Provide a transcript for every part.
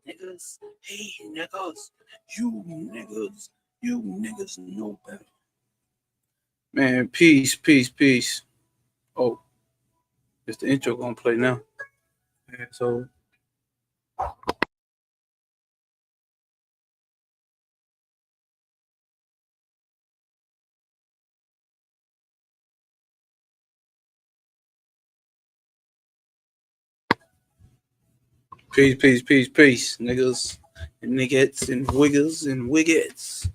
niggas. Hey, niggas. You niggas. You niggas know better. Man, peace, peace, peace. Oh, it's the intro gonna play now. So, peace, peace, peace, peace, niggas and niggas and wiggers and wiggets.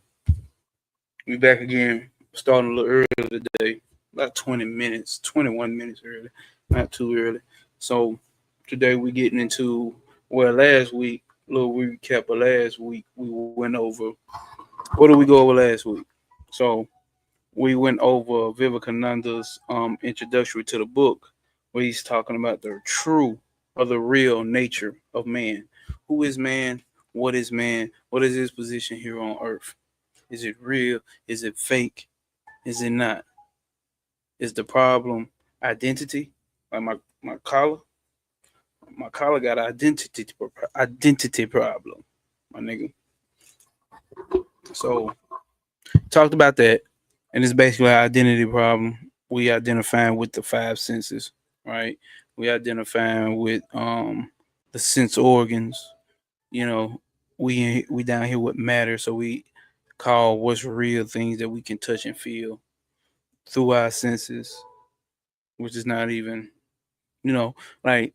We back again, starting a little early today, about 20 minutes, 21 minutes early, not too early. So, today we getting into, well, last week, a little recap of last week, we went over, what did we go over last week? So, we went over Vivekananda's introductory to the book, where he's talking about the true or the real nature of man. Who is man? What is man? What is his position here on earth? Is it real? Is it fake? Is it not? Is the problem identity? Like my collar got identity problem, my nigga. So talked about that, and it's basically an identity problem. We identifying with the five senses, right? We identifying with the sense organs. You know, we down here with matter, so we call what's real things that we can touch and feel through our senses, which is not even, you know, like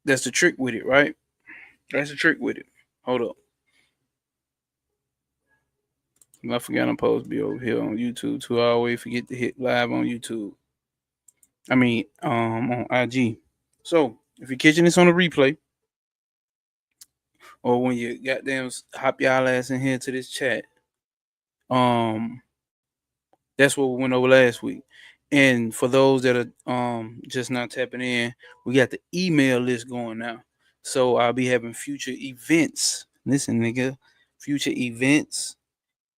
that's the trick with it, right? That's the trick with it. Hold up. I forgot I'm supposed to be over here on YouTube too. I always forget to hit live on YouTube. I mean, on IG. So if you're catching this on a replay, or when you goddamn hop y'all ass in here to this chat, um, that's what we went over last week. And for those that are just not tapping in, we got the email list going now. So I'll be having future events. Listen, nigga, future events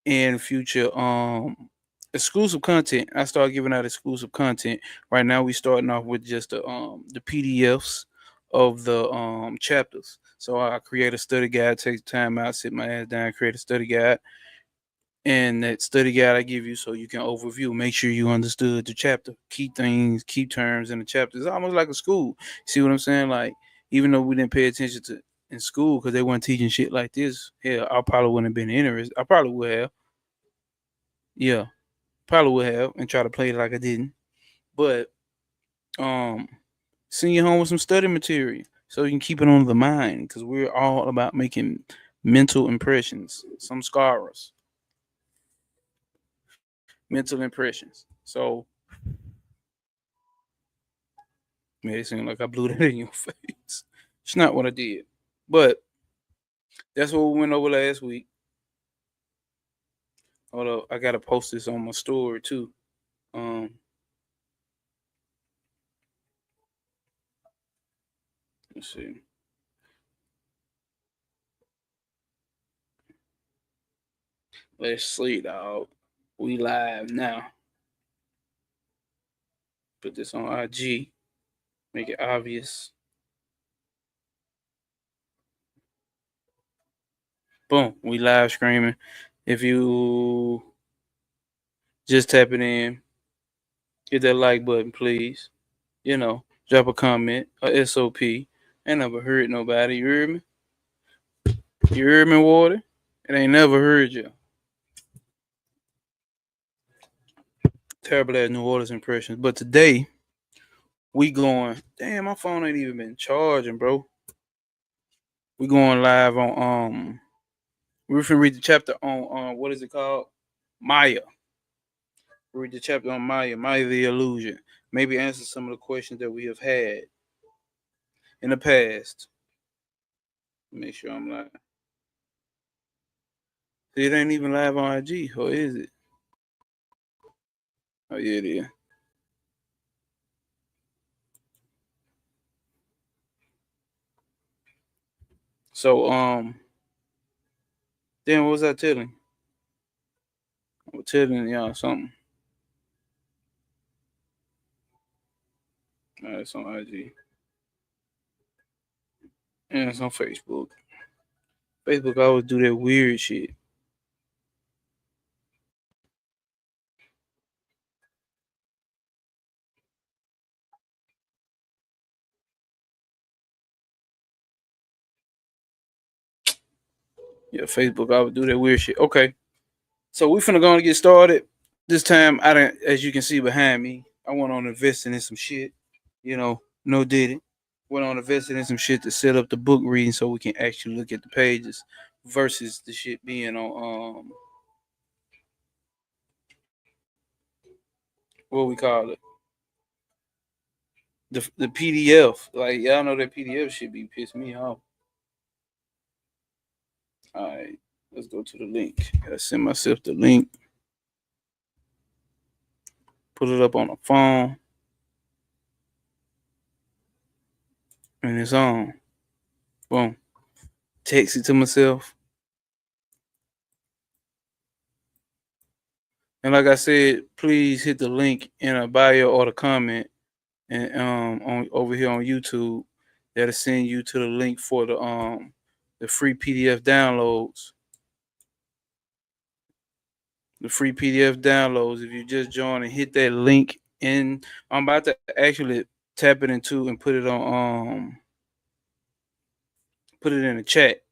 and future exclusive content. I start giving out exclusive content. Right now we starting off with just the PDFs of the chapters. So I create a study guide, take time out, sit my ass down, create a study guide. And that study guide I give you so you can overview, make sure you understood the chapter, key things, key terms in the chapter. It's almost like a school. See what I'm saying? Like, even though we didn't pay attention to in school because they weren't teaching shit like this, hell, I probably wouldn't have been interested. I probably would have. Yeah, probably would have and try to play it like I didn't. But um send you home with some study material so you can keep it on the mind because we're all about making mental impressions, some scars, mental impressions. So made it seem like I blew that in your face. It's not what I did. But that's what we went over last week. Although I gotta post this on my story too. Um let's see. Let's see, dog. We live now. Put this on IG. Make it obvious. Boom. We live streaming. If you just tap it in, hit that like button, please. Drop a comment, a SOP. Ain't never heard nobody. You heard me? You heard me, Water? It ain't never heard you. Terrible at New Orleans impressions. But today, we going. Damn, my phone ain't even been charging, bro. We going live on we're finna read the chapter on what is it called? Maya. Read the chapter on Maya, Maya the illusion. Maybe answer some of the questions that we have had in the past. Make sure I'm live. See, it ain't even live on IG, or is it? Oh yeah, it is. So then what was I telling? I was telling y'all something. It's on IG. And it's on Facebook. Facebook always do that weird shit. Yeah, Facebook always do that weird shit. Okay, so we finna go and get started. This time, I didn't, as you can see behind me, I went on investing in some shit. No did it. Went on investing in some shit to set up the book reading so we can actually look at the pages versus the shit being on what we call it, the PDF. Like y'all know that PDF should be pissed me off. All right, let's go to the link. Gotta send myself the link. Put it up on the phone, and it's on. Boom. Text it to myself. And like I said, please hit the link in a bio or the comment, and on over here on YouTube. That'll send you to the link for the free PDF downloads. The free PDF downloads. If you just join and hit that link in, I'm about to actually tap it into and put it on put it in the chat.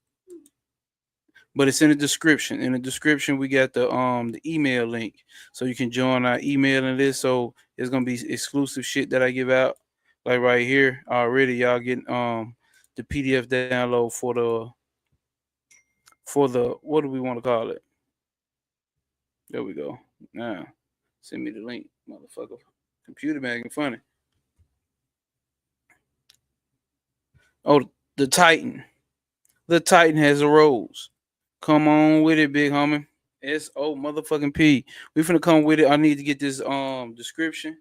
But it's in the description. In the description, we got the email link, so you can join our emailing list. So it's gonna be exclusive shit that I give out, like right here already. Y'all getting the PDF download for the what do we want to call it? There we go. Now send me the link, motherfucker. Computer making funny. Oh, the Titan. The Titan has arose. Come on with it, big homie. S-O motherfucking P. We finna come with it. I need to get this description.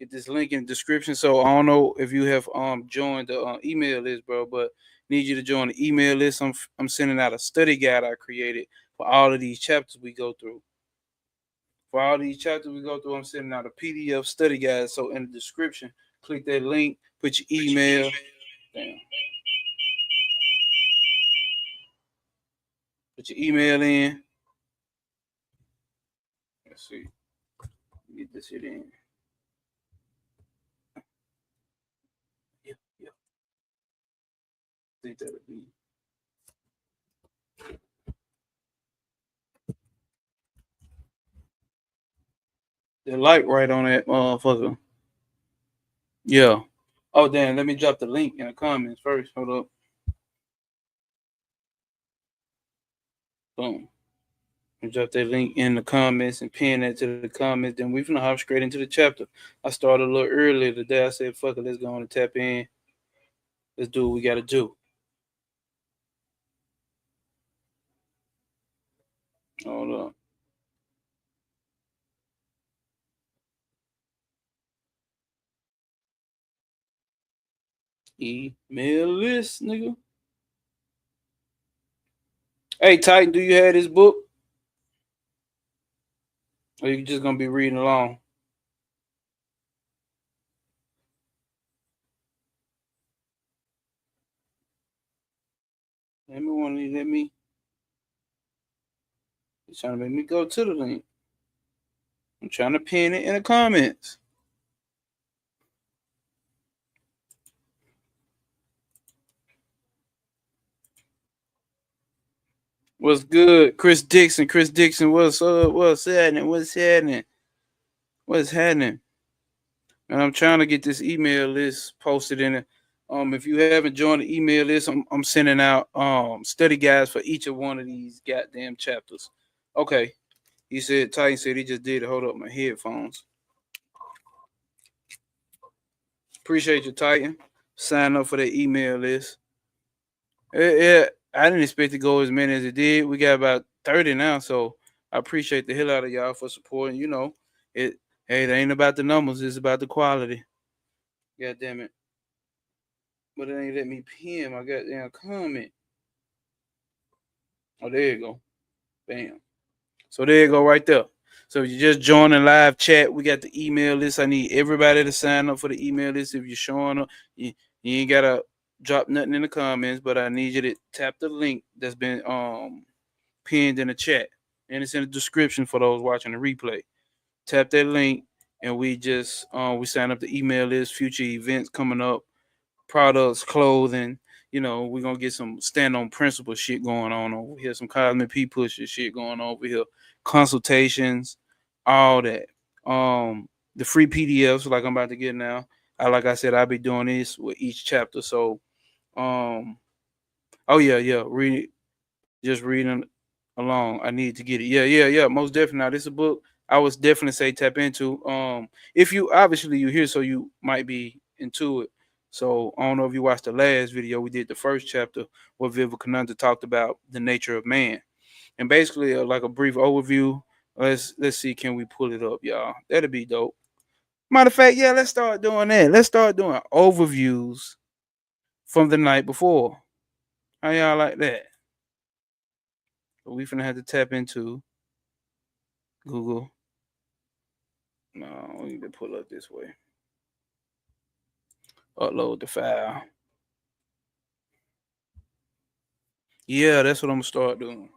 Get this link in the description. So I don't know if you have joined the email list, bro, but need you to join the email list. I'm sending out a study guide I created for all of these chapters we go through. For all these chapters we go through, I'm sending out a PDF study guide. So in the description, click that link, put your email. Damn. Put your email in. Let's see. Get this shit in. Yeah, yeah. I think that'll be. The light right on that motherfucker. Yeah. Oh damn, let me drop the link in the comments first. Hold up. Boom. And drop that link in the comments and pin that to the comments. Then we finna hop straight into the chapter. I started a little earlier today. I said, fuck it, let's go on and tap in. Let's do what we gotta do. Hold up. Email list, nigga. Hey Titan, do you have this book? Or you just gonna be reading along? Let me. He's trying to make me go to the link. I'm trying to pin it in the comments. What's good? Chris Dixon. Chris Dixon, what's up? What's happening? What's happening? What's happening? And I'm trying to get this email list posted in it. If you haven't joined the email list, I'm sending out study guides for each of one of these goddamn chapters. Okay. He said Titan said he just did it. Hold up my headphones. Appreciate you, Titan. Sign up for the email list. Yeah, I didn't expect to go as many as it did. We got about 30 now, so I appreciate the hell out of y'all for supporting. It. Hey, it ain't about the numbers; it's about the quality. God damn it! But it ain't let me pin my goddamn comment. Oh, there you go. Bam. So there you go, right there. So you just join the live chat. We got the email list. I need everybody to sign up for the email list. If you're showing up, you ain't gotta drop nothing in the comments, but I need you to tap the link that's been pinned in the chat, and it's in the description for those watching the replay. Tap that link, and we sign up the email list, future events coming up, products, clothing. We're gonna get some stand on principle shit going on over here, some cosmic P pusher shit going on over here, consultations, all that. The free PDFs like I'm about to get now. Like I said, I'll be doing this with each chapter. So oh yeah, just reading along. I need to get it. Yeah. Most definitely. Now this is a book I was definitely say tap into. If you obviously you here, so you might be into it. So I don't know if you watched the last video. We did the first chapter where Vivekananda talked about the nature of man, and basically like a brief overview. Let's see, can we pull it up, y'all? That'd be dope. Matter of fact, yeah, let's start doing that. Let's start doing overviews from the night before. How y'all like that? We finna have to tap into Google. No, we need to pull up this way. Upload the file. Yeah, that's what I'm gonna start doing.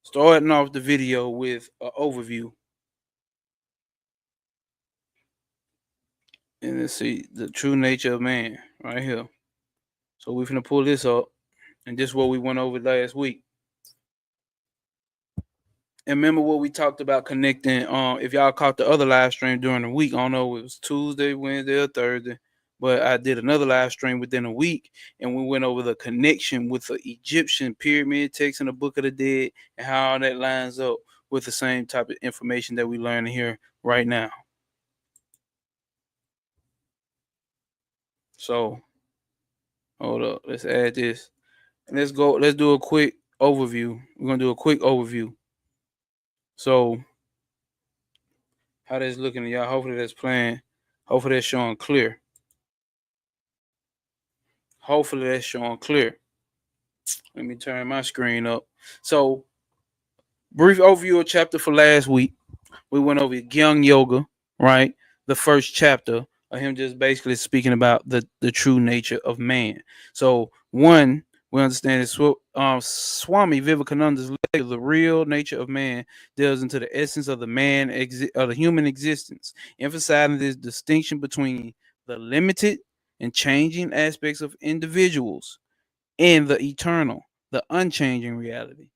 Starting off the video with an overview. And let's see the true nature of man right here. So we're gonna pull this up, and this is what we went over last week. And remember what we talked about connecting. If y'all caught the other live stream during the week, I don't know if it was Tuesday, Wednesday, or Thursday, but I did another live stream within a week, and we went over the connection with the Egyptian pyramid text in the Book of the Dead and how all that lines up with the same type of information that we learning here right now. So hold up, let's add this. And let's go. Let's do a quick overview. We're gonna do a quick overview. So how that's looking, y'all? Hopefully that's playing. Hopefully that's showing clear. Hopefully that's showing clear. Let me turn my screen up. So, brief overview of chapter for last week. We went over Gyung Yoga, right? The first chapter of him just basically speaking about the true nature of man. So, one, we understand is Swami Vivekananda's lecture, The Real Nature of Man, delves into the essence of of the human existence, emphasizing this distinction between the limited and changing aspects of individuals and the eternal, the unchanging reality.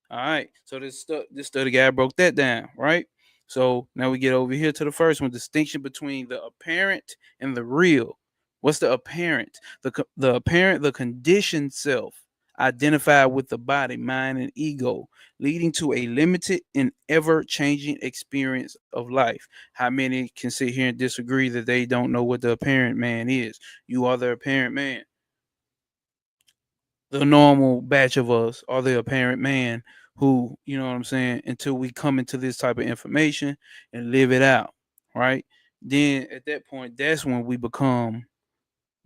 All right. So this study guide broke that down, right? So now we get over here to the first one: distinction between the apparent and the real. What's the apparent? The apparent, the conditioned self, identified with the body, mind, and ego, leading to a limited and ever-changing experience of life. How many can sit here and disagree that they don't know what the apparent man is? You are the apparent man. The normal batch of us are the apparent man who, you know what I'm saying, until we come into this type of information and live it out, right? Then at that point, that's when we become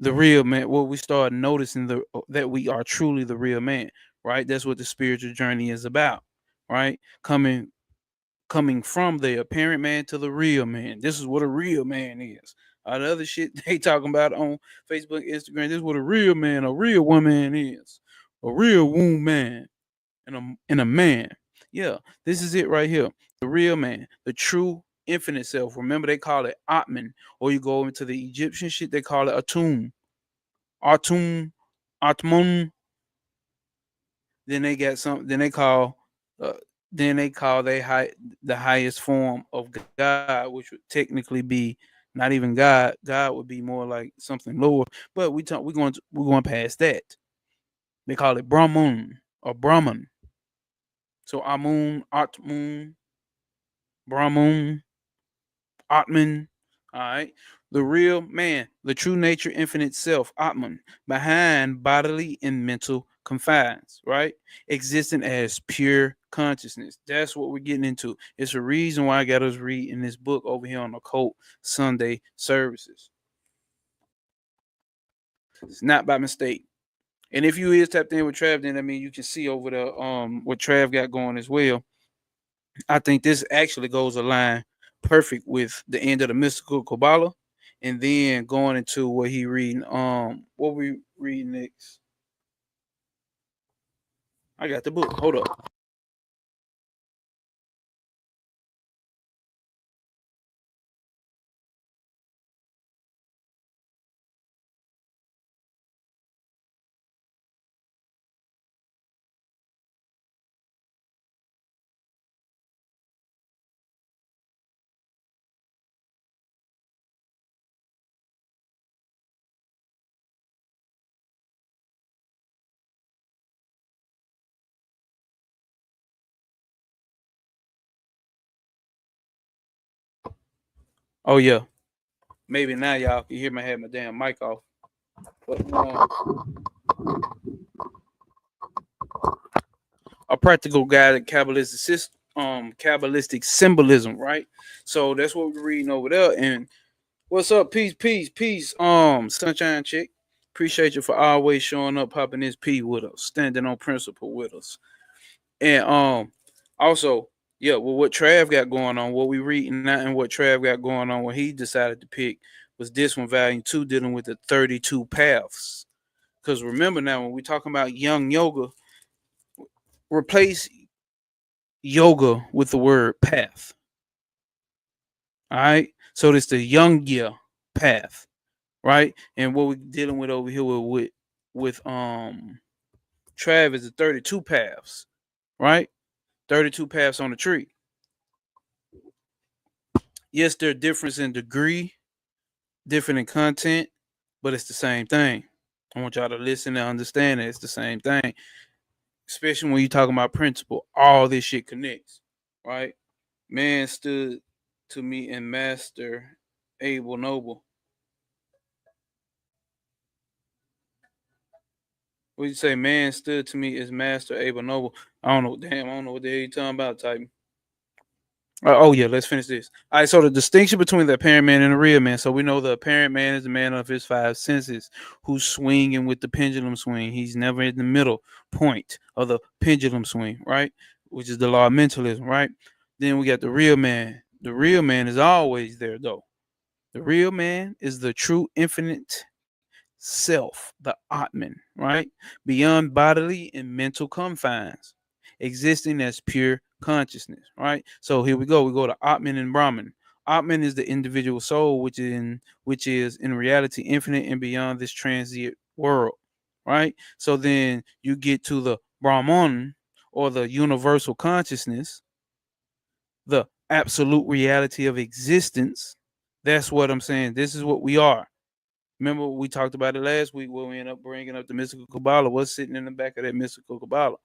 the real man. Well, we start noticing that we are truly the real man, right? That's what the spiritual journey is about, right? Coming from the apparent man to the real man. This is what a real man is. All the other shit they talking about on Facebook, Instagram, this is what a real man, a real woman is. A real woman and a man. Yeah, this is it right here. The real man, the true infinite self. Remember, they call it Atman, or you go into the Egyptian shit, they call it Atum. Atum, Atmun. Then they got some. Uh, they call the highest form of God, which would technically be not even God. God would be more like something lower. But we're going past that. They call it Brahman or Brahman. So Amun, Atmun, Brahman, Atman. All right. The real man, the true nature, infinite self, Atman, behind bodily and mental confines, right? Existing as pure consciousness. That's what we're getting into. It's a reason why I got us reading this book over here on Occult Sunday services. It's not by mistake. And if you is tapped in with Trav, then I mean you can see over the what Trav got going as well. I think this actually goes a line perfect with the end of the mystical Kabbalah and then going into what he reading. What we reading next? I got the book. Hold up. Oh yeah, maybe now y'all can hear me. I had my damn mic off. But a practical guide to Kabbalistic symbolism, right? So that's what we're reading over there. And what's up? Peace, peace, peace. Sunshine chick. Appreciate you for always showing up, popping this P with us, standing on principle with us. And also, yeah, well, what Trav got going on, what we reading now, and what Trav got going on, what he decided to pick was this one, volume 2, dealing with the 32 paths. Because remember now, when we talking about young yoga, replace yoga with the word path. All right. So it's the young year path, right? And what we're dealing with over here with Trav is the 32 paths, right? 32 paths on the tree. Yes, there are difference in degree, different in content, but it's the same thing. I want y'all to listen and understand that it's the same thing. Especially when you're talking about principle, all this shit connects, right? Man stood to me and master Abel Noble. What you say? Man stood to me as master Abel Noble. I don't know. Damn, I don't know what the hell you talking about, Titan. Oh yeah, let's finish this. All right, so the distinction between the apparent man and the real man. So we know the apparent man is the man of his five senses, who's swinging with the pendulum swing. He's never in the middle point of the pendulum swing, right? Which is the law of mentalism, right? Then we got the real man. The real man is always there, though. The real man is the true infinite self, the Atman, right? Beyond bodily and mental confines, existing as pure consciousness, right? So here we go. We go to Atman and Brahman. Atman is the individual soul, which is in reality infinite and beyond this transient world, right? So then you get to the Brahman, or the universal consciousness, the absolute reality of existence. That's what I'm saying. This is what we are. Remember, we talked about it last week where we ended up bringing up the mystical Kabbalah. What's sitting in the back of that mystical Kabbalah?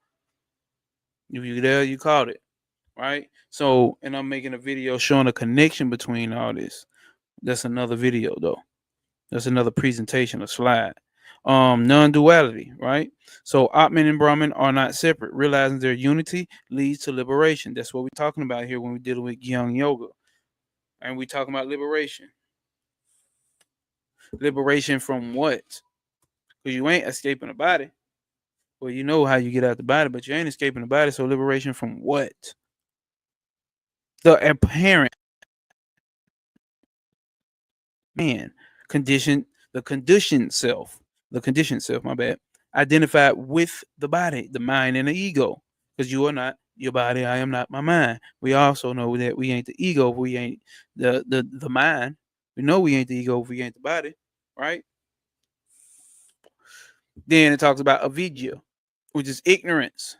If you there, you caught it, right? So, and I'm making a video showing a connection between all this. That's another video, though. That's another presentation, a slide. Non-duality, right? So, Atman and Brahman are not separate. Realizing their unity leads to liberation. That's what we're talking about here when we're dealing with Young Yoga, and we're talking about liberation. Liberation from what? Because you ain't escaping the body. Well, you know how you get out the body, but you ain't escaping the body. So liberation from what? The apparent man condition, the conditioned self, my bad, identified with the body, the mind, and the ego. Because you are not your body, I am not my mind. We also know that we ain't the ego, we ain't the mind. We know we ain't the ego, we ain't the body, right? Then it talks about avidya, which is ignorance,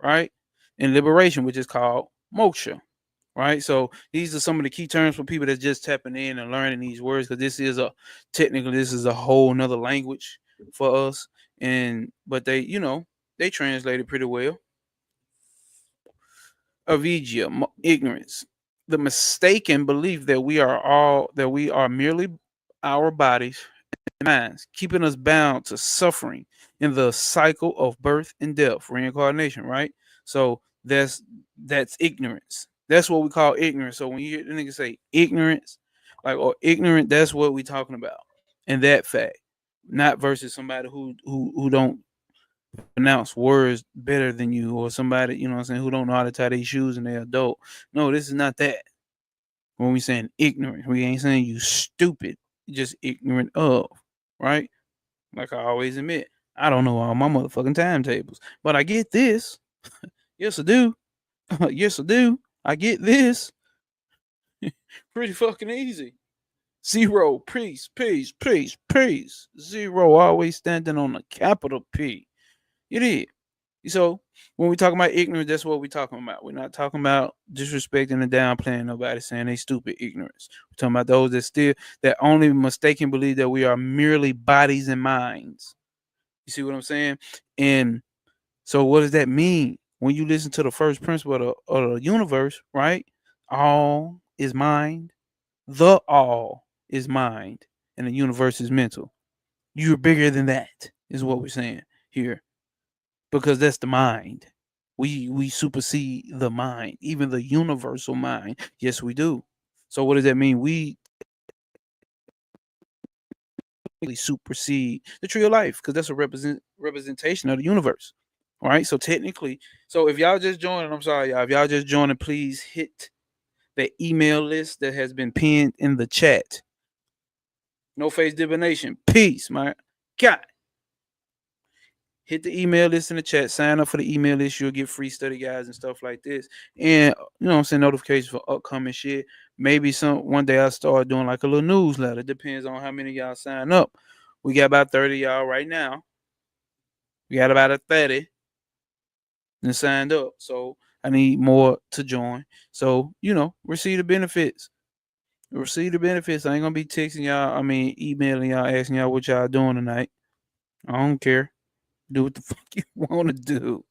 right? And liberation, which is called moksha, right? So these are some of the key terms for people that's just tapping in and learning these words, because this is a whole nother language for us. And but they, they translate it pretty well. Avidya, ignorance, the mistaken belief that we are merely our bodies and minds, keeping us bound to suffering in the cycle of birth and death, reincarnation, right? So that's ignorance. That's what we call ignorance. So when you hear the nigga say ignorance, like, or ignorant, that's what we talking about. And that fact, not versus somebody who don't pronounce words better than you, or somebody, you know what I'm saying, who don't know how to tie their shoes and they're adult. No, this is not that. When we saying ignorant, we ain't saying you stupid, just ignorant of, right? Like I always admit, I don't know all my motherfucking timetables, but I get this. Yes, I do. Yes, I do. I get this. Pretty fucking easy. Zero, peace, peace, peace, peace. Zero, always standing on a capital P. You did. So when we talk about ignorance, that's what we're talking about. We're not talking about disrespecting and downplaying nobody, saying they stupid ignorance. We're talking about those that only mistaken believe that we are merely bodies and minds. You see what I'm saying? And so what does that mean? When you listen to the first principle of the universe, right? All is mind. The all is mind. And the universe is mental. You're bigger than that, is what we're saying here. Because that's the mind. We supersede the mind, even the universal mind. Yes, we do. So what does that mean? We really supersede the tree of life because that's a representation of the universe. All right. So technically, so if y'all just joining, I'm sorry, y'all. If y'all just joining, please hit the email list that has been pinned in the chat. No face divination. Peace, my God. Hit the email list in the chat. Sign up for the email list. You'll get free study guides and stuff like this. And you know what I'm saying, notifications for upcoming shit. Maybe one day I'll start doing like a little newsletter. Depends on how many of y'all sign up. We got about 30 y'all right now. We got about a 30 and signed up. So I need more to join. So, receive the benefits. Receive the benefits. I ain't gonna be texting y'all, emailing y'all, asking y'all what y'all doing tonight. I don't care. Do what the fuck you wanna do.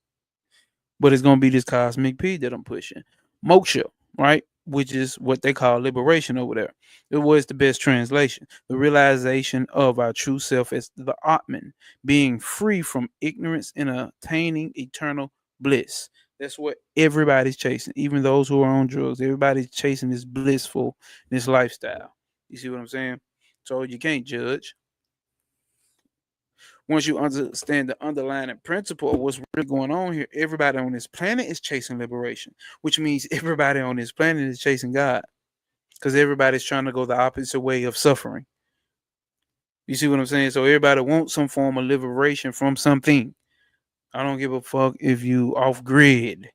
But it's gonna be this cosmic P that I'm pushing. Moksha, right? Which is what they call liberation over there. It was the best translation. The realization of our true self as the Atman, being free from ignorance and attaining eternal bliss. That's what everybody's chasing, even those who are on drugs. Everybody's chasing this blissful, this lifestyle. You see what I'm saying? So you can't judge. Once you understand the underlying principle of what's really going on here, everybody on this planet is chasing liberation, which means everybody on this planet is chasing God because everybody's trying to go the opposite way of suffering. You see what I'm saying? So everybody wants some form of liberation from something. I don't give a fuck if you off grid.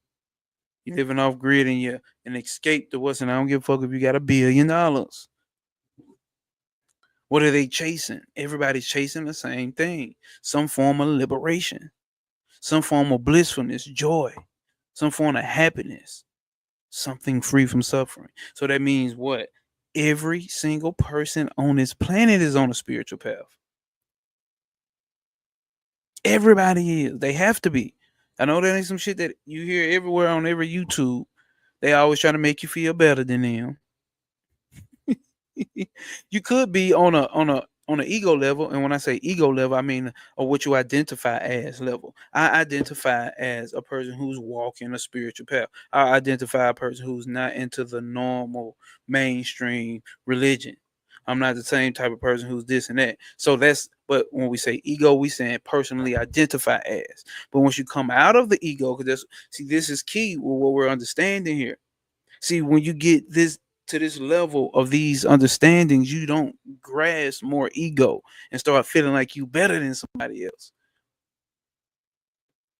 You living off grid and you and escape to what's, and I don't give a fuck if you got $1 billion. What are they chasing? Everybody's chasing the same thing. Some form of liberation. Some form of blissfulness, joy, some form of happiness, something free from suffering. So that means what? Every single person on this planet is on a spiritual path. Everybody is. They have to be. I know that ain't some shit that you hear everywhere on every YouTube. They always try to make you feel better than them. You could be on an ego level, and when I say ego level, I mean or what you identify as level. I identify as a person who's walking a spiritual path. I identify a person who's not into the normal mainstream religion. I'm not the same type of person who's this and that. So but when we say ego, we saying personally identify as. But once you come out of the ego, because this is key with what we're understanding here. See, when you get this level of these understandings, you don't grasp more ego and start feeling like you better than somebody else.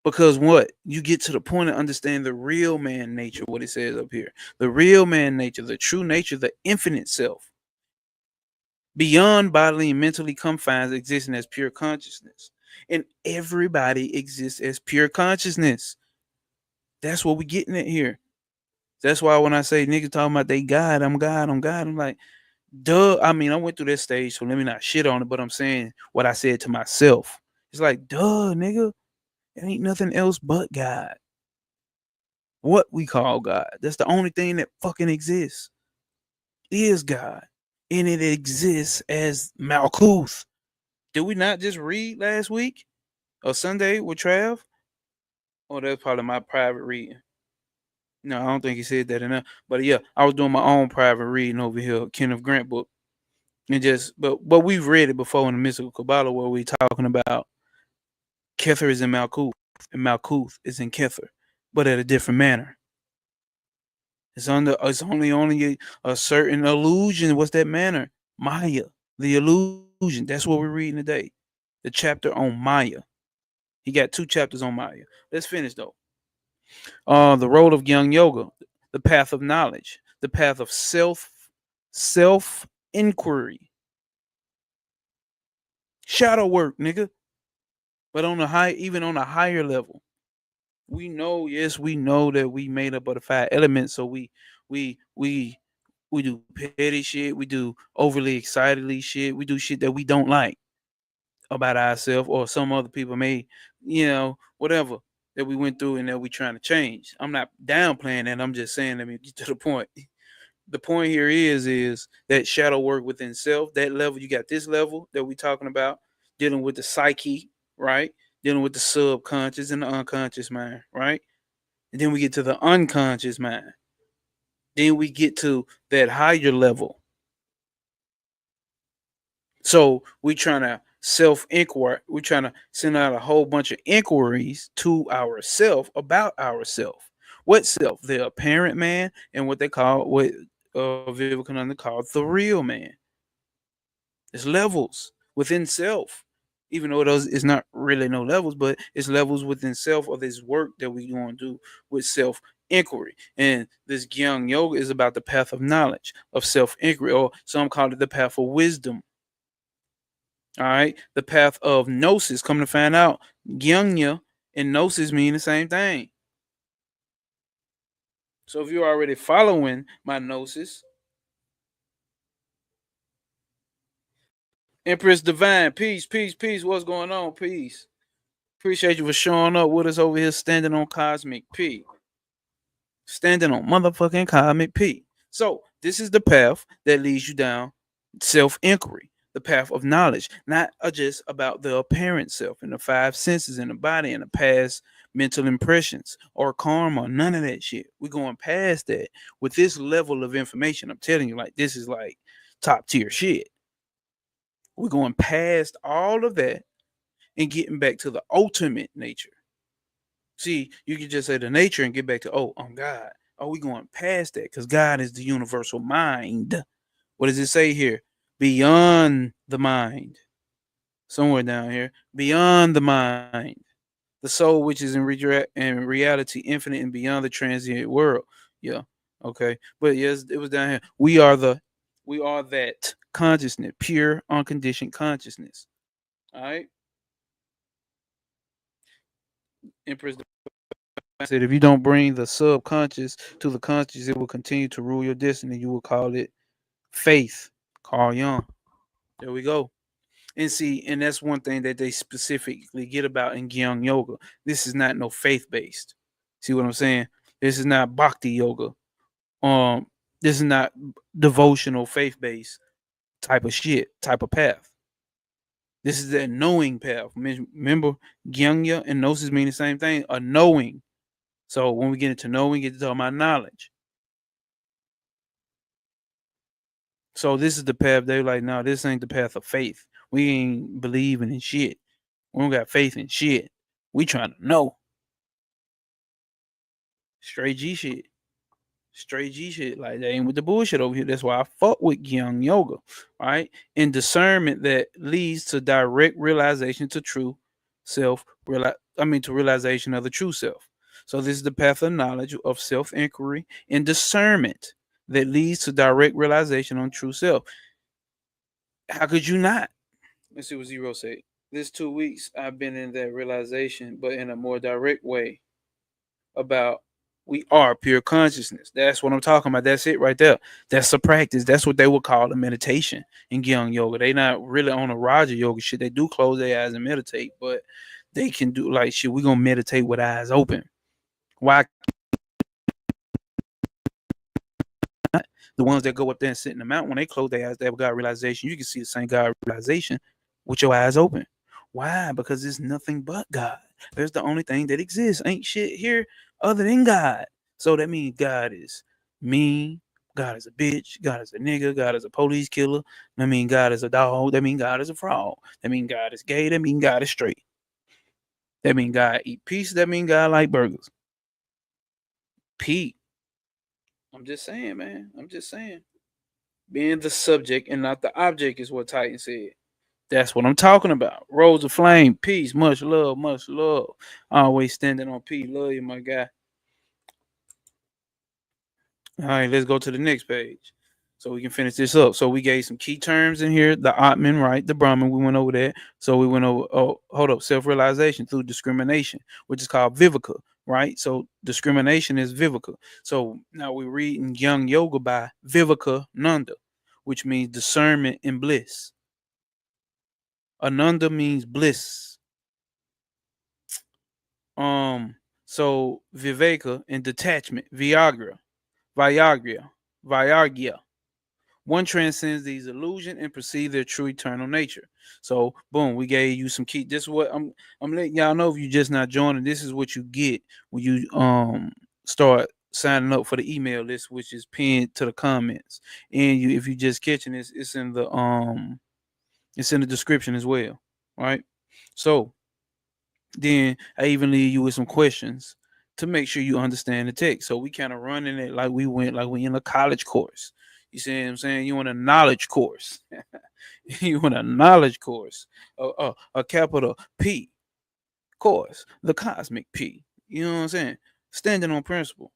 Because what? You get to the point of understanding the real man nature, what it says up here. The real man nature, the true nature, the infinite self. Beyond bodily and mentally confines, existing as pure consciousness. And everybody exists as pure consciousness. That's what we're getting at here. That's why when I say niggas talking about they God, I'm God, I'm like, duh. I mean, I went through that stage, so let me not shit on it, but I'm saying what I said to myself. It's like, duh, nigga. It ain't nothing else but God. What we call God. That's the only thing that fucking exists. Is God. And it exists as Malkuth. Did we not just read last week? Or Sunday with Trav? Oh, that's probably my private reading. No, I don't think he said that enough. But yeah, I was doing my own private reading over here, Kenneth Grant book. And but we've read it before in the Mystical Kabbalah where we talking about Kether is in Malkuth and Malkuth is in Kether, but at a different manner. It's only a certain illusion. What's that manner? Maya, the illusion. That's what we're reading today. The chapter on Maya. He got 2 chapters on Maya. Let's finish though. The role of young yoga, the path of knowledge, the path of self inquiry, shadow work, nigga. But on the high, even on a higher level, we know, yes, we know that we made up of the 5 elements. So we we we do petty shit. We do overly excitedly shit. We do shit that we don't like about ourselves, or some other people may, whatever that we went through and that we trying to change. I'm not downplaying that. I'm just saying, let me get to the point. The point here is that shadow work within self. That level, you got this level that we talking about, dealing with the psyche, right? Dealing with the subconscious and the unconscious mind, right? And then we get to the unconscious mind. Then we get to that higher level. So we trying to self-inquire. We're trying to send out a whole bunch of inquiries to ourself about ourself. What self? The apparent man, and what they call, what Vivekananda called the real man. It's levels within self. Even though those it's not really no levels, but it's levels within self of this work that we going to do with self inquiry. And this Gyang Yoga is about the path of knowledge, of self inquiry, or some call it the path of wisdom. All right, the path of gnosis. Come to find out, Gyanya and gnosis mean the same thing. So if you're already following my gnosis, Empress Divine, peace, peace, peace. What's going on? Peace. Appreciate you for showing up with us over here, standing on Cosmic P. Standing on motherfucking Cosmic P. So this is the path that leads you down self-inquiry, the path of knowledge, not just about the apparent self and the 5 senses in the body and the past mental impressions or karma, none of that shit. We're going past that with this level of information. I'm telling you, like, this is like top tier shit. We're going past all of that and getting back to the ultimate nature. See, you can just say the nature and get back to, oh, I'm God. Are we going past that? Because God is the universal mind. What does it say here? Beyond the mind. Somewhere down here. Beyond the mind. The soul, which is in reality infinite and beyond the transient world. Yeah. Okay. But yes, it was down here. We are that consciousness, pure, unconditioned consciousness. All right. Empress said, if you don't bring the subconscious to the conscious, it will continue to rule your destiny. You will call it faith. Carl Jung. There we go. And see, and that's one thing that they specifically get about in Gyung Yoga. This is not no faith based. See what I'm saying? This is not bhakti yoga. This is not devotional faith based type of shit, type of path. This is that knowing path. Remember, Gyungya and Gnosis mean the same thing, a knowing. So when we get into knowing, we get to talk about knowledge. So this is the path. They're like, no, this ain't the path of faith. We ain't believing in shit. We don't got faith in shit. We trying to know. Straight G shit. Straight G shit. Like, that ain't with the bullshit over here. That's why I fuck with Gyung Yoga. Right? And discernment that leads to direct realization to true self. To realization of the true self. So this is the path of knowledge of self-inquiry and discernment that leads to direct realization on true self. How could you not? Let's see what Zero said. This 2 weeks I've been in that realization, but in a more direct way about we are pure consciousness. That's what I'm talking about. That's it right there. That's a practice. That's what they would call a meditation in Gyung Yoga. They not really on a Raja Yoga shit. They do close their eyes and meditate, but they can do like shit. We're gonna meditate with eyes open. Why? The ones that go up there and sit in the mountain, when they close their eyes, they have God realization. You can see the same God realization with your eyes open. Why? Because it's nothing but God. There's the only thing that exists. Ain't shit here other than God. So that means God is mean. God is a bitch. God is a nigga. God is a police killer. That means God is a dog. That means God is a fraud. That means God is gay. That means God is straight. That means God eat pizza. That means God like burgers. Pete. I'm just saying, man. I'm just saying. Being the subject and not the object is what Titan said. That's what I'm talking about. Rose of flame, peace, much love, much love. Always standing on peace. Love you, my guy. All right, let's go to the next page so we can finish this up. So we gave some key terms in here: the Atman, right? The Brahman. We went over that. So we went over. Oh, hold up, self-realization through discrimination, which is called viveka, right? So discrimination is viveka. So now we're reading Young Yoga by Viveka Nanda, which means discernment and bliss. Ananda means bliss. Um, so Viveka and detachment, Viagra, Viagra. One transcends these illusion and perceive their true eternal nature. So, boom, we gave you some key. This is what I'm letting y'all know if you just not joining. This is what you get when you start signing up for the email list, which is pinned to the comments. And you, if you just catching this, it's in the description as well. Right. So then I even leave you with some questions to make sure you understand the text. So we kind of running it like we in a college course. You see what I'm saying? You in a knowledge course. You in a knowledge course. A capital P course, the cosmic P. You know what I'm saying? Standing on principle.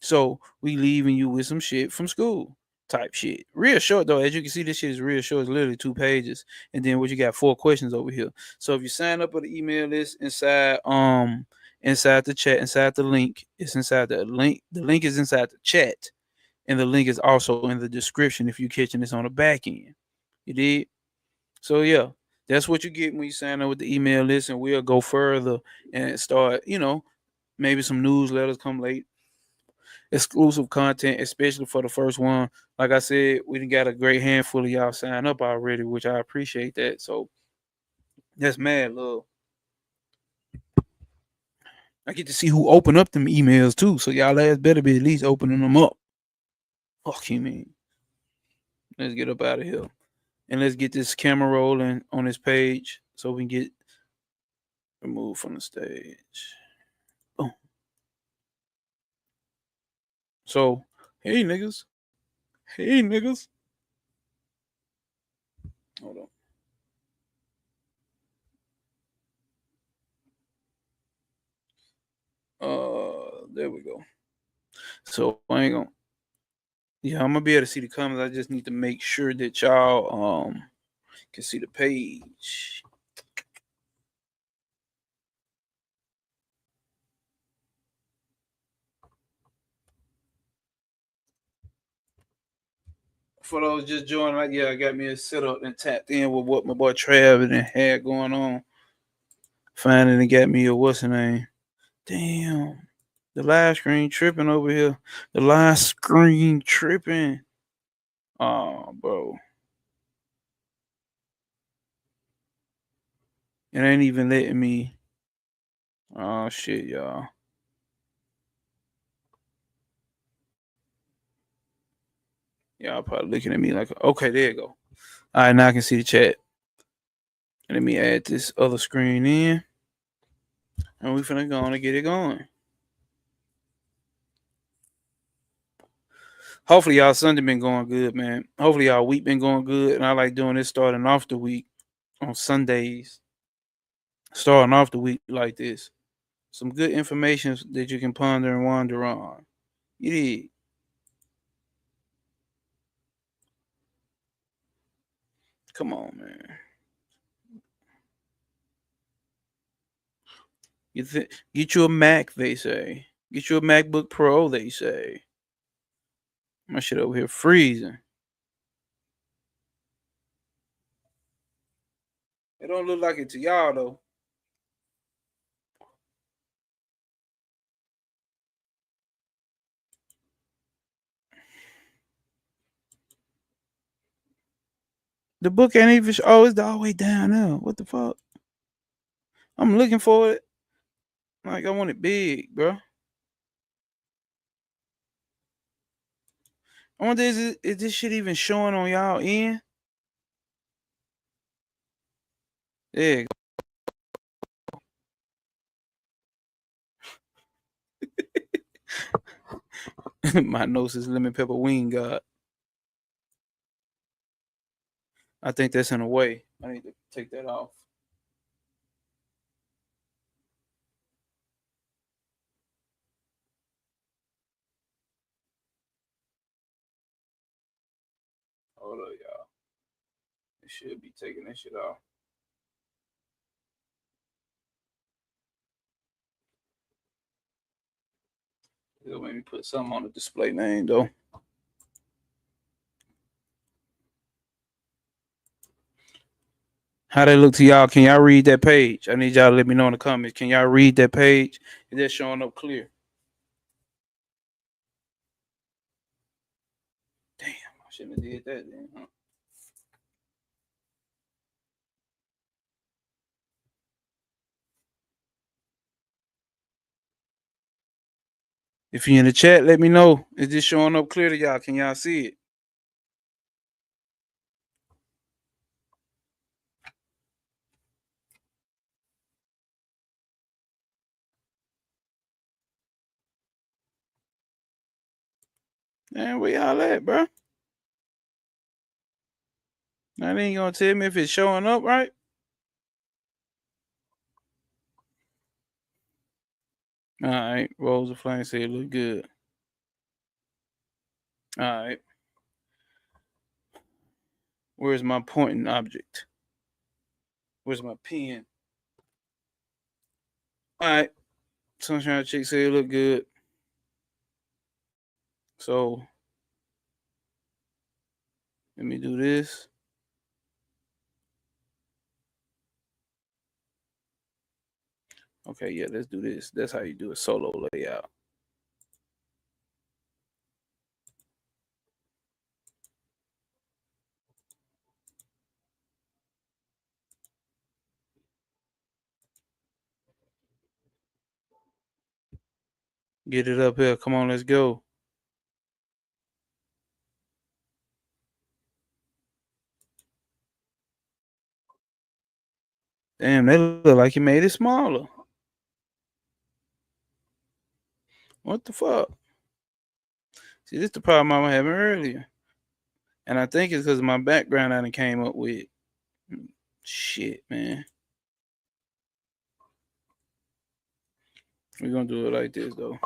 So we leaving you with some shit from school type shit. Real short though. As you can see, this shit is real short. It's literally 2 pages. And then what you got 4 questions over here. So if you sign up for the email list inside the chat, inside the link, it's inside the link. The link is inside the chat. And the link is also in the description if you're catching this on the back end. You did? So yeah. That's what you get when you sign up with the email list, and we'll go further and start, maybe some newsletters come late, exclusive content, especially for the first one. Like I said, we done got a great handful of y'all sign up already, which I appreciate that. So that's mad love. I get to see who open up them emails too. So y'all ass better be at least opening them up. Fuck you mean. Let's get up out of here. And let's get this camera rolling on this page so we can get removed from the stage. Oh. So, hey niggas. Hey niggas. Hold on. There we go. So I ain't gonna. Yeah, I'm gonna be able to see the comments. I just need to make sure that y'all can see the page. For those just joining, like I got me a setup and tapped in with what my boy Travis and had going on. Finding and got me a what's the name? Damn, the live screen tripping over here. The live screen tripping. Oh, bro, it ain't even letting me. Oh shit, y'all. Y'all probably looking at me like, okay, there you go. All right, now I can see the chat. Let me add this other screen in, and we finna go on and get it going. Hopefully y'all Sunday been going good, man. Hopefully y'all week been going good, and I like doing this starting off the week on Sundays. Starting off the week like this, some good information that you can ponder and wander on. You did. Come on, man. Get you a Mac, they say. Get you a MacBook Pro, they say. My shit over here freezing. It don't look like it to y'all though. The book ain't even. Oh, it's all the way down now. What the fuck? I'm looking for it. Like I want it big, bro. I wonder is this shit even showing on y'all end? Yeah. My nose is lemon pepper wing god. I think that's in a way. I need to take that off. Hold up, y'all. It should be taking that shit off. It'll make me put something on the display name though. How they look to y'all? Can y'all read that page? I need y'all to let me know in the comments. Can y'all read that page? Is that showing up clear? Damn, I shouldn't have did that then, huh? If you're in the chat, let me know. Is this showing up clear to y'all? Can y'all see it? Man, where y'all at, bro? That ain't gonna tell me if it's showing up right. All right, Rose of Flame said it look good. All right, where's my pointing object? Where's my pen? All right, Sunshine Chick said it look good. So let me do this. Okay, yeah, let's do this. That's how you do a solo layout. Get it up here. Come on, let's go. Damn, they look like you made it smaller. What the fuck? See, this is the problem I was having earlier. And I think it's because my background I done came up with. Shit, man. We're gonna do it like this though.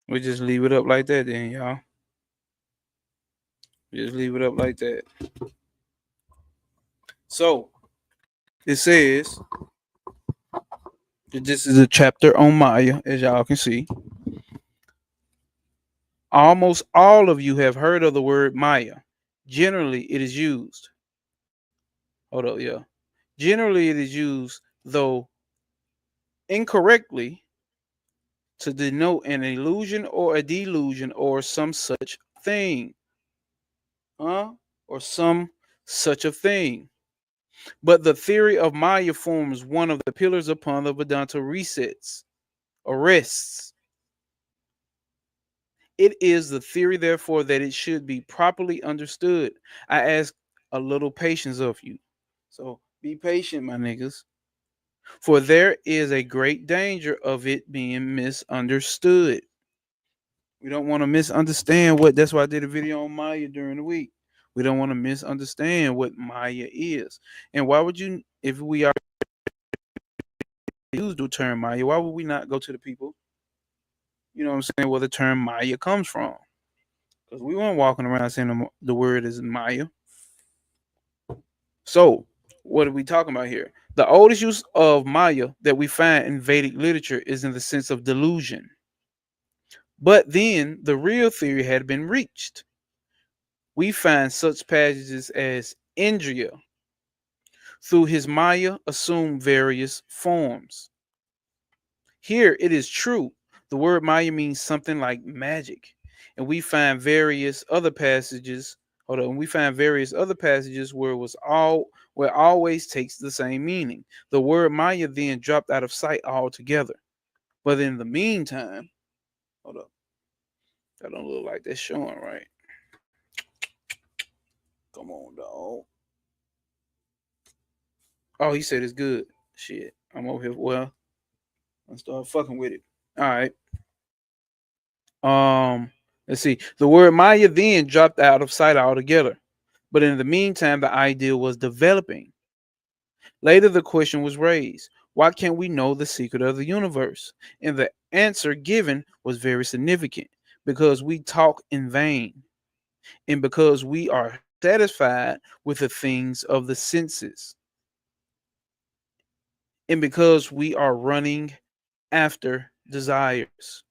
We just leave it up like that then, y'all. Just leave it up like that. So it says that this is a chapter on Maya, as y'all can see. Almost all of you have heard of the word Maya. Generally, it is used. Hold up, yeah. Generally, it is used, though incorrectly, to denote an illusion or a delusion or some such thing. Or some such a thing. But the theory of Maya forms one of the pillars upon the Vedanta rests. It is the theory, therefore, that it should be properly understood. I ask a little patience of you. So be patient, my niggas. For there is a great danger of it being misunderstood. We don't want to misunderstand what, that's why I did a video on Maya during the week. We don't want to misunderstand what Maya is. And why would you, if we are use the term Maya, why would we not go to the people, you know what I'm saying, where the term Maya comes from? Because we weren't walking around saying the word is Maya. So, what are we talking about here? The oldest use of Maya that we find in Vedic literature is in the sense of delusion. But then the real theory had been reached. We find such passages as Indriya, through his Maya, assume various forms. Here it is true. The word Maya means something like magic. And we find various other passages. Hold on, we find various other passages where it always takes the same meaning. The word Maya then dropped out of sight altogether. But in the meantime, hold up. That don't look like that's showing right. Come on, dog. Oh, he said it's good. Shit. I'm over here. Well, let's start fucking with it. All right. Um, let's see. The word Maya then dropped out of sight altogether. But in the meantime, the idea was developing. Later, the question was raised, why can't we know the secret of the universe? And the answer given was very significant, because we talk in vain and because we are satisfied with the things of the senses and because we are running after desires.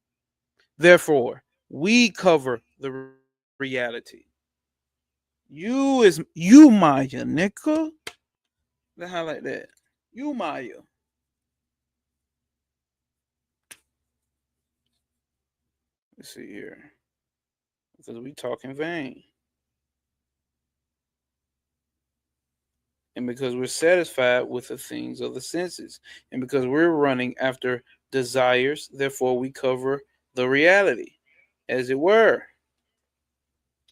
Therefore, we cover the reality. You Maya, nigga. Let's highlight that. You Maya. Let's see here. Because we talk in vain. And because we're satisfied with the things of the senses. And because we're running after desires, therefore we cover the reality, as it were.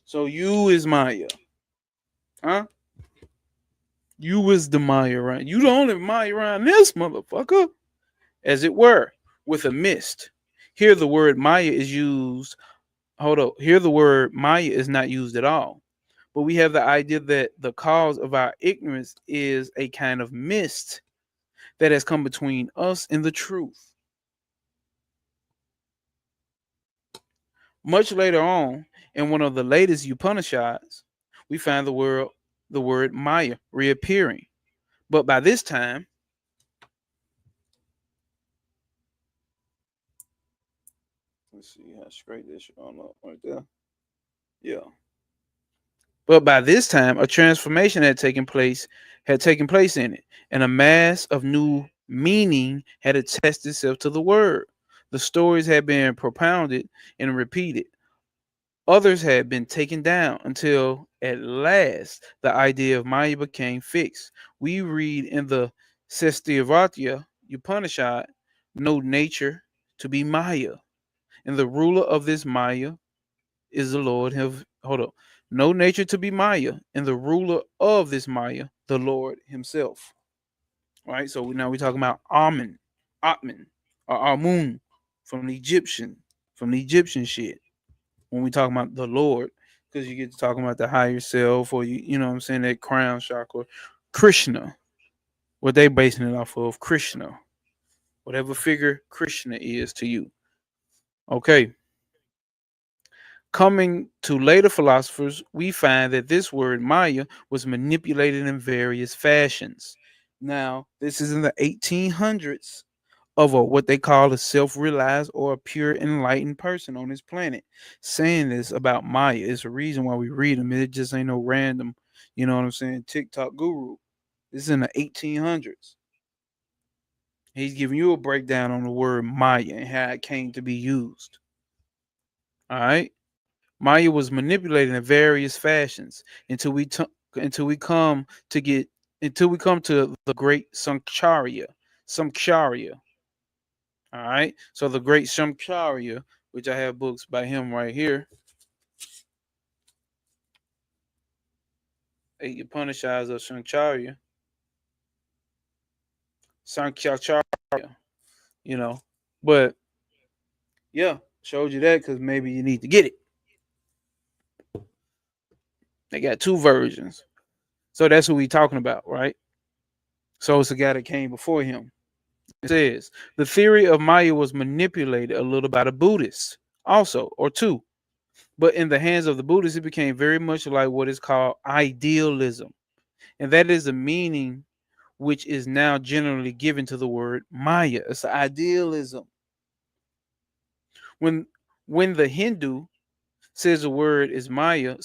So you is Maya. Huh? You is the Maya, right? You the only Maya around this motherfucker, as it were, with a mist. Here the word Maya is used. Hold up. Here the word Maya is not used at all. But we have the idea that the cause of our ignorance is a kind of mist that has come between us and the truth. Much later on, in one of the latest Upanishads, we find the word Maya reappearing. But by this time, let's see how straight this on up right there. Yeah. But by this time, a transformation had taken place in it, and a mass of new meaning had attached itself to the word. The stories had been propounded and repeated. Others had been taken down until at last the idea of Maya became fixed. We read in the Sestivatya Upanishad, no nature to be Maya, and the ruler of this Maya is the Lord. Hold up, no nature to be Maya, and the ruler of this Maya, the Lord Himself. Right. So now we're talking about Atman, or Amun, from the Egyptian shit. When we talk about the Lord, because you get to talking about the higher self, or you know what I'm saying, that crown chakra, Krishna. What they basing it off of, Krishna, whatever figure Krishna is to you. Okay. Coming to later philosophers, we find that this word Maya was manipulated in various fashions. Now, this is in the 1800s of what they call a self-realized or a pure enlightened person on this planet saying this about Maya. It's a reason why we read them. It just ain't no random, you know what I'm saying, TikTok guru. This is in the 1800s. He's giving you a breakdown on the word Maya and how it came to be used. All right. Maya was manipulated in various fashions until we come to get until we come to the great Sankharya. All right. So the great Sankharya, which I have books by him right here, Eight Upanishads of Sankhya, you know. But yeah, showed you that because maybe you need to get it. They got two versions. So that's who we talking about, right? So it's the guy that came before him. It says the theory of Maya was manipulated a little by the Buddhists, also, or two. But in the hands of the Buddhists, it became very much like what is called idealism. And that is the meaning which is now generally given to the word Maya. It's idealism. When when the Hindu says the world is Maya,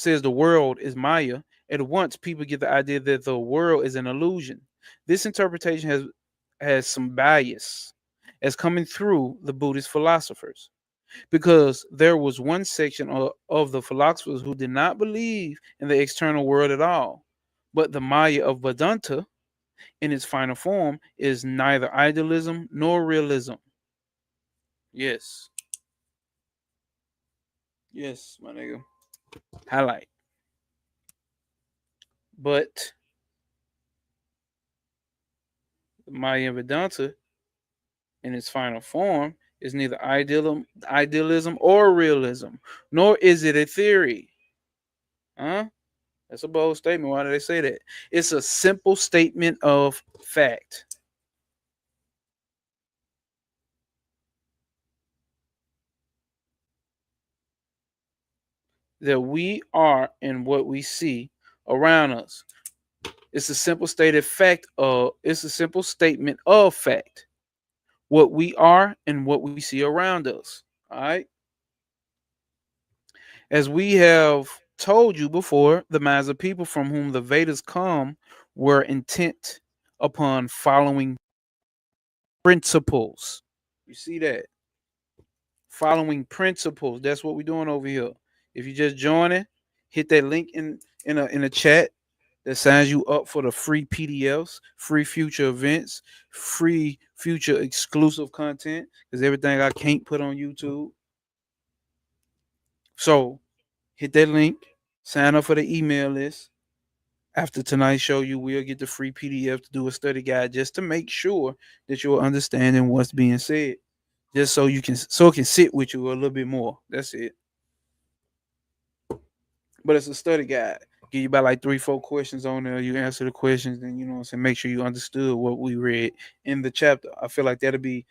at once people get the idea that the world is an illusion. This interpretation has some bias as coming through the Buddhist philosophers, because there was one section of the philosophers who did not believe in the external world at all. But the Maya of Vedanta, in its final form, is neither idealism nor realism. Yes, yes, my nigga. Highlight. But Maya Vedanta, in its final form, is neither idealism or realism, nor is it a theory. Huh? That's a bold statement. Why do they say that? It's a simple statement of fact that we are and what we see around us. It's a simple stated fact of it's a simple statement of fact. What we are and what we see around us. All right. As we have told you before, the minds of people from whom the Vedas come were intent upon following principles. You see that? Following principles. That's what we're doing over here. If you just join it, hit that link in a chat that signs you up for the free PDFs, free future events, free future exclusive content, because everything I can't put on YouTube. So hit that link, sign up for the email list. After tonight's show, you will get the free PDF to do a study guide just to make sure that you're understanding what's being said. Just so it can sit with you a little bit more. That's it. But it's a study guide. Give you about like 3, 4 questions on there. You answer the questions, and you know what I'm saying. Make sure you understood what we read in the chapter. I feel like that'll be.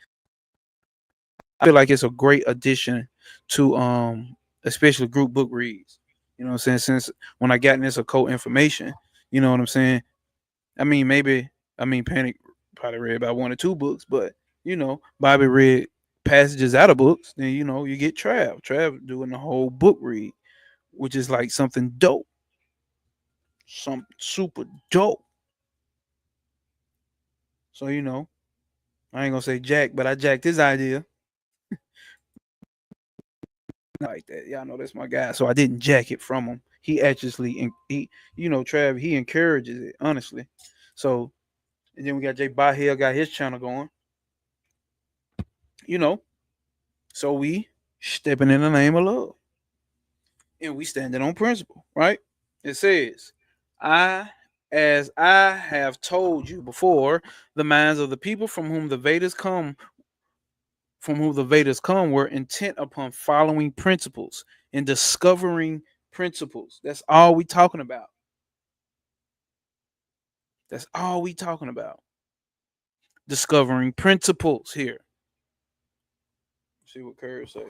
I feel like it's a great addition to especially group book reads. You know what I'm saying? Since when I got in this occult information, you know what I'm saying. I mean, maybe Panic probably read about 1 or 2 books, but Bobby read passages out of books. Then you get Trav doing the whole book read, which is like something dope, something super dope. So I ain't gonna say Jack, but I jacked his idea like that. Y'all know that's my guy, so I didn't jack it from him. He actually, Trav, he encourages it honestly. So, and then we got Jay Bahia got his channel going. You know, so we stepping in the name of love, and we standing on principle, right? It says, I. As I have told you before, the minds of the people from whom the Vedas come were intent upon following principles and discovering principles. That's all we talking about. That's all we talking about. Discovering principles here. See what Curry say.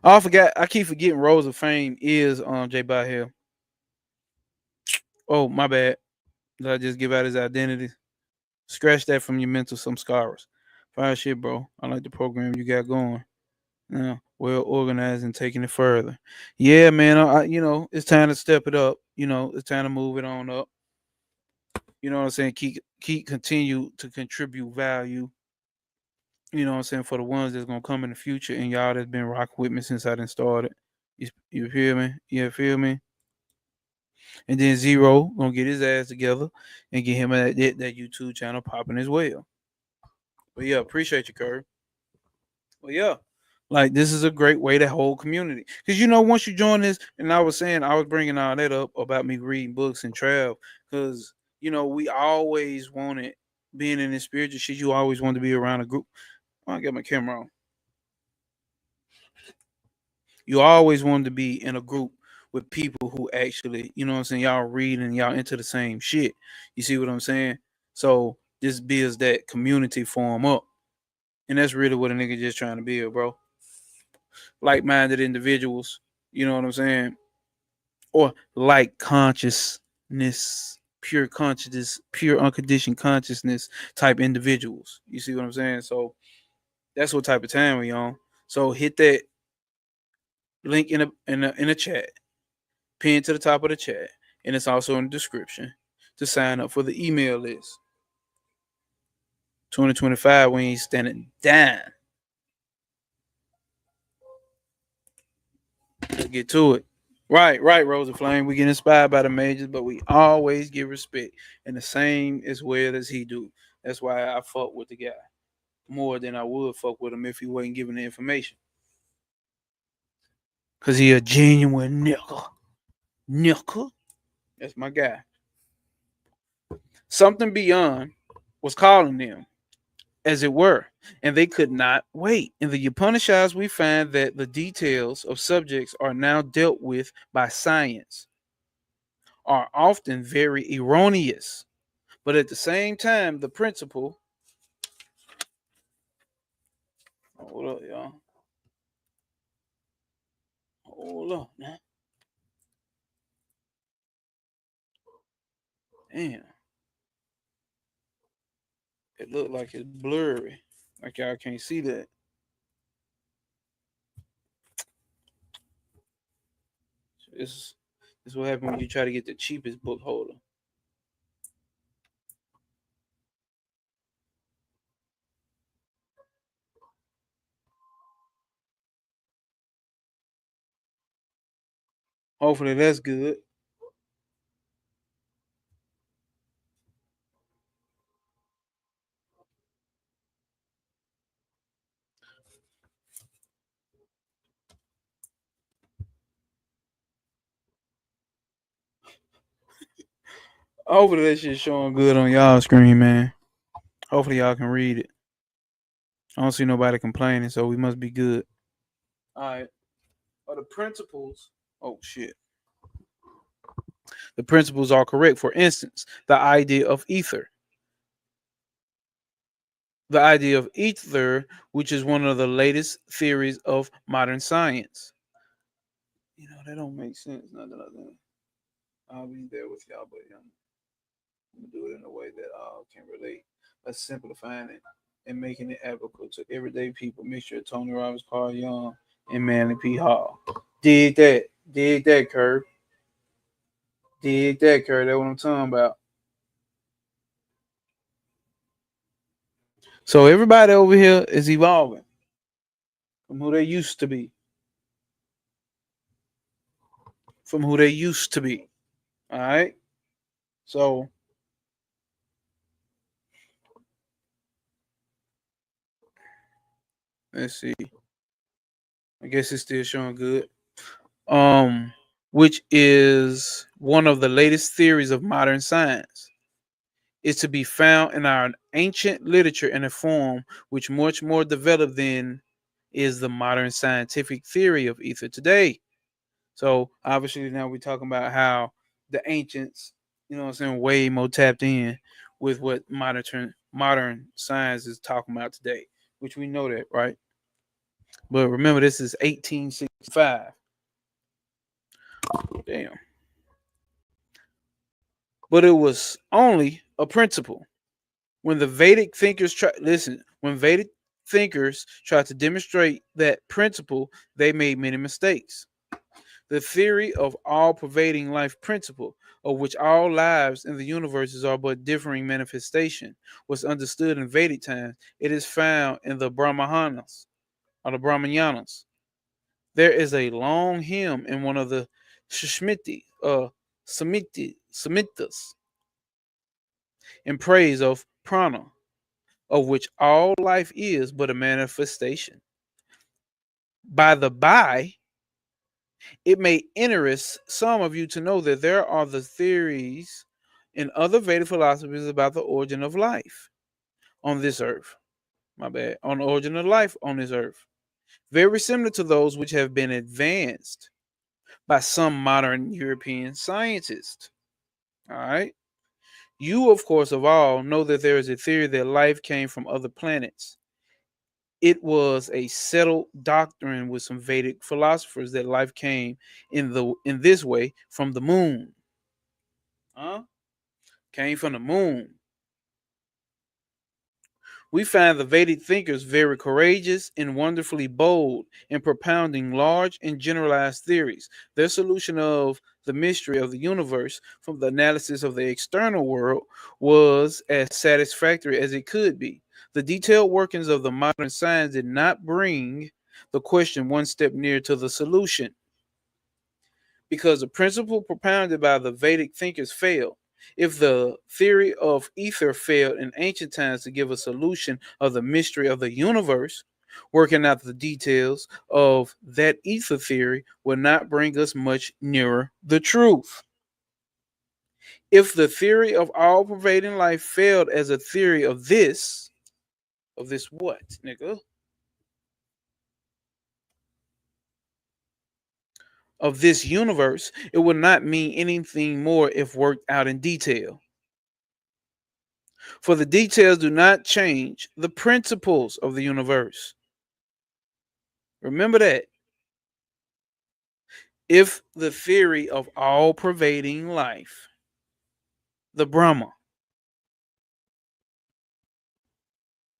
Oh, I forgot. I keep forgetting Rose of Fame is J. Hill. Oh, my bad. Did I just give out his identity? Scratch that from your mental some scars. Fine shit, bro. I like the program you got going. Yeah, well organized and taking it further. Yeah, man. It's time to step it up. It's time to move it on up. You know what I'm saying? Keep continue to contribute value. You know what I'm saying, for the ones that's gonna come in the future, and y'all that's been rocking with me since I done started. You feel me? You feel me? And then Zero gonna get his ass together and get him that YouTube channel popping as well. But yeah, appreciate you, Curry. Well, yeah, like this is a great way to hold community, because once you join this, and I was saying I was bringing all that up about me reading books and travel, because we always wanted, being in this spiritual shit, you always want to be around a group. Oh, I got my camera on. You always wanted to be in a group with people who actually, you know what I'm saying, y'all read and y'all into the same shit. You see what I'm saying? So this builds that community form up. And that's really what a nigga just trying to build, bro. Like-minded individuals, you know what I'm saying? Or like consciousness, pure consciousness, pure unconditioned consciousness type individuals. You see what I'm saying? So that's what type of time we on. So hit that link in a chat, pinned to the top of the chat, and it's also in the description to sign up for the email list. 2025, we ain't standing down. Let's get to it. Right, Rosa Flame. We get inspired by the majors, but we always give respect, and the same as well as he do. That's why I fuck with the guy more than I would fuck with him if he wasn't giving the information. Cause he a genuine nigga. That's my guy. Something beyond was calling them, as it were, and they could not wait. In the Upanishads, we find that the details of subjects are now dealt with by science are often very erroneous, but at the same time, the principle. Hold up, y'all. Hold up, man. Damn, it looked like it's blurry, like y'all can't see that. This is what happens when you try to get the cheapest book holder. Hopefully that's good. Hopefully that shit's showing good on y'all screen, man. Hopefully y'all can read it. I don't see nobody complaining, so we must be good. All right. Are the principles? Oh shit. The principles are correct. For instance, the idea of ether. The idea of ether, which is one of the latest theories of modern science. You know, that don't make sense. Not that I'll be there with y'all, but I'm gonna do it in a way that all can relate. By simplifying it and making it applicable to everyday people. Mixture of Tony Robbins, Carl Young, and Manly P. Hall. Dig that. Dig that, Curve. Dig that, Curve. That's what I'm talking about. So everybody over here is evolving from who they used to be. From who they used to be. All right. So let's see. I guess it's still showing good. Um, which is one of the latest theories of modern science. Is to be found in our ancient literature in a form which much more developed than is the modern scientific theory of ether today. So obviously now we're talking about how the ancients, you know what I'm saying, way more tapped in with what modern science is talking about today, which we know that, right? But remember, this is 1865. Damn. But it was only a principle. When the Vedic thinkers when Vedic thinkers tried to demonstrate that principle, they made many mistakes. The theory of all pervading life principle, of which all lives in the universes are but differing manifestation, was understood in Vedic times. It is found in the Brahmanas or the Brahmayanas. There is a long hymn in one of the Samhitas in praise of prana, of which all life is but a manifestation. By the by, it may interest some of you to know that there are the theories in other Vedic philosophies about the origin of life on this earth. My bad. On the origin of life on this earth. Very similar to those which have been advanced by some modern European scientists. All right. You, of course, of all know that there is a theory that life came from other planets. It was a settled doctrine with some Vedic philosophers that life came in this way from the moon. Huh? Came from the moon. We find the Vedic thinkers very courageous and wonderfully bold in propounding large and generalized theories. Their solution of the mystery of the universe from the analysis of the external world was as satisfactory as it could be. The detailed workings of the modern science did not bring the question one step nearer to the solution because the principle propounded by the Vedic thinkers failed. If the theory of ether failed in ancient times to give a solution of the mystery of the universe, working out the details of that ether theory will not bring us much nearer the truth. If the theory of all pervading life failed as a theory of this what, nigga? Of this universe, it would not mean anything more if worked out in detail. For the details do not change the principles of the universe. Remember that. If the theory of all pervading life, the Brahma,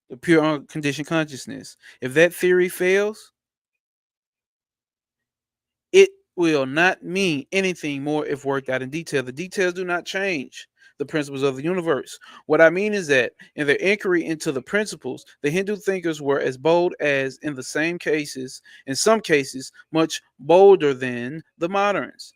the pure unconditioned consciousness, if that theory fails, it will not mean anything more if worked out in detail. The details do not change the principles of the universe. What I mean is that in their inquiry into the principles, the Hindu thinkers were as bold as, in some cases, much bolder than the moderns.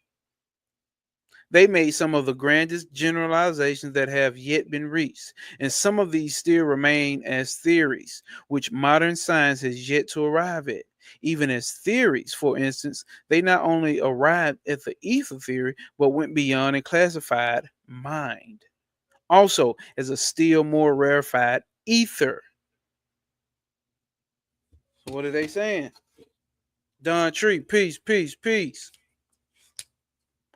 They made some of the grandest generalizations that have yet been reached, and some of these still remain as theories, which modern science has yet to arrive at. Even as theories, for instance, they not only arrived at the ether theory, but went beyond and classified mind, also as a still more rarefied ether. So what are they saying? Don Tree, peace, peace, peace.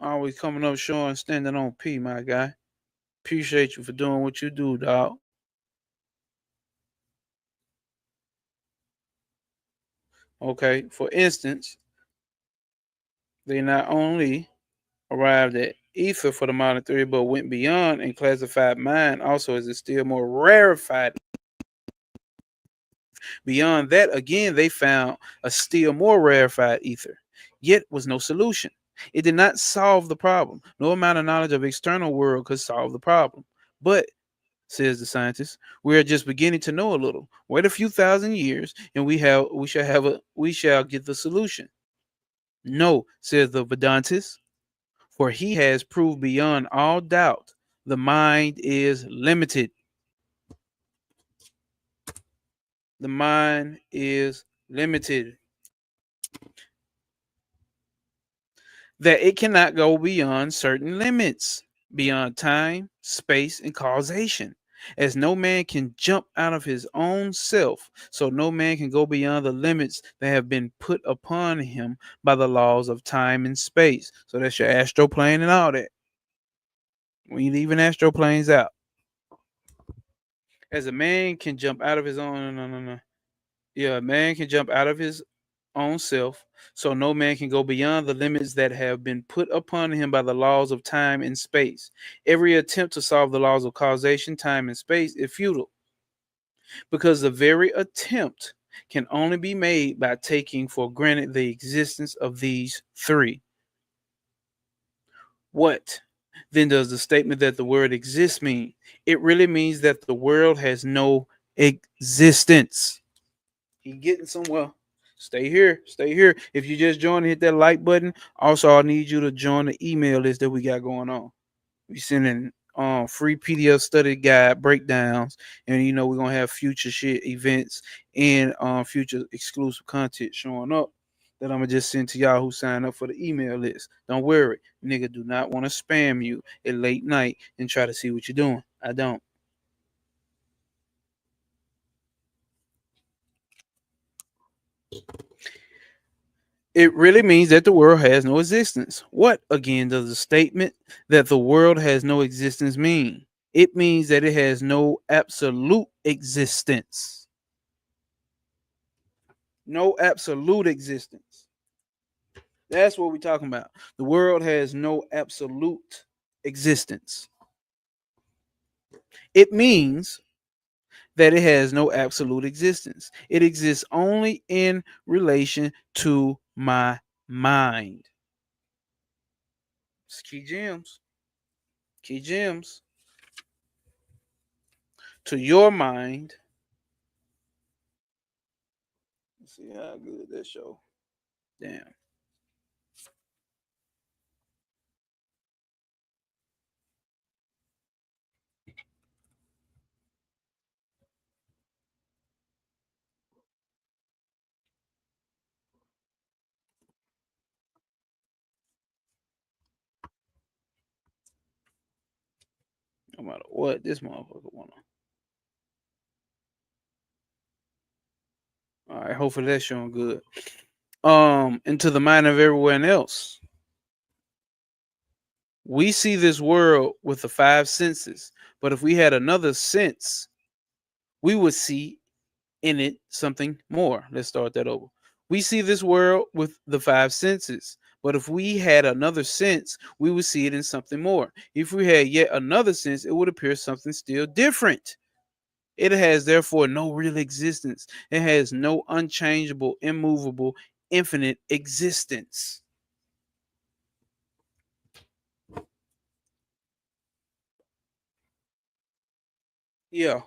Always coming up showing, standing on P, my guy. Appreciate you for doing what you do, dog. Okay, for instance, they not only arrived at ether for the modern theory, but went beyond and classified mind also as a still more rarefied. Beyond that, again, they found a still more rarefied ether, yet was no solution. It did not solve the problem. No amount of knowledge of external world could solve the problem. But says the scientist, we are just beginning to know a little. Wait a few thousand years, and we shall get the solution. No, says the Vedantist, for he has proved beyond all doubt the mind is limited. The mind is limited. That it cannot go beyond certain limits, beyond time, space, and causation. As no man can jump out of his own self, so no man can go beyond the limits that have been put upon him by the laws of time and space. So that's your astral plane and all that. We leaving astral planes out. As a man can jump out of his own, no. Yeah, a man can jump out of his own self, so no man can go beyond the limits that have been put upon him by the laws of time and space. Every attempt to solve the laws of causation, time, and space is futile because the very attempt can only be made by taking for granted the existence of these three. What then does the statement that the world exists mean? It really means that the world has no existence. You getting somewhere? Stay here. Stay here. If you just joined, hit that like button. Also, I need you to join the email list that we got going on. We sending free PDF study guide breakdowns, and we're gonna have future shit events and future exclusive content showing up that I'm gonna just send to y'all who sign up for the email list. Don't worry, nigga, do not want to spam you at late night and try to see what you're doing. I don't. It really means that the world has no existence. What, again, does the statement that the world has no existence mean? It means that it has no absolute existence. No absolute existence. That's what we're talking about. The world has no absolute existence. It means that it has no absolute existence. It exists only in relation to my mind. It's key gems. Key gems. To your mind. Let's see how good that show. Damn. No matter what this motherfucker wanna. All right, hopefully that's showing good. Into the mind of everyone else. We see this world with the five senses, but if we had another sense, we would see in it something more. Let's start that over. We see this world with the five senses, but if we had another sense, we would see it in something more. If we had yet another sense, it would appear something still different. It has therefore no real existence. It has no unchangeable, immovable, infinite existence. Yeah,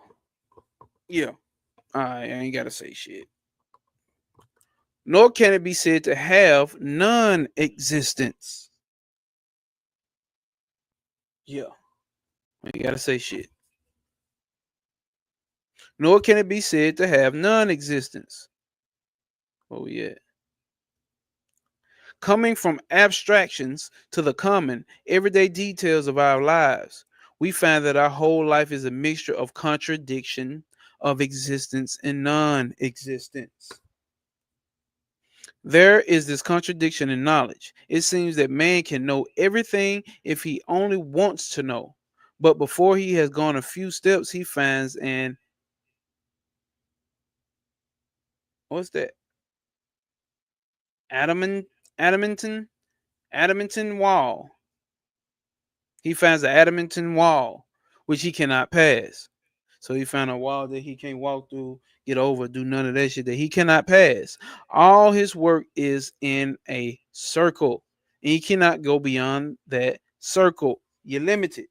yeah. I ain't gotta say shit. Nor can it be said to have non existence. Yeah, I ain't gotta say shit. Nor can it be said to have non existence. Oh, yeah. Coming from abstractions to the common, everyday details of our lives, we find that our whole life is a mixture of contradiction, of existence, and non existence. There is this contradiction in knowledge. It seems that man can know everything if he only wants to know. But before he has gone a few steps, he finds an what's that? Adamant adamantine adamantine wall. He finds the adamantine wall which he cannot pass. So he found a wall that he can't walk through, get over, do none of that shit that he cannot pass. All his work is in a circle. And he cannot go beyond that circle. You're limited.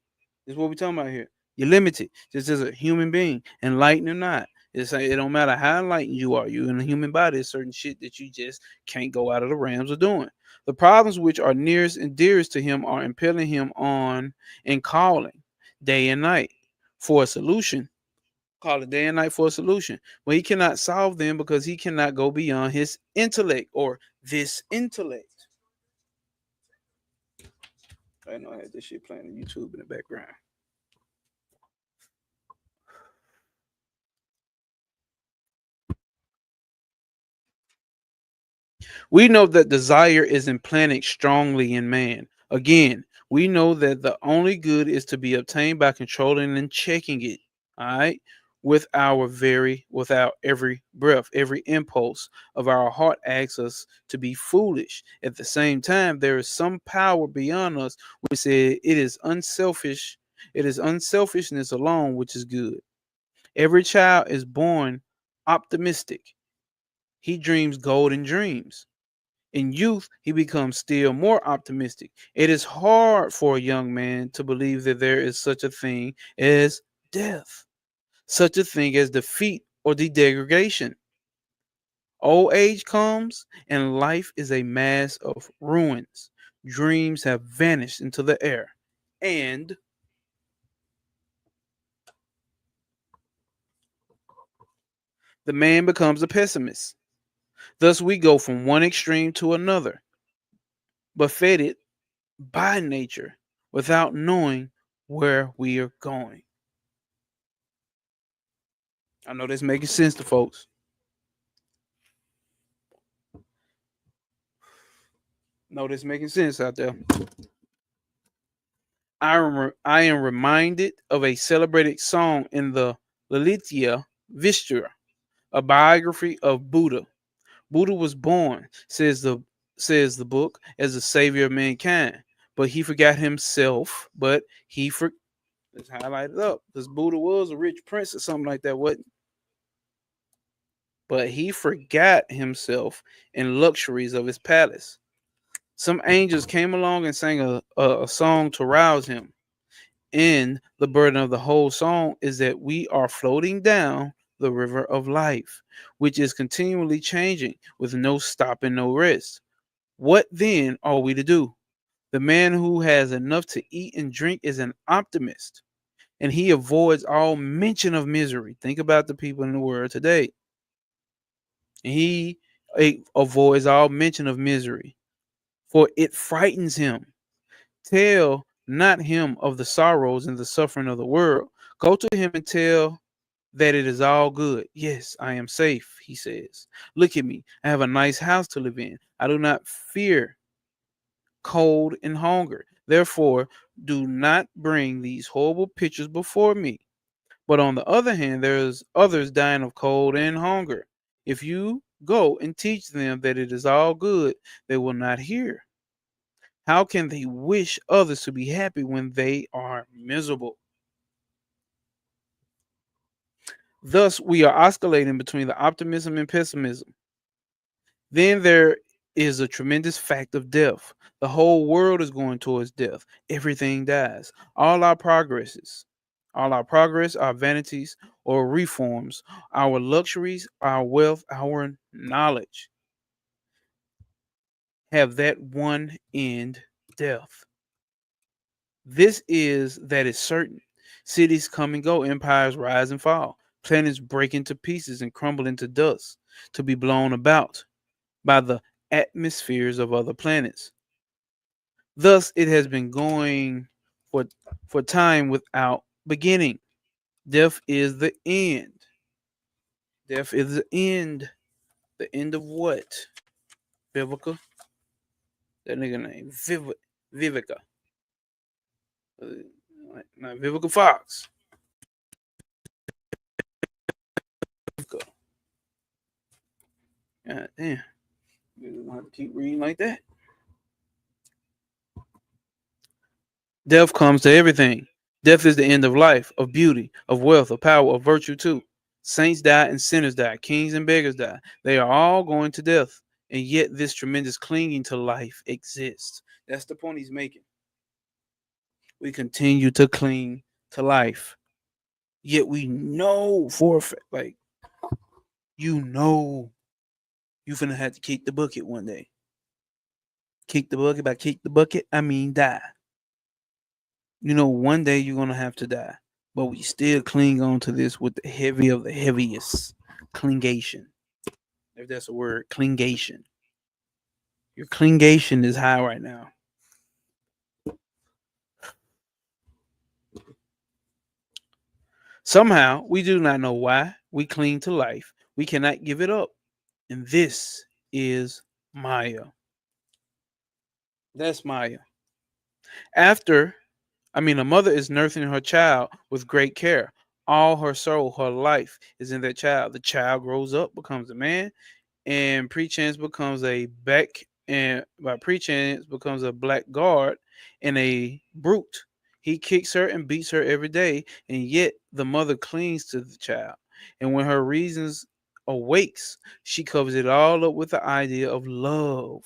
This is what we're talking about here. You're limited. Just as a human being, enlightened or not. It don't matter how enlightened you are. You in a human body, there's certain shit that you just can't go out of the realms of doing. The problems which are nearest and dearest to him are impelling him on and calling day and night for a solution. Call it day and night for a solution. But he cannot solve them because he cannot go beyond his intellect or this intellect. I know I had this shit playing on YouTube in the background. We know that desire is implanted strongly in man. Again, we know that the only good is to be obtained by controlling and checking it. All right. Without every breath, every impulse of our heart asks us to be foolish. At the same time, there is some power beyond us which said it is unselfish. It is unselfishness alone which is good. Every child is born optimistic. He dreams golden dreams. In youth, he becomes still more optimistic. It is hard for a young man to believe that there is such a thing as death, such a thing as defeat or degradation. Old age comes, and life is a mass of ruins. Dreams have vanished into the air, and the man becomes a pessimist. Thus, we go from one extreme to another, buffeted by nature without knowing where we are going. I know that's making sense to folks. Know this making sense out there. I am reminded of a celebrated song in the Lalitya Vishtra, a biography of Buddha. Buddha was born, says the book, as the savior of mankind, but he forgot himself. But he for let's highlight it up because Buddha was a rich prince or something like that, wasn't? But he forgot himself in luxuries of his palace. Some angels came along and sang a song to rouse him. And the burden of the whole song is that we are floating down the river of life, which is continually changing with no stop and no rest. What then are we to do? The man who has enough to eat and drink is an optimist, and he avoids all mention of misery. Think about the people in the world today. And he avoids all mention of misery, for it frightens him. Tell not him of the sorrows and the suffering of the world. Go to him and tell that it is all good. Yes, I am safe, he says. Look at me. I have a nice house to live in. I do not fear cold and hunger. Therefore, do not bring these horrible pictures before me. But on the other hand, there's others dying of cold and hunger. If you go and teach them that it is all good, they will not hear. How can they wish others to be happy when they are miserable? Thus, we are oscillating between the optimism and pessimism. Then there is a tremendous fact of death. The whole world is going towards death. Everything dies. All our progress, our vanities or reforms, our luxuries, our wealth, our knowledge have that one end, death. This is certain. Cities come and go, empires rise and fall, planets break into pieces and crumble into dust to be blown about by the atmospheres of other planets. Thus, it has been going for, for time without beginning. Death is the end. Death is the end. The end of what? Vivica? That nigga name. Vivica. Not Vivica Fox. Vivica. God damn. You don't have to keep reading like that. Death comes to everything. Death is the end of life, of beauty, of wealth, of power, of virtue too. Saints die and sinners die. Kings and beggars die. They are all going to death. And yet this tremendous clinging to life exists. That's the point he's making. We continue to cling to life. Yet we know for a fact, like, you know, you're finna have to kick the bucket one day. Kick the bucket. By kick the bucket, I mean die. You know, one day you're gonna have to die. But we still cling on to this with the heavy of the heaviest. Clingation. If that's a word, clingation. Your clingation is high right now. Somehow, we do not know why we cling to life. We cannot give it up. And this is Maya. That's Maya. After, a mother is nursing her child with great care. All her soul, her life is in that child. The child grows up, becomes a man, and pretense becomes a back, and by pretense becomes a blackguard and a brute. He kicks her and beats her every day, and yet the mother clings to the child. And when her reasons awakes, she covers it all up with the idea of love.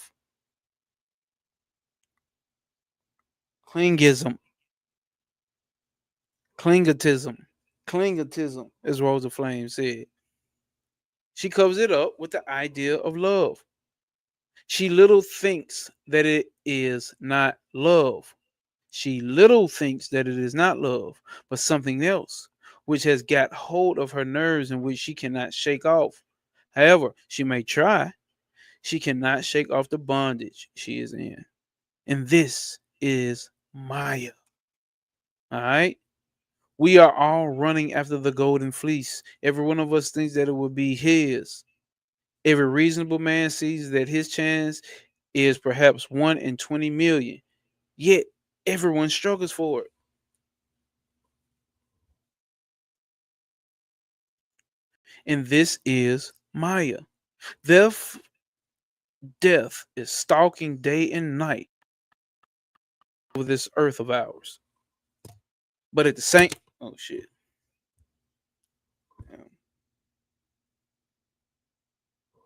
Clingism, clingatism, clingatism, as Rosa Flame said. She covers it up with the idea of love. She little thinks that it is not love. She little thinks that it is not love, but something else, which has got hold of her nerves and which she cannot shake off. However, she may try. She cannot shake off the bondage she is in. And this is Maya. All right? We are all running after the golden fleece. Every one of us thinks that it will be his. Every reasonable man sees that his chance is perhaps 1 in 20 million. Yet everyone struggles for it. And this is Maya. Death, death is stalking day and night over this earth of ours. But at the same, oh shit.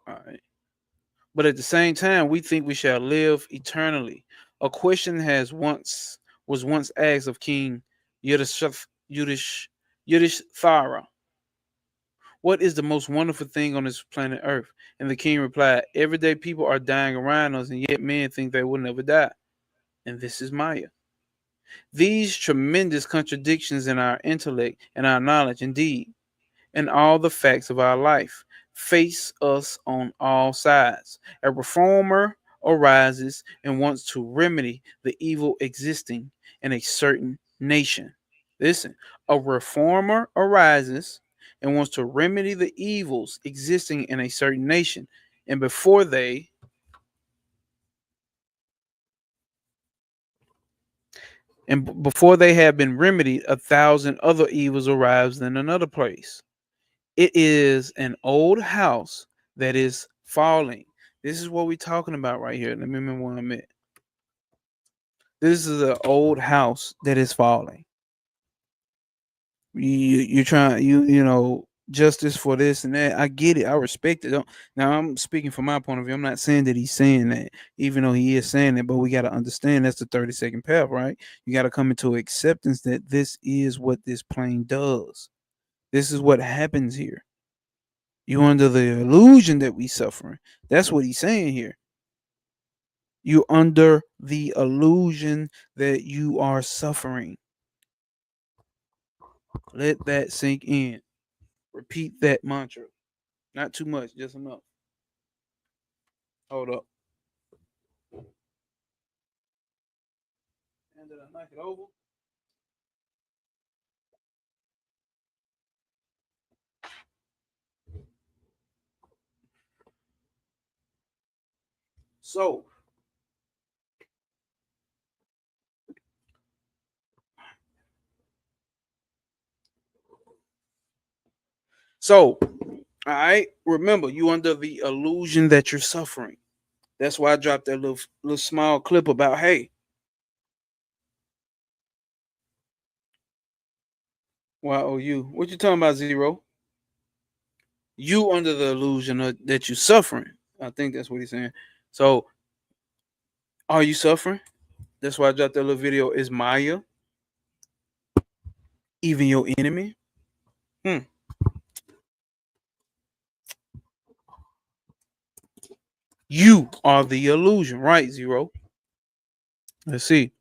All right. But at the same time, we think we shall live eternally. A question was once asked of King Yudhishthira. What is the most wonderful thing on this planet Earth? And the king replied, everyday people are dying around us, and yet men think they will never die. And this is Maya. These tremendous contradictions in our intellect and our knowledge, indeed, and all the facts of our life face us on all sides. A reformer arises and wants to remedy the evil existing, in a certain nation. Listen, a reformer arises and wants to remedy the evils existing in a certain nation. And before they have been remedied, a thousand other evils arise in another place. It is an old house that is falling. This is what we're talking about right here. Let me remember where I'm at. This is an old house that is falling. You're trying justice for this and that. I get it. I respect it. Now I'm speaking from my point of view. I'm not saying that he's saying that, even though he is saying it. But we got to understand that's the 30-second path, right? You got to come into acceptance that this is what this plane does. This is what happens here. You under the illusion that we suffering. That's what he's saying here. You under the illusion that you are suffering. Let that sink in. Repeat that mantra. Not too much, just enough. Hold up. And did I knock it over? So, all right. Remember, you under the illusion that you're suffering. That's why I dropped that little small clip about, hey, YOU. What you talking about, Zero? You under the illusion that you're suffering. I think that's what he's saying. So, are you suffering? That's why I dropped that little video. Is Maya even your enemy? Hmm. You are the illusion, right, Zero? Let's see.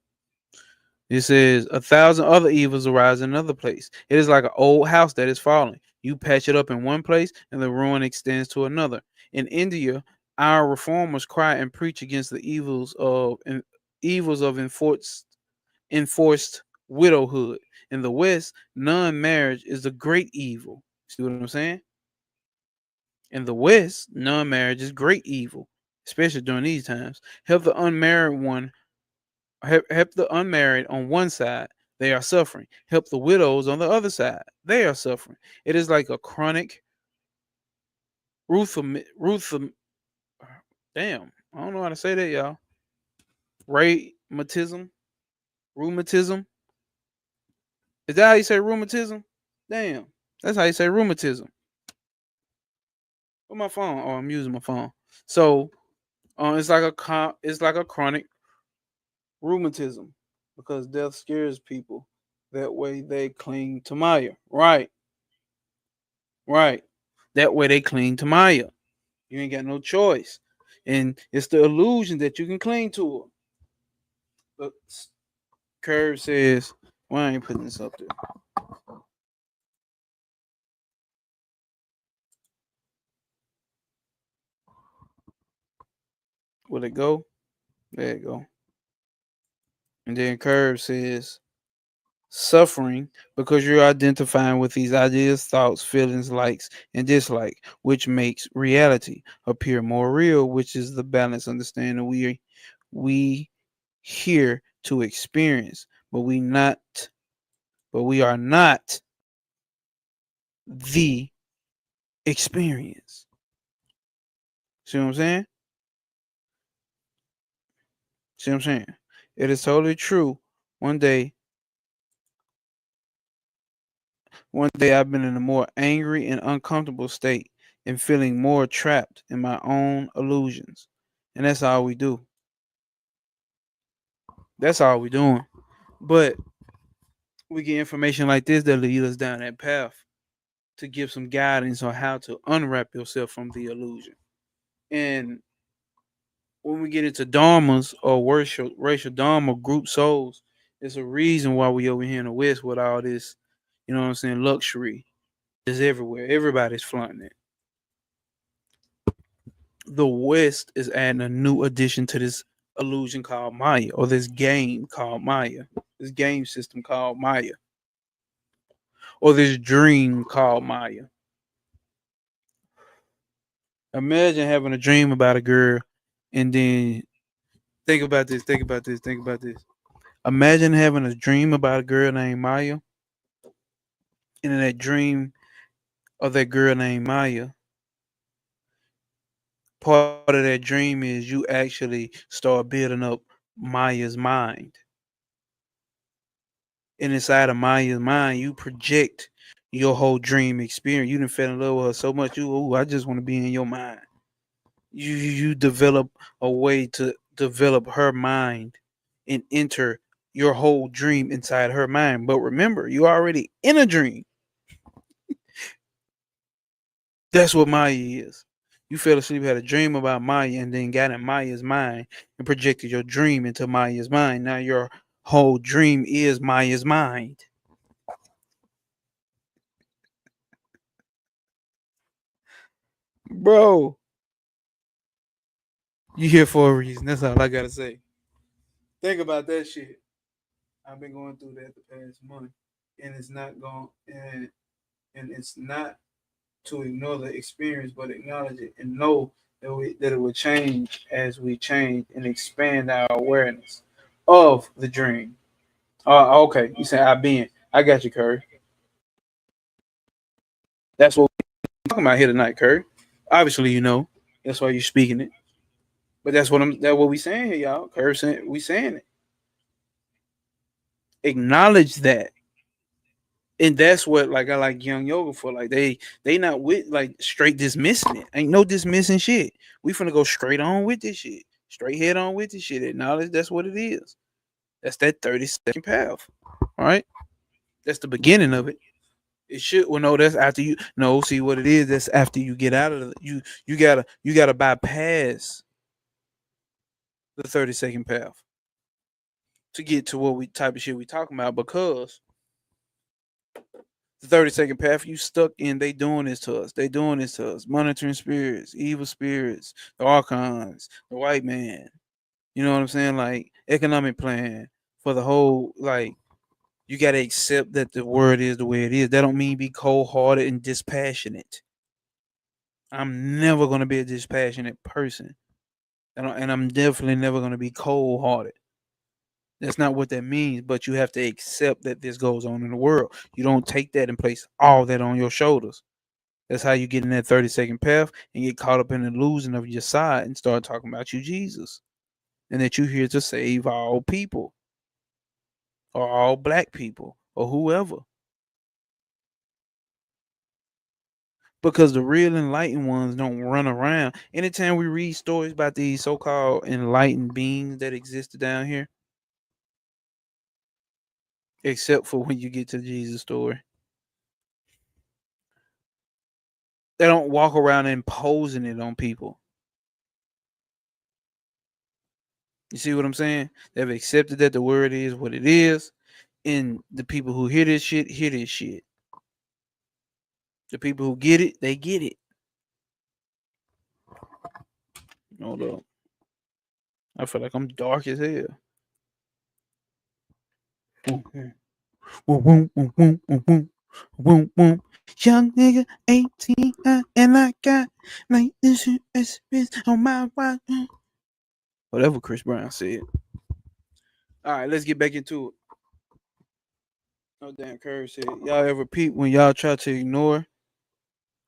It says a thousand other evils arise in another place. It is like an old house that is falling. You patch it up in one place, and the ruin extends to another. In India, our reformers cry and preach against the evils of enforced widowhood. In the West, non-marriage is the great evil. See what I'm saying? In the West, non-marriage is great evil, especially during these times. Help the unmarried on one side, they are suffering. Help the widows on the other side, they are suffering. It is like a chronic rhythm. Damn, I don't know how to say that, y'all. Rheumatism, rheumatism. Is that how you say rheumatism? Damn, that's how you say rheumatism. With my phone, oh, I'm using my phone. So, it's like a chronic rheumatism because death scares people. That way they cling to Maya. Right, right. That way they cling to Maya. You ain't got no choice. And it's the illusion that you can cling to her. But Curve says, why I ain't putting this up there? Will it go? There it go. And then Curve says, suffering because you're identifying with these ideas, thoughts, feelings, likes, and dislike, which makes reality appear more real, which is the balanced understanding we here to experience, but we are not the experience. See what I'm saying? See what I'm saying? It is totally true. One day, I've been in a more angry and uncomfortable state and feeling more trapped in my own illusions. And that's all we do. That's all we doing. But we get information like this that lead us down that path to give some guidance on how to unwrap yourself from the illusion. And when we get into dharmas or racial dharma group souls, it's a reason why we over here in the West with all this, you know what I'm saying, luxury is everywhere. Everybody's flaunting it. The West is adding a new addition to this illusion called Maya, or this game called Maya. this game system called Maya, or this dream called Maya. Imagine having a dream about a girl, and then think about this, think about this, think about this. Imagine having a dream about a girl named Maya, and in that dream of that girl named Maya, part of that dream is you actually start building up Maya's mind. And inside of Maya's mind, you project your whole dream experience. You done fell in love with her so much, I just want to be in your mind. You develop a way to develop her mind and enter your whole dream inside her mind. But remember, you already in a dream. That's what Maya is. You fell asleep, had a dream about Maya, and then got in Maya's mind and projected your dream into Maya's mind. Now your whole dream is Maya's mind. Bro, you here for a reason. That's all I gotta say. Think about that shit. I've been going through that the past month, and it's not going and it's not to ignore the experience, but acknowledge it and know that it will change as we change and expand our awareness of the dream. Okay. You say I've been. I got you, Curry. That's what we're talking about here tonight, Curry. Obviously, you know. That's why you're speaking it. But that's what we saying here, y'all. Curry saying we saying it. Acknowledge that. And that's what like I like young yoga for. Like they not with like straight dismissing it. Ain't no dismissing shit. We finna go straight on with this shit. Straight head on with this shit. Acknowledge that's what it is. That's that 30-second path. All right. That's the beginning of it. It should well no, that's after you no, see what it is, that's after you get out of the you gotta bypass the 30-second path to get to what we type of shit we talking about because the 30-second path you stuck in, they doing this to us. They doing this to us. Monitoring spirits, evil spirits, the archons, the white man. You know what I'm saying? Like economic plan for the whole like you gotta accept that the word is the way it is. That don't mean be cold hearted and dispassionate. I'm never gonna be a dispassionate person. And I'm definitely never gonna be cold hearted. That's not what that means, but you have to accept that this goes on in the world. You don't take that and place all that on your shoulders. That's how you get in that 30-second path and get caught up in the illusion of your side and start talking about you, Jesus, and that you're here to save all people or all black people or whoever. Because the real enlightened ones don't run around. Anytime we read stories about these so-called enlightened beings that existed down here, except for when you get to Jesus' story, they don't walk around imposing it on people. You see what I'm saying? They've accepted that the word is what it is, and the people who hear this shit hear this shit. The people who get it, they get it. Hold up. I feel like I'm dark as hell. Okay. Boom, boom, boom, boom, boom, boom, boom. Young nigga, 18, and I got like this shit on my watch. Whatever Chris Brown said. All right, let's get back into it. Oh damn, Curry said, y'all ever peep when y'all try to ignore?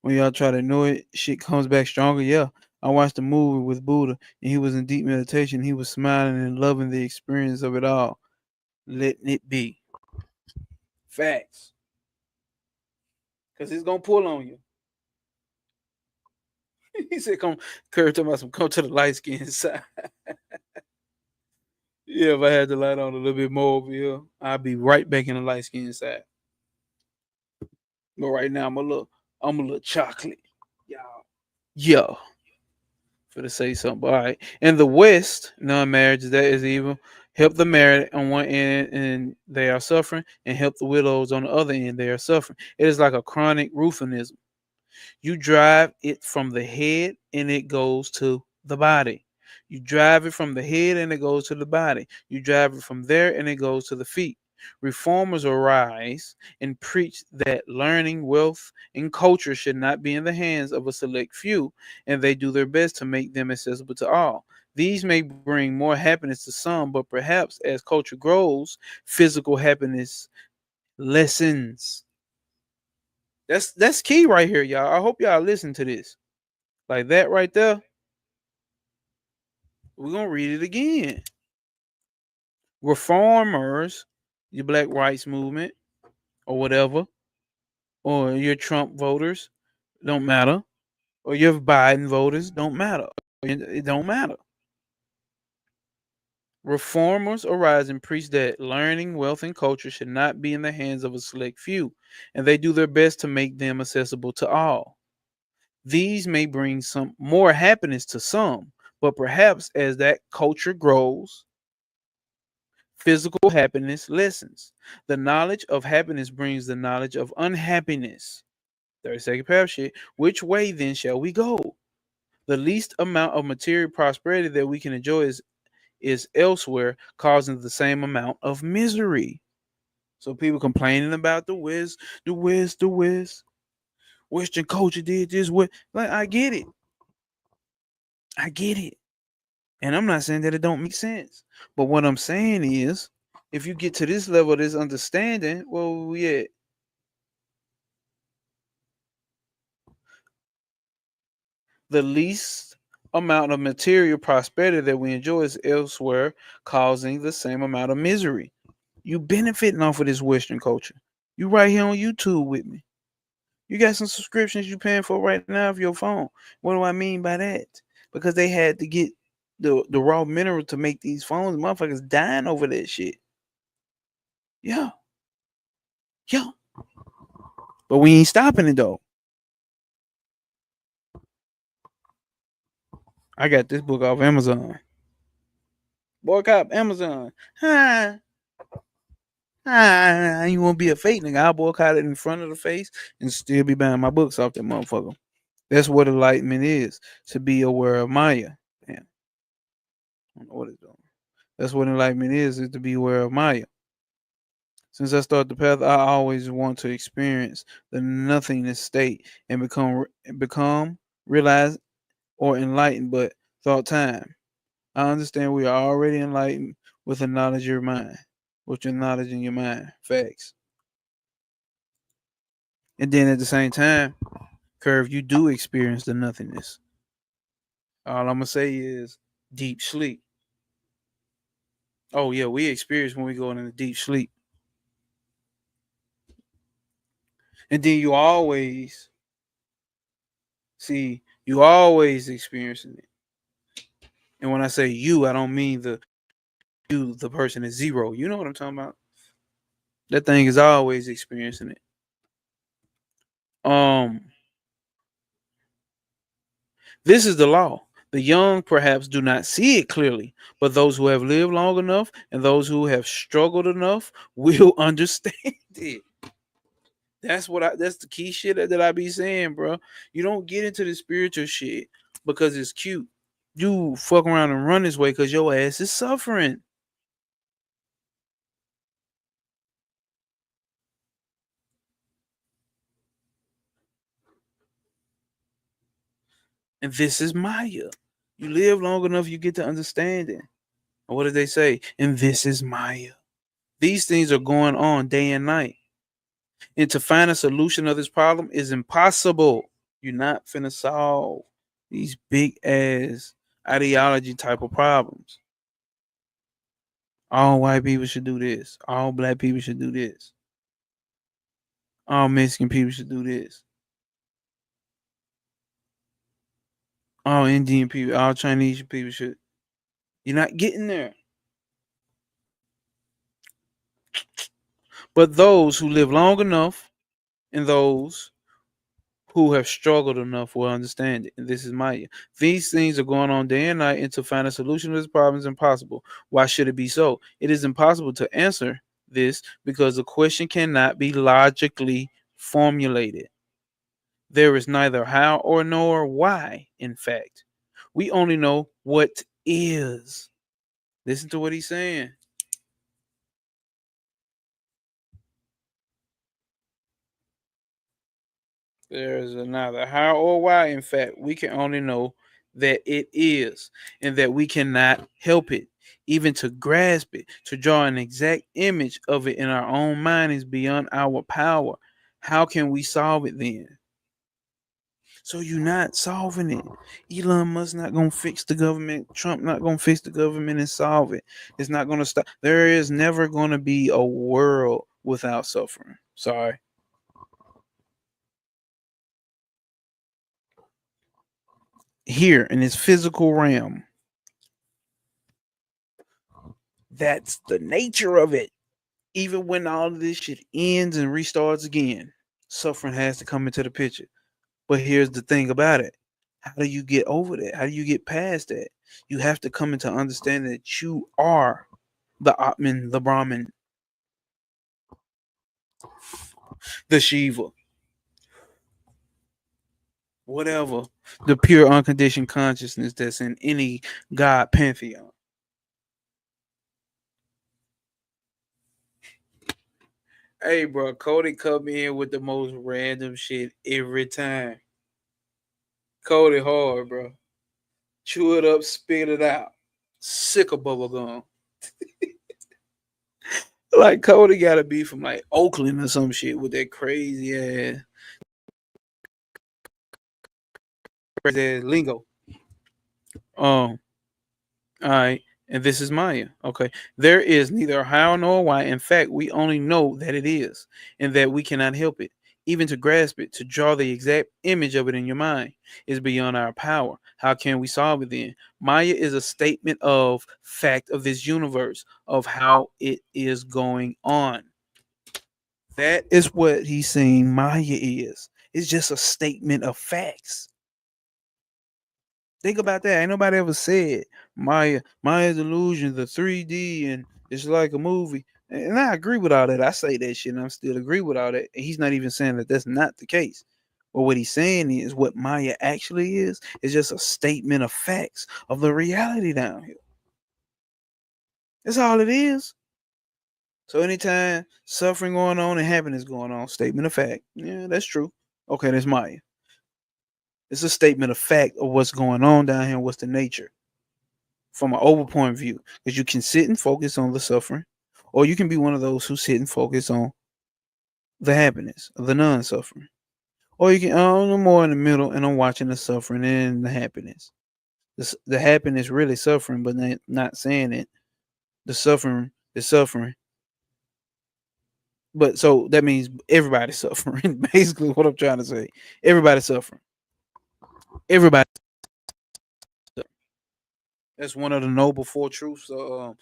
When y'all try to ignore it, shit comes back stronger. Yeah, I watched a movie with Buddha, and he was in deep meditation. He was smiling and loving the experience of it all, letting it be. Facts, cause it's gonna pull on you. He said, "Come, Curry, talking about some come to the light skin side." Yeah, if I had the light on a little bit more over here, I'd be right back in the light skin side. But right now, I'm a little chocolate. Y'all. Yeah. For to say something. But all right. In the West, non-marriage that is evil. Help the married on one end and they are suffering, and help the widows on the other end, they are suffering. It is like a chronic roofinism. You drive it from the head and it goes to the body. You drive it from the head and it goes to the body. You drive it from there and it goes to the feet. Reformers arise and preach that learning, wealth, and culture should not be in the hands of a select few, and they do their best to make them accessible to all. These may bring more happiness to some, but perhaps as culture grows, physical happiness lessens. That's key right here, y'all. I hope y'all listen to this. Like that right there. We're gonna read it again. Reformers, your black rights movement, or whatever, or your Trump voters, don't matter, or your Biden voters, don't matter. It don't matter. Reformers arise and preach that learning, wealth, and culture should not be in the hands of a select few, and they do their best to make them accessible to all. These may bring some more happiness to some, but perhaps as that culture grows, physical happiness lessens. The knowledge of happiness brings the knowledge of unhappiness. 32nd paragraph shit. Which way then shall we go? The least amount of material prosperity that we can enjoy is elsewhere, causing the same amount of misery. So people complaining about the West. Western culture did this. What? Like I get it. I get it. And I'm not saying that it don't make sense. But what I'm saying is, if you get to this level of this understanding, well, we at the least amount of material prosperity that we enjoy is elsewhere, causing the same amount of misery. You benefiting off of this Western culture. You right here on YouTube with me. You got some subscriptions you paying for right now for your phone. What do I mean by that? Because they had to get the raw mineral to make these phones. Motherfuckers dying over that shit. Yeah. Yeah. But we ain't stopping it though. I got this book off Amazon. Boycott Amazon. Huh. You want to be a fake nigga? I'll boycott it in front of the face and still be buying my books off that motherfucker. That's what enlightenment is. To be aware of Maya. Damn. I don't know what it's doing. That's what enlightenment is to be aware of Maya. Since I started the path, I always want to experience the nothingness state and become realized or enlightened, but thought time. I understand we are already enlightened with the knowledge of your mind, with your knowledge in your mind. Facts. And then at the same time, Curve, you do experience the nothingness. All I'm gonna say is deep sleep. Oh yeah, we experience when we go into deep sleep. And then you always experiencing it. And when I say you, I don't mean the person is zero. You know what I'm talking about? That thing is always experiencing it. Um, this is the law. The young perhaps do not see it clearly, but those who have lived long enough and those who have struggled enough will understand it. That's the key shit that I be saying, bro. You don't get into the spiritual shit because it's cute. You fuck around and run this way because your ass is suffering. And this is Maya. You live long enough, you get to understanding. And what did they say? And this is Maya. These things are going on day and night. And to find a solution of this problem is impossible. You're not finna solve these big ass ideology type of problems. All white people should do this. All black people should do this. All Mexican people should do this. All Indian people, all Chinese people should. You're not getting there. But those who live long enough and those who have struggled enough will understand it. And this is Maya. These things are going on day and night, and to find a solution to this problem is impossible. Why should it be so? It is impossible to answer this because the question cannot be logically formulated. There is neither how or nor why, in fact. We only know what is. Listen to what he's saying. There's another how or why. In fact, we can only know that it is, and that we cannot help it. Even to grasp it, to draw an exact image of it in our own mind is beyond our power. How can we solve it then? So you're not solving it. Elon Musk not gonna fix the government. Trump not gonna fix the government and solve it. It's not gonna stop. There is never gonna be a world without suffering. Sorry. Here in this physical realm, that's the nature of it. Even when all of this shit ends and restarts again, suffering has to come into the picture. But here's the thing about it. How do you get over that? How do you get past that? You have to come into understanding that you are the Atman, the Brahman, the Shiva, whatever, the pure unconditioned consciousness that's in any God pantheon. Hey, bro, Cody come in with the most random shit every time. Cody hard, bro. Chew it up, spit it out. Sick of bubble gum. Like Cody gotta be from like Oakland or some shit with that crazy ass lingo. Um, all right, and this is Maya. Okay, there is neither how nor why. In fact, we only know that it is, and that we cannot help it. Even to grasp it, to draw the exact image of it in your mind, is beyond our power. How can we solve it then? Maya is a statement of fact of this universe, of how it is going on. That is what he's saying Maya is. It's just a statement of facts. Think about that. Ain't nobody ever said Maya's illusion, the 3D, and it's like a movie. And I agree with all that. I say that shit, and I'm still agree with all that. And he's not even saying that that's not the case. But what he's saying is what Maya actually is just a statement of facts of the reality down here. That's all it is. So anytime suffering going on and happiness going on, statement of fact. Yeah, that's true. Okay, that's Maya. It's a statement of fact of what's going on down here, what's the nature from an over point of view. Because you can sit and focus on the suffering, or you can be one of those who sit and focus on the happiness, the non-suffering. Or you can I'm more in the middle and I'm watching the suffering and the happiness. The happiness really suffering, but not saying it. The suffering is suffering. But so that means everybody's suffering. Basically, what I'm trying to say. Everybody's suffering. Everybody. That's one of the noble four truths of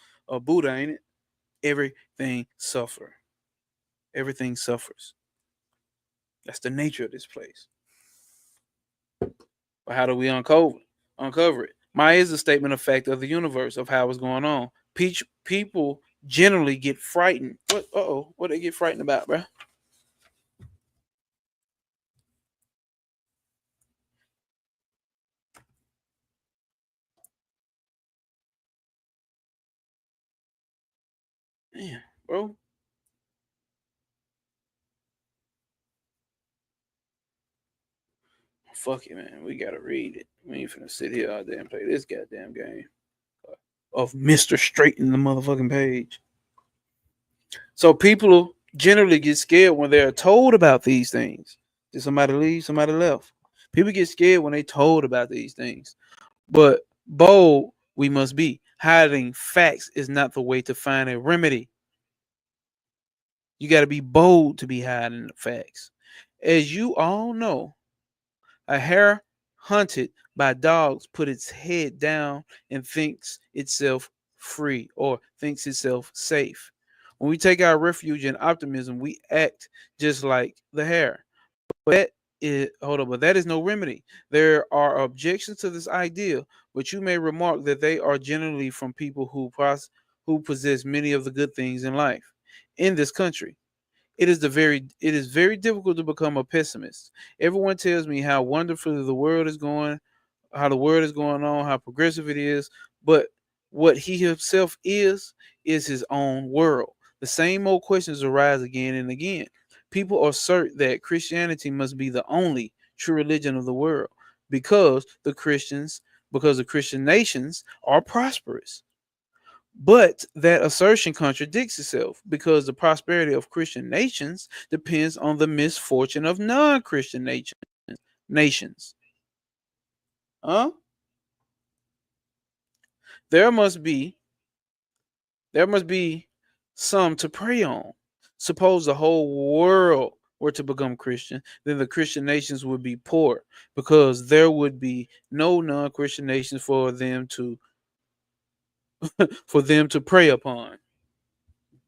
Buddha, ain't it? Everything suffer. Everything suffers. That's the nature of this place. But how do we uncover it? Maya is a statement of fact of the universe of how it's going on. People generally get frightened. What they get frightened about, bro? Damn, bro. Fuck it, man. We gotta read it. We ain't finna sit here all day and play this goddamn game of Mr. Straight in the motherfucking page. So people generally get scared when they're told about these things. Did somebody leave? Somebody left. People get scared when they told about these things. But bold we must be. Hiding facts is not the way to find a remedy. You got to be bold to be hiding the facts. As you all know, a hare hunted by dogs put its head down and thinks itself free or thinks itself safe. When we take our refuge in optimism, we act just like the hare. But that is no remedy. There are objections to this idea, but you may remark that they are generally from people who possess many of the good things in life. In this country, it is very difficult to become a pessimist. Everyone tells me how wonderfully the world is going, how the world is going on, how progressive it is, but what he himself is his own world. The same old questions arise again and again. People assert that Christianity must be the only true religion of the world because the Christian nations are prosperous. But that assertion contradicts itself because the prosperity of Christian nations depends on the misfortune of non-Christian nations. Huh? There must be there must be some to prey on. Suppose the whole world were to become Christian, then the Christian nations would be poor because there would be no non-Christian nations for them to prey upon.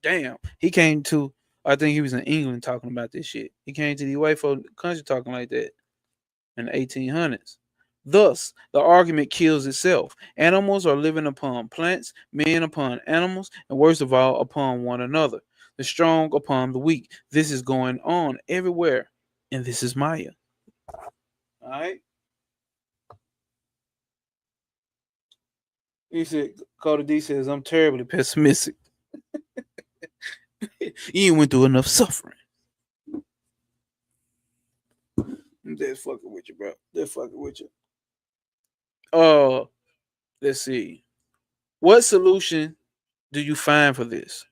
Damn. I think he was in England talking about this shit. He came to the white folk country talking like that in the 1800s. Thus, the argument kills itself. Animals are living upon plants, men upon animals, and worst of all, upon one another. The strong upon the weak. This is going on everywhere, and this is Maya. All right. He said, Carter D says, I'm terribly pessimistic. You ain't went through enough suffering. They're fucking with you, bro. They're fucking with you. Uh, let's see. What solution do you find for this?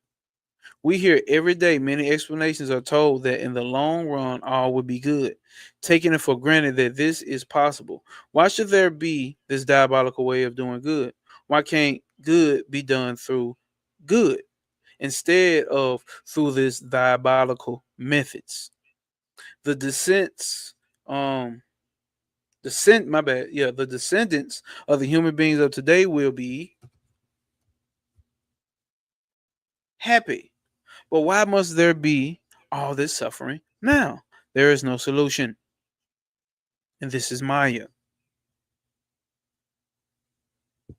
We hear every day many explanations are told that in the long run all will be good, taking it for granted that this is possible. Why should there be this diabolical way of doing good? Why can't good be done through good instead of through this diabolical methods? The descents, the descendants of the human beings of today will be happy. But why must there be all this suffering now? There is no solution. And this is Maya.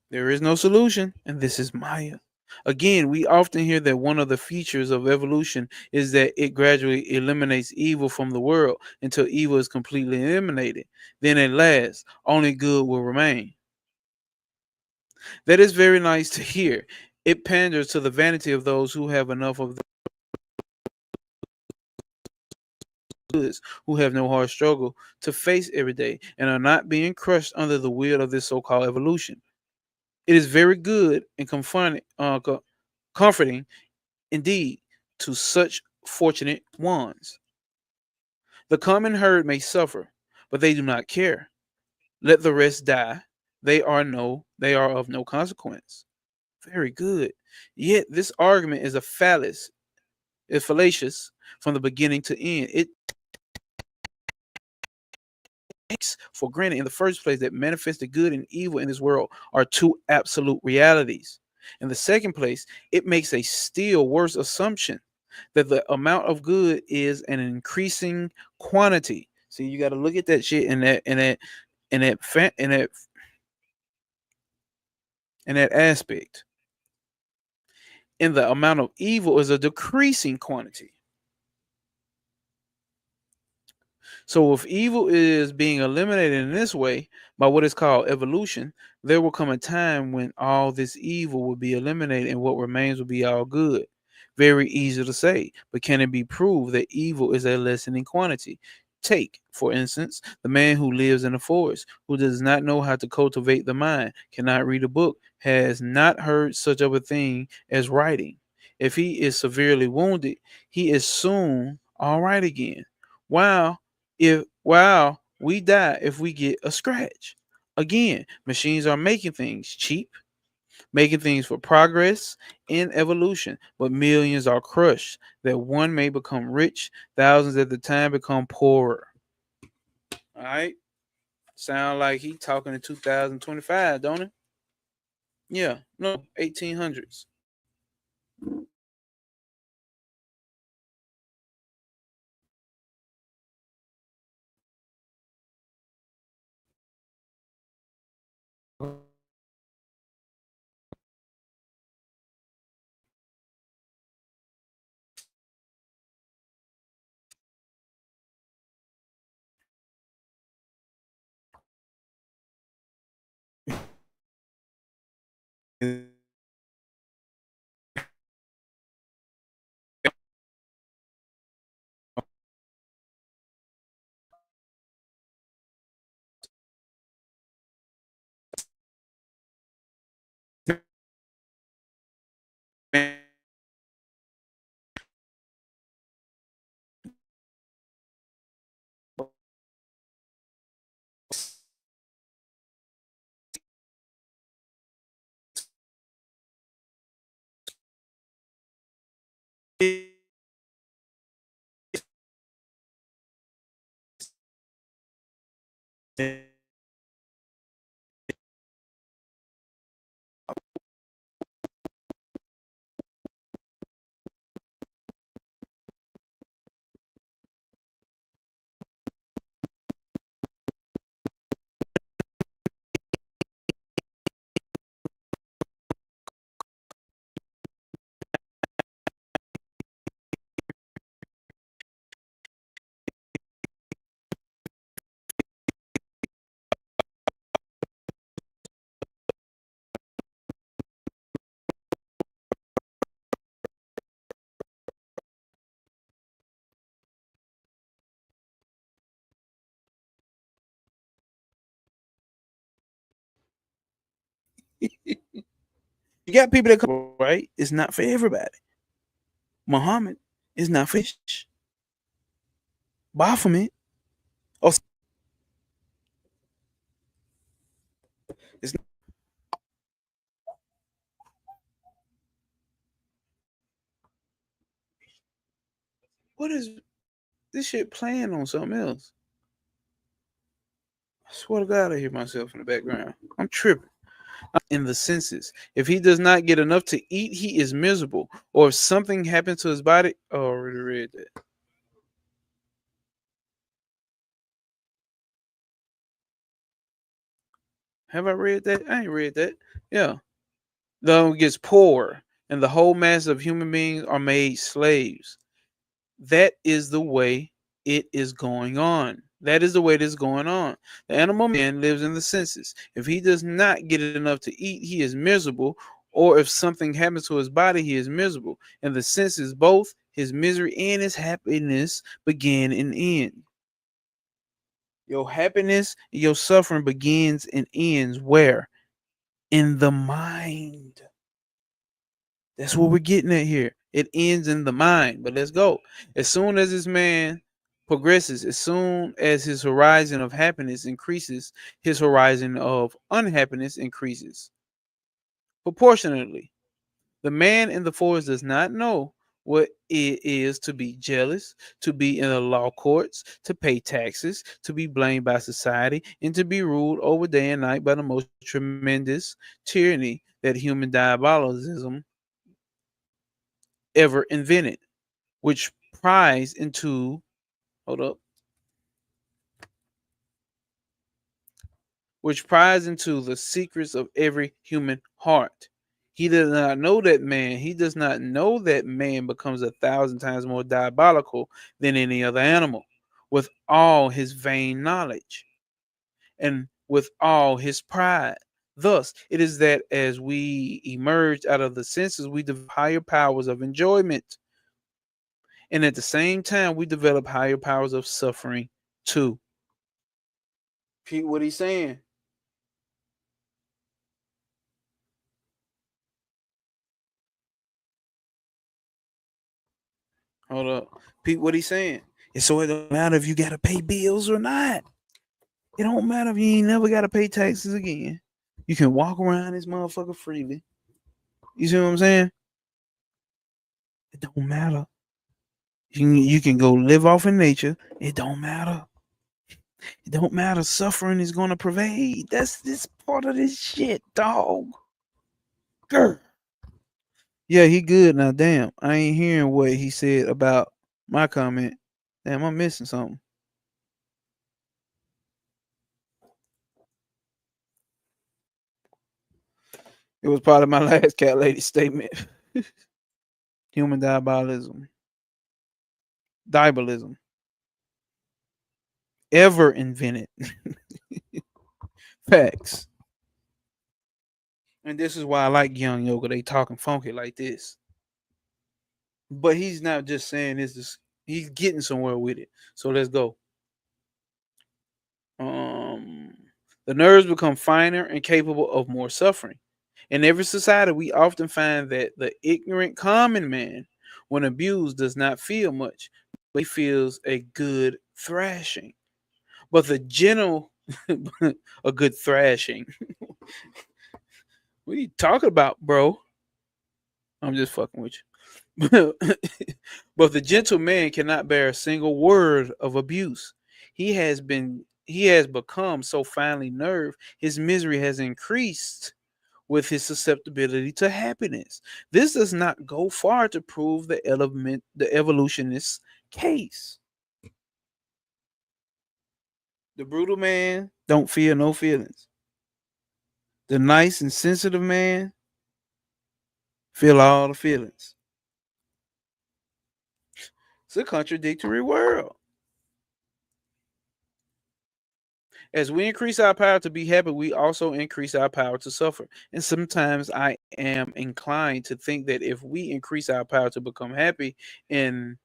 There is no solution. And this is Maya. Again, we often hear that one of the features of evolution is that it gradually eliminates evil from the world until evil is completely eliminated. Then at last, only good will remain. That is very nice to hear. It panders to the vanity of those who have enough of the goods, who have no hard struggle to face every day, and are not being crushed under the wheel of this so-called evolution. It is very good and comforting indeed to such fortunate ones. The common herd may suffer, but they do not care. Let the rest die. They are of no consequence. Very good. Yet this argument is fallacious from the beginning to end. It takes for granted in the first place that manifested good and evil in this world are two absolute realities. In the second place, it makes a still worse assumption that the amount of good is an increasing quantity. See, you got to look at that shit in that fa- in that aspect. And the amount of evil is a decreasing quantity. So if evil is being eliminated in this way by what is called evolution, there will come a time when all this evil will be eliminated and what remains will be all good. Very easy to say, but can it be proved that evil is a lessening quantity? Take, for instance, the man who lives in the forest, who does not know how to cultivate the mind, cannot read a book, has not heard such of a thing as writing. If he is severely wounded, he is soon all right again. While we die if we get a scratch. Again, machines are making things cheap, making things for progress in evolution, but millions are crushed that one may become rich, thousands at the time become poorer. All right. Sound like he talking in 2025, don't it? Yeah, no, 1800s. You got people that come right. It's not for everybody. Muhammad is not for Baphomet. Oh, it's not, what is this shit playing on something else? I swear to God, I hear myself in the background. I'm tripping. In the senses. If he does not get enough to eat, he is miserable. Or if something happens to his body, oh, I already read that. Have I read that? I ain't read that. Yeah. Though it gets poor, and the whole mass of human beings are made slaves. That is the way it is going on. That is the way it is going on. The animal man lives in the senses. If he does not get enough to eat, he is miserable. Or if something happens to his body, he is miserable. And the senses, both his misery and his happiness, begin and end. Your happiness, your suffering begins and ends where? In the mind. That's what we're getting at here. It ends in the mind. But let's go. As soon as this man progresses, as soon as his horizon of happiness increases, his horizon of unhappiness increases proportionately. The man in the forest does not know what it is to be jealous, to be in the law courts, to pay taxes, to be blamed by society, and to be ruled over day and night by the most tremendous tyranny that human diabolism ever invented, which pries into hold up, which pries into the secrets of every human heart. He does not know that man. He does not know that man becomes 1,000 times more diabolical than any other animal, with all his vain knowledge and with all his pride. Thus, it is that as we emerge out of the senses, we develop higher powers of enjoyment. And at the same time, we develop higher powers of suffering too. Pete, what he's saying? Hold up. Pete, what he's saying? And so it don't matter if you gotta pay bills or not. It don't matter if you ain't never gotta pay taxes again. You can walk around this motherfucker freely. You see what I'm saying? It don't matter. You can go live off in nature. It don't matter. It don't matter. Suffering is gonna pervade. That's this part of this shit, dog. Grr. Yeah, he good now. Damn, I ain't hearing what he said about my comment. Damn, I'm missing something. It was part of my last cat lady statement. Human diabolism. Diabolism. Ever invented. Facts. And this is why I like Young Yoga. They talking funky like this. But he's not just saying this, he's getting somewhere with it. So let's go. Um, the nerves become finer and capable of more suffering. In every society, we often find that the ignorant common man, when abused, does not feel much, but he feels a good thrashing. But the gentle, a good thrashing. What are you talking about, bro? I'm just fucking with you. But the gentle man cannot bear a single word of abuse. He has become so finely nerved, his misery has increased with his susceptibility to happiness. This does not go far to prove the evolutionist's case. The brutal man don't feel no feelings. The nice and sensitive man feel all the feelings. It's a contradictory world. As we increase our power to be happy, we also increase our power to suffer. And sometimes I am inclined to think that if we increase our power to become happy in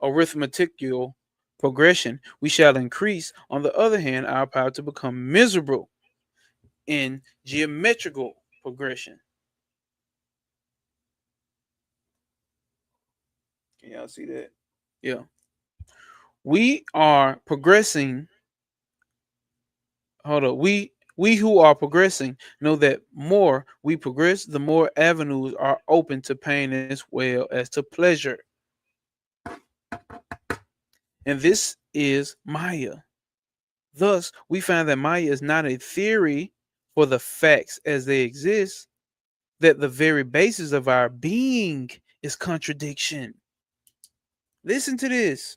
arithmetical progression, we shall increase, on the other hand, our power to become miserable in geometrical progression. Can y'all see that? Yeah. We are progressing. Hold up. We who are progressing know that more we progress, the more avenues are open to pain as well as to pleasure. And this is Maya. Thus, we find that Maya is not a theory for the facts as they exist, that the very basis of our being is contradiction. Listen to this.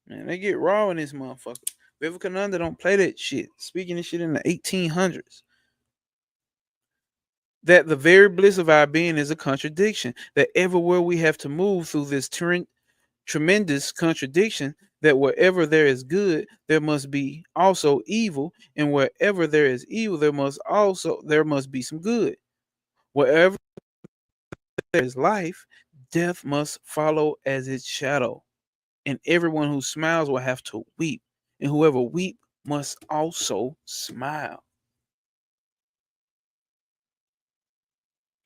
Man, they get raw in this motherfucker. Vivekananda don't play that shit. Speaking this shit in the 1800s. That the very bliss of our being is a contradiction. That everywhere we have to move through this tremendous contradiction, that wherever there is good, there must be also evil, and wherever there is evil, there must be some good. Wherever there is life, death must follow as its shadow. And everyone who smiles will have to weep, and whoever weep must also smile.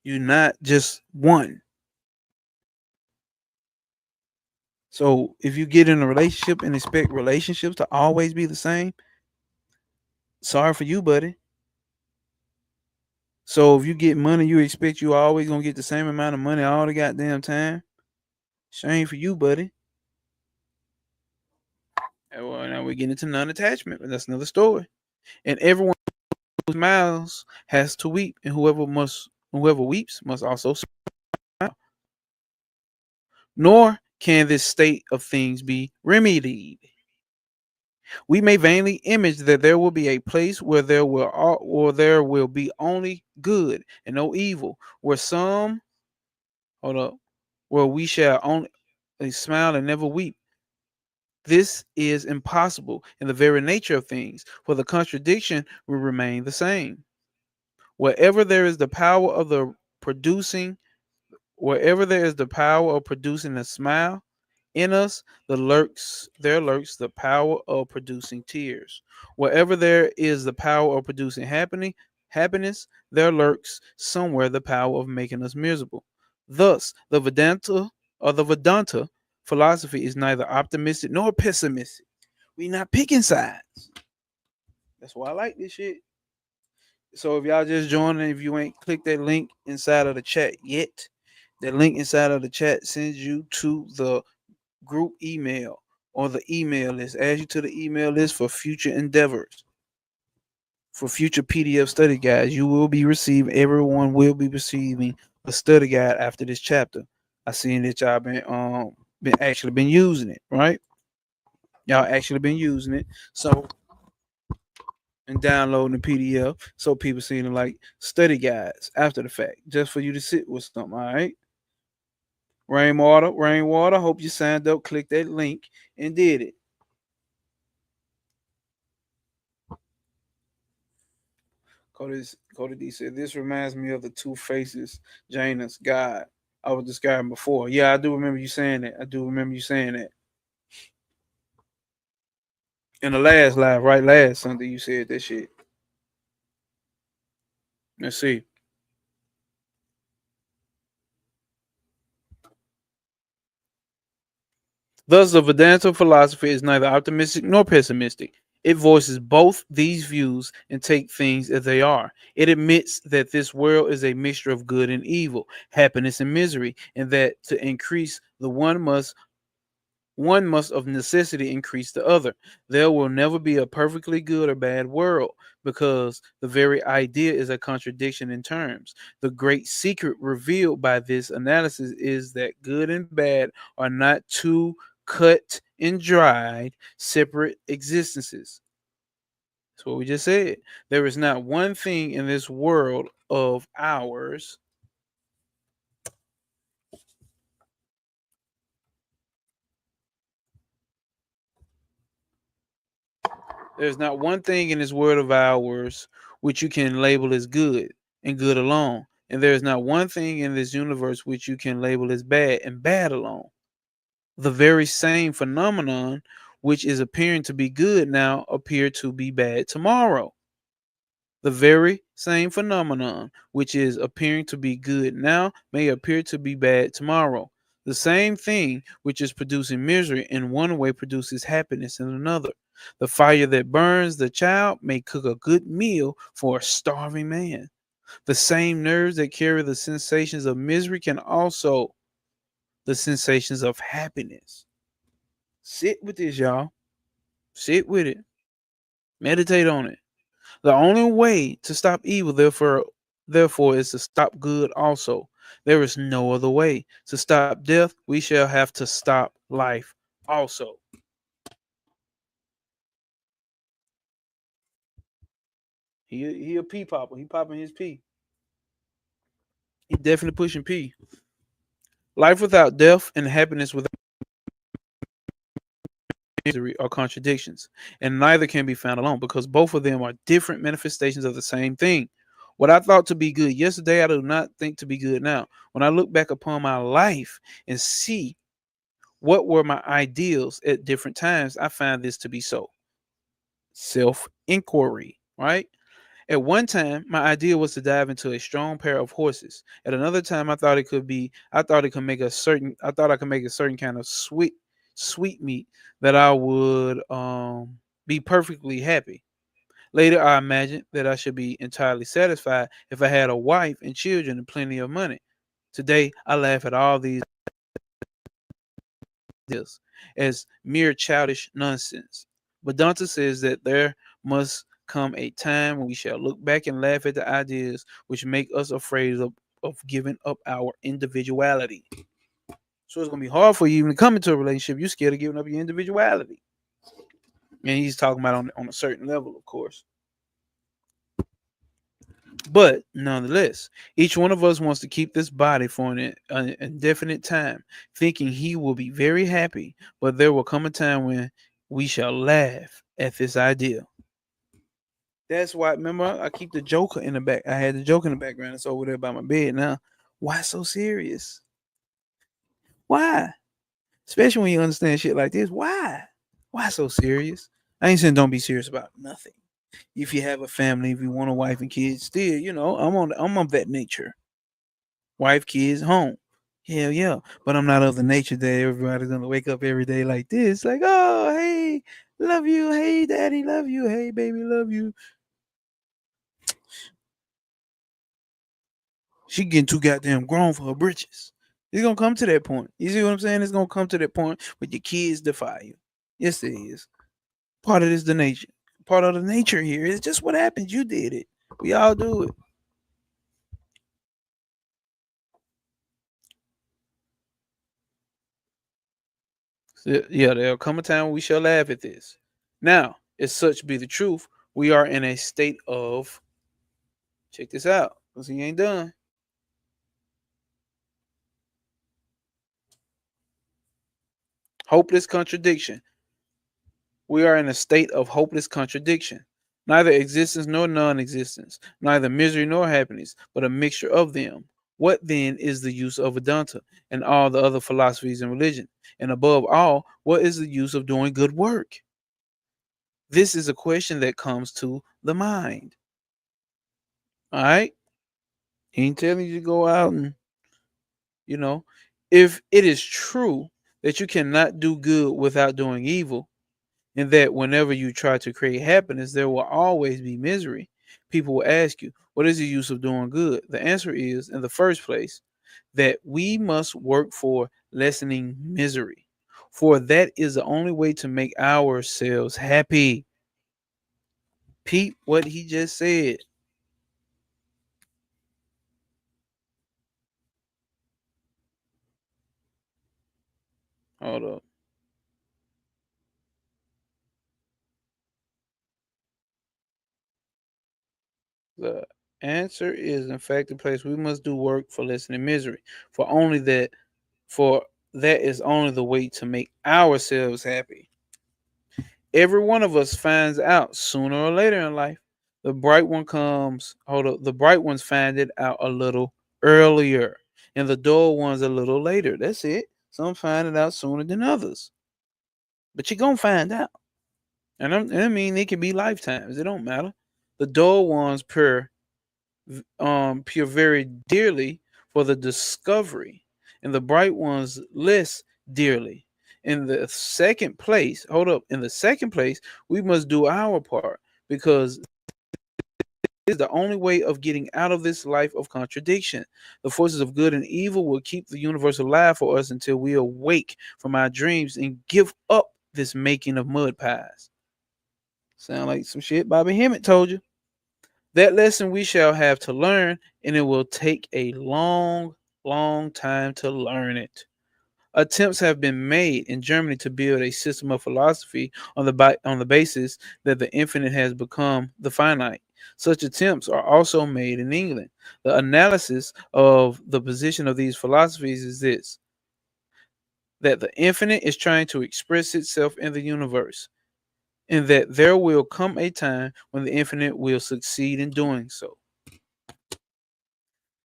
You're not just one. So if you get in a relationship and expect relationships to always be the same, sorry for you, buddy. So if you get money, you expect you always gonna get the same amount of money all the goddamn time. Shame for you, buddy. And well, now we're getting into non-attachment, but that's another story. And everyone who smiles has to weep, and whoever weeps must also smile. Nor can this state of things be remedied. We may vainly image that there will be a place where there will be only good and no evil, where some hold up, where we shall only smile and never weep. This is impossible in the very nature of things, for the contradiction will remain the same. Wherever there is the power of the producing, wherever there is the power of producing a smile, in us there lurks the power of producing tears. Wherever there is the power of producing happiness, there lurks somewhere the power of making us miserable. Thus, the Vedanta philosophy is neither optimistic nor pessimistic. We not picking sides. That's why I like this shit. So if y'all just joining, if you ain't clicked that link inside of the chat yet, that link inside of the chat sends you to the group email or the email list, adds you to the email list for future endeavors, for future PDF study guides. Everyone will be receiving a study guide after this chapter. I seen that y'all been using it, right? Y'all actually been using it. So and downloading the PDF so people see them like study guides after the fact, just for you to sit with something, all right? Rainwater, hope you signed up, click that link, and did it. Cody D said, "This reminds me of the two faces, Janus, God I was describing before." Yeah, I do remember you saying that. I do remember you saying that in the last live, right? Last Sunday, you said that shit. Let's see. Thus, the Vedanta philosophy is neither optimistic nor pessimistic. It voices both these views and takes things as they are. It admits that this world is a mixture of good and evil, happiness and misery, and that to increase the one must of necessity increase the other. There will never be a perfectly good or bad world because the very idea is a contradiction in terms. The great secret revealed by this analysis is that good and bad are not two cut and dried separate existences. That's what we just said. There is not one thing in this world of ours. There's not one thing in this world of ours which you can label as good and good alone. And there is not one thing in this universe which you can label as bad and bad alone. The very same phenomenon which is appearing to be good now appear to be bad tomorrow. The very same phenomenon which is appearing to be good now may appear to be bad tomorrow. The same thing which is producing misery in one way produces happiness in another. The fire that burns the child may cook a good meal for a starving man. The same nerves that carry the sensations of misery can also the sensations of happiness. Sit with this, y'all. Sit with it. Meditate on it. The only way to stop evil, therefore, is to stop good also. There is no other way. To stop death, we shall have to stop life also. He a pee popper. He popping his pee. He definitely pushing pee. Life without death and happiness without misery are contradictions, and neither can be found alone because both of them are different manifestations of the same thing. What I thought to be good yesterday, I do not think to be good now. When I look back upon my life and see what were my ideals at different times, I find this to be so. Self inquiry, right? At one time, my idea was to dive into a strong pair of horses. At another time, I thought it could make a certain, I thought I could make a certain kind of sweet meat that I would be perfectly happy. Later, I imagined that I should be entirely satisfied if I had a wife and children and plenty of money. Today, I laugh at all these this as mere childish nonsense. Vedanta says that there must come a time when we shall look back and laugh at the ideas which make us afraid of giving up our individuality. So it's gonna be hard for you even to come into a relationship. You're scared of giving up your individuality. And he's talking about on a certain level, of course. But nonetheless, each one of us wants to keep this body for an indefinite time, thinking he will be very happy. But there will come a time when we shall laugh at this idea. That's why, remember, I keep the Joker in the back. I had the Joker in the background. It's over there by my bed now. Why so serious? Why? Especially when you understand shit like this. Why? Why so serious? I ain't saying don't be serious about nothing. If you have a family, if you want a wife and kids, still, I'm of that nature. Wife, kids, home. Hell yeah. But I'm not of the nature that everybody's gonna wake up every day like this. Like, oh, hey, love you. Hey, daddy, love you. Hey, baby, love you. She getting too goddamn grown for her britches. It's gonna come to that point. You see what I'm saying? It's gonna come to that point where your kids defy you. Yes, it is. Part of this the nature. Part of the nature here. It's just what happens. You did it. We all do it. So, yeah, there'll come a time when we shall laugh at this. Now, if such be the truth, we are in a state of check this out, because he ain't done. Hopeless contradiction. We are in a state of hopeless contradiction. neither existence nor non-existence, neither misery nor happiness, but a mixture of them. What then is the use of Vedanta and all the other philosophies and religion? And above all, what is the use of doing good work? This is a question that comes to the mind. All right? He ain't telling you to go out and, you know, if it is true that you cannot do good without doing evil, and that whenever you try to create happiness, there will always be misery, people will ask you, what is the use of doing good? The answer is, in the first place, that we must work for lessening misery, for that is the only way to make ourselves happy. Pete, what he just said. Hold up. The answer is, in fact, the place we must do work for lessening misery, for only that, for that is only the way to make ourselves happy. Every one of us finds out sooner or later in life. The bright one comes, hold up, the bright ones find it out a little earlier, and the dull ones a little later. That's it. Some find it out sooner than others. But you're gonna find out. And I mean it can be lifetimes. It don't matter. The dull ones pure very dearly for the discovery, and the bright ones less dearly. In the second place, hold up, in the second place, we must do our part because it is the only way of getting out of this life of contradiction. The forces of good and evil will keep the universe alive for us until we awake from our dreams and give up this making of mud pies. Sound like some shit Bobby Hemmett told you. That lesson we shall have to learn, and it will take a long, long time to learn it. Attempts have been made in Germany to build a system of philosophy on the basis that the infinite has become the finite. Such attempts are also made in England. The analysis of the position of these philosophies is this: that the infinite is trying to express itself in the universe, and that there will come a time when the infinite will succeed in doing so.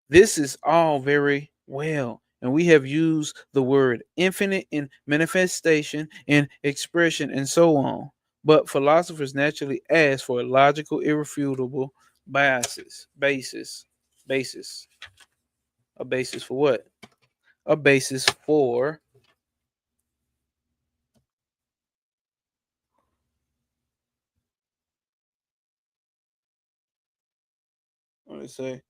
This is all very well, and we have used the word infinite in manifestation, in expression, and so on. But philosophers naturally ask for a logical, irrefutable basis. A basis for what? A basis for, what do they say?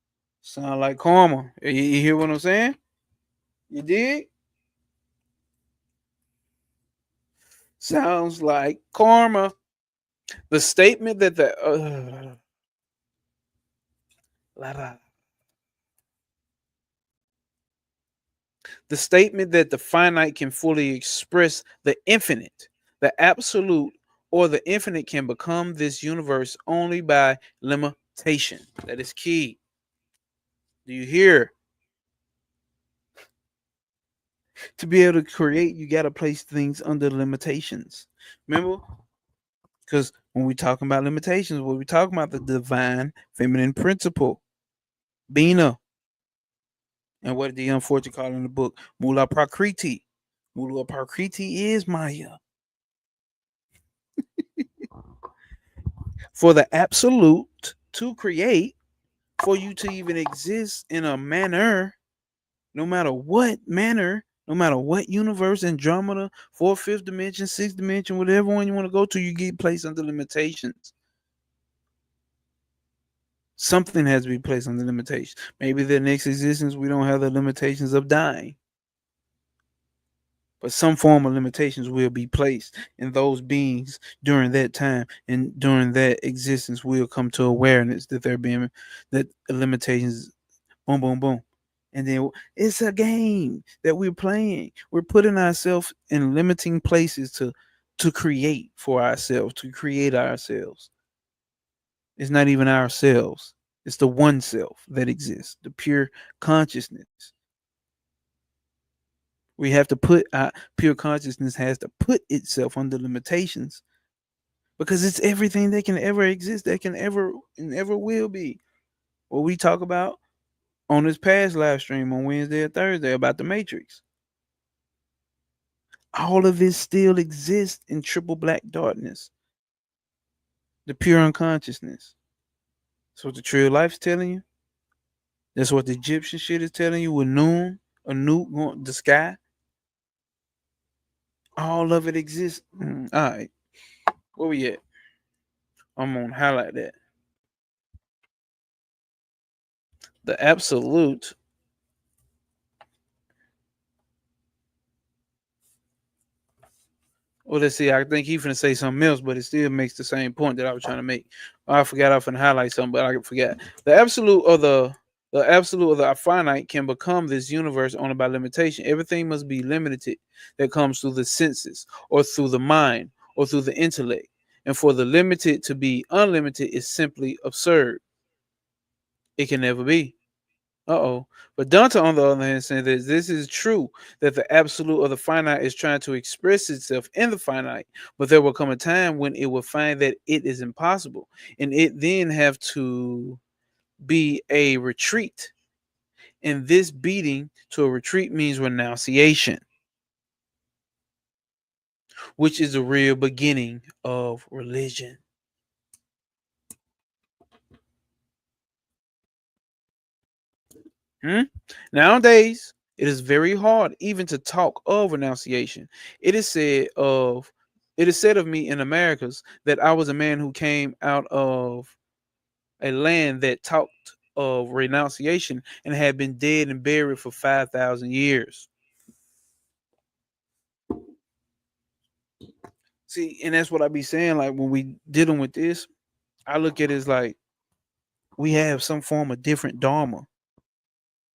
Sound like karma. You hear what I'm saying? You did? Sounds like karma. The statement that the finite can fully express the infinite, the absolute, or the infinite can become this universe only by limitation. That is key. Do you hear? To be able to create, you got to place things under limitations. Remember? Because when we talking about limitations, when we talking about the divine feminine principle, Bina, and what did the unfortunate call in the book? Mula Prakriti. Mula Prakriti is Maya. For the absolute to create, for you to even exist in a manner, no matter what manner, no matter what universe, Andromeda, fourth, fifth dimension, sixth dimension, whatever one you want to go to, you get placed under limitations. Something has to be placed under limitations. Maybe the next existence we don't have the limitations of dying, but some form of limitations will be placed, and those beings during that time and during that existence will come to awareness that they're being that limitations. Boom, boom, boom. And then it's a game that we're playing. We're putting ourselves in limiting places to create for ourselves, to create ourselves. It's not even ourselves. It's the one self that exists, the pure consciousness. We have to put our pure consciousness has to put itself under limitations because it's everything that can ever exist, that can ever and ever will be. What we talk about on this past live stream on Wednesday or Thursday about the Matrix. All of this still exists in triple black darkness, the pure unconsciousness. That's what the tree of life's telling you. That's what the Egyptian shit is telling you with noon, a nuke going the sky. All of it exists. All right. Where we at? I'm gonna highlight that. The absolute. Well, let's see. I think he's finna say something else, but it still makes the same point that I was trying to make. I forgot I was finna highlight something, but I forgot. The absolute of the finite can become this universe only by limitation. Everything must be limited that comes through the senses or through the mind or through the intellect. And for the limited to be unlimited is simply absurd. It can never be. Uh-oh. But Dante, on the other hand, said that this is true, that the absolute of the finite is trying to express itself in the finite, but there will come a time when it will find that it is impossible, and it then have to be a retreat. And this beating to a retreat means renunciation, which is the real beginning of religion. Hmm? Nowadays, it is very hard even to talk of renunciation. It is said of it is said of me in Americas that I was a man who came out of a land that talked of renunciation and had been dead and buried for 5,000 years. See, and that's what I be saying. Like when we dealing with this, I look at it as like we have some form of different dharma.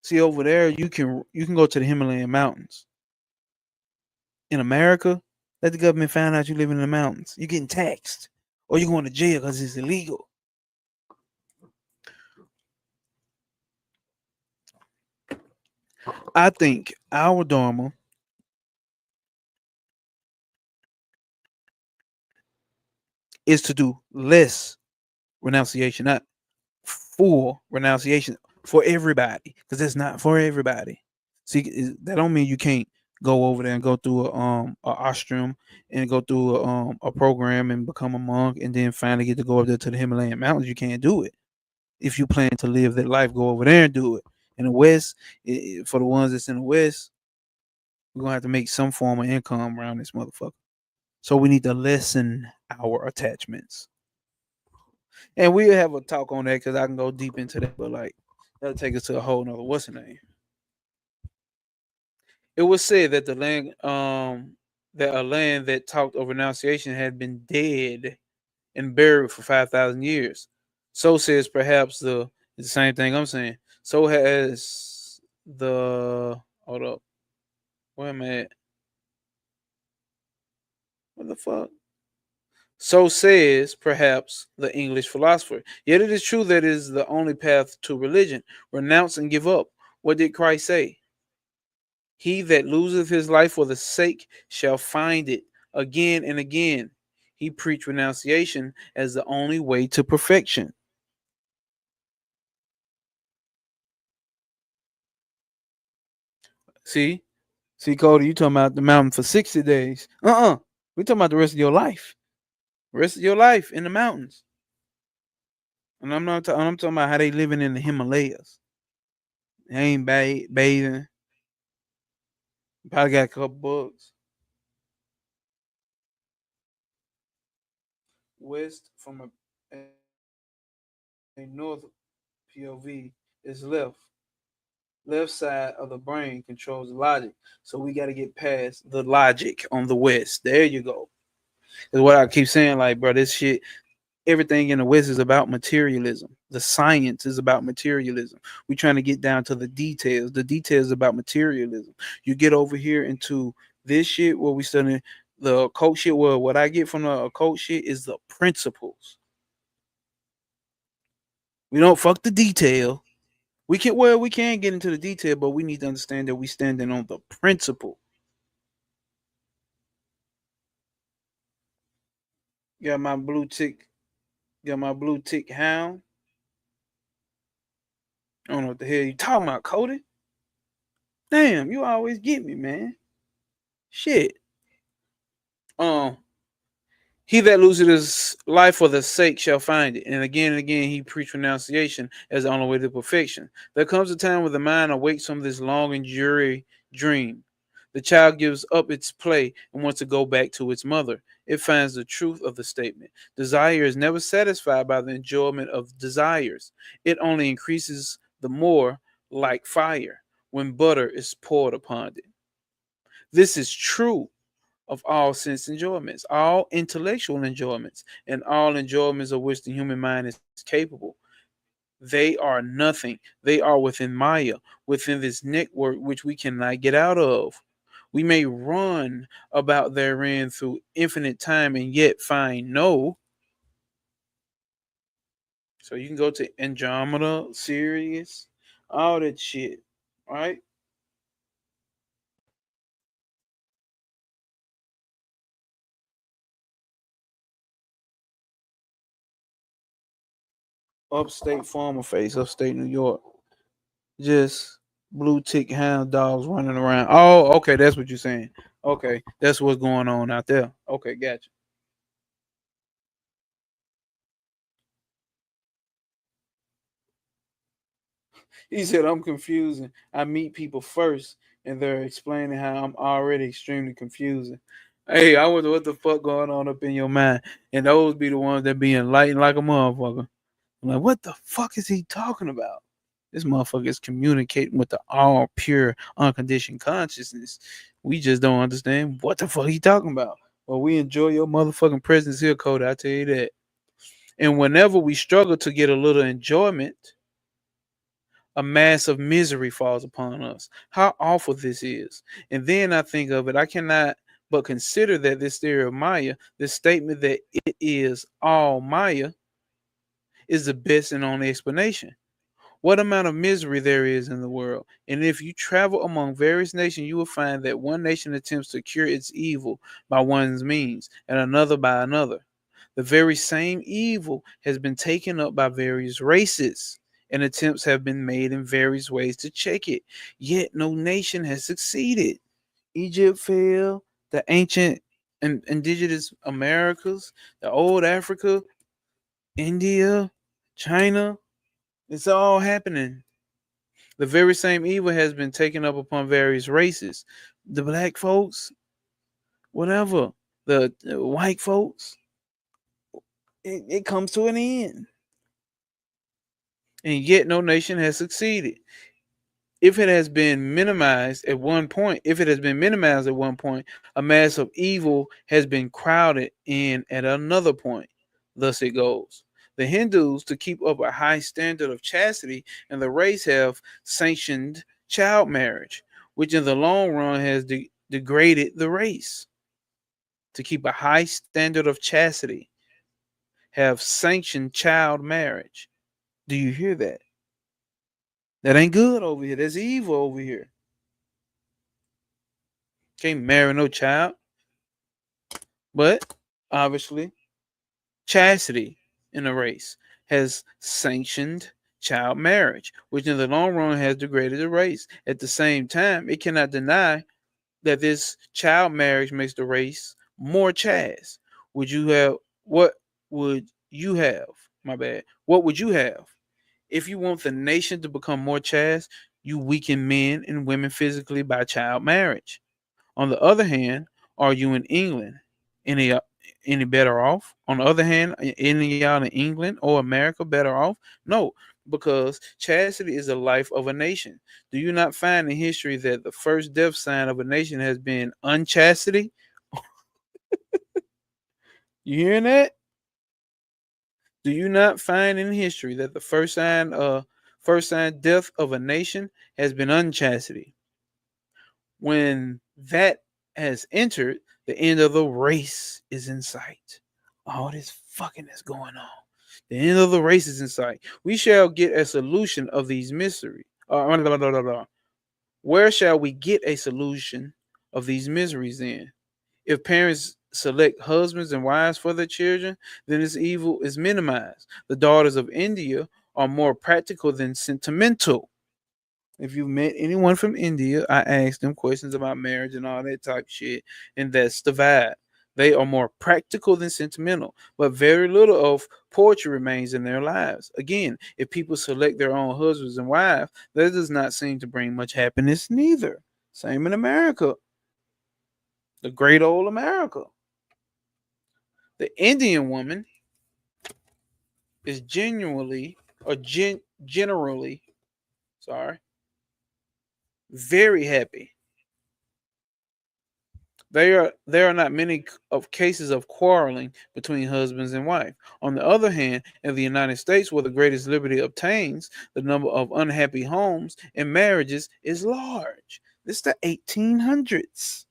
See, over there, you can go to the Himalayan mountains. In America, let the government find out you live in the mountains. You're getting taxed, or you're going to jail because it's illegal. I think our dharma is to do less renunciation, not full renunciation for everybody, because that's not for everybody. See, that don't mean you can't go over there and go through a ashram and go through a program and become a monk and then finally get to go up there to the Himalayan mountains. You can't do it. If you plan to live that life, go over there and do it. In the West, for the ones that's in the West, we're gonna have to make some form of income around this motherfucker. So we need to lessen our attachments. And we'll have a talk on that because I can go deep into that, but like that'll take us to a whole nother what's the name? It was said that the land that a land that talked of renunciation had been dead and buried for 5,000 years. So says perhaps the same thing I'm saying. So has the hold up. Where am I at? What the fuck? So says perhaps the English philosopher. Yet it is true that it is the only path to religion. Renounce and give up. What did Christ say? He that loseth his life for the sake shall find it again and again. He preached renunciation as the only way to perfection. See? See, Cody, you talking about the mountain for 60 days. We talking about the rest of your life. Rest of your life in the mountains. And I'm talking about how they living in the Himalayas. They ain't bathing. Probably got a couple bugs. West from a north POV is left. Left side of the brain controls logic. So we got to get past the logic on the West. There you go. Is what I keep saying. Like, bro, this shit, everything in the West is about materialism. The science is about materialism. We're trying to get down to the details. The details about materialism. You get over here into this shit where we studying the occult shit. Well, what I get from the occult shit is the principles. We don't fuck the detail. We can get into the detail, but we need to understand that we standing on the principle. Got my blue tick. Got my blue tick hound. I don't know what the hell you talking about, Cody. Damn, you always get me, man. Shit. Um, He that loses his life for the sake shall find it. And again, he preached renunciation as the only way to perfection. There comes a time when the mind awakes from this long and dreary dream. The child gives up its play and wants to go back to its mother. It finds the truth of the statement. Desire is never satisfied by the enjoyment of desires. It only increases the more, like fire, when butter is poured upon it. This is true of all sense enjoyments, all intellectual enjoyments, and all enjoyments of which the human mind is capable. They are nothing. They are within Maya, within this network which we cannot get out of. We may run about therein through infinite time and yet find no. So you can go to Andromeda, Sirius, all that shit, right? Upstate Farmer Face, upstate New York. Just blue tick hound dogs running around. Oh, okay, that's what you're saying. Okay, that's what's going on out there. Okay, gotcha. He said I'm confusing. I meet people first, and they're explaining how I'm already extremely confusing. Hey, I wonder what the fuck going on up in your mind, and those be the ones that be enlightened like a motherfucker. I'm like, what the fuck is he talking about? This motherfucker is communicating with the all pure, unconditioned consciousness. We just don't understand what the fuck he talking about. Well, we enjoy your motherfucking presence here, Cody. I tell you that. And whenever we struggle to get a little enjoyment, a mass of misery falls upon us. How awful this is. And then I think of it, I cannot but consider that this theory of Maya, this statement that it is all Maya, is the best and only explanation. What amount of misery there is in the world. And if you travel among various nations, you will find that one nation attempts to cure its evil by one's means, and another by another. The very same evil has been taken up by various races, and attempts have been made in various ways to check it. Yet no nation has succeeded. Egypt failed, the ancient and indigenous Americas, the old Africa, India, China, it's all happening. The very same evil has been taken up upon various races. The black folks, whatever, the white folks, it comes to an end. And yet no nation has succeeded. If it has been minimized at one point, if it has been minimized at one point, a mass of evil has been crowded in at another point. Thus it goes. The Hindus, to keep up a high standard of chastity, and the race have sanctioned child marriage, which in the long run has degraded the race. To keep a high standard of chastity, have sanctioned child marriage. Do you hear that? That ain't good over here. That's evil over here. Can't marry no child. But obviously, chastity in a race has sanctioned child marriage, which in the long run has degraded the race. At the same time, it cannot deny that this child marriage makes the race more chaste. Would you have what would you have? My bad. What would you have? If you want the nation to become more chaste, you weaken men and women physically by child marriage. On the other hand, are you in England any any better off? On the other hand, any of y'all in England or America better off? No, because chastity is the life of a nation. Do you not find in history that the first death sign of a nation has been unchastity? You hearing that? Do you not find in history that the first sign death of a nation has been unchastity? When that has entered, the end of the race is in sight. All this fucking is going on. The end of the race is in sight. We shall get a solution of these mysteries. Where shall we get a solution of these miseries then? If parents select husbands and wives for their children, then its evil is minimized. The daughters of India are more practical than sentimental. If you met anyone from India, I asked them questions about marriage and all that type shit, and that's the vibe. They are more practical than sentimental, but very little of poetry remains in their lives. Again, if people select their own husbands and wives, that does not seem to bring much happiness neither. Same in America, the great old America. The Indian woman is generally, sorry, very happy. There are not many of cases of quarreling between husbands and wife. On the other hand, in the United States, where the greatest liberty obtains, the number of unhappy homes and marriages is large. This is the 1800s.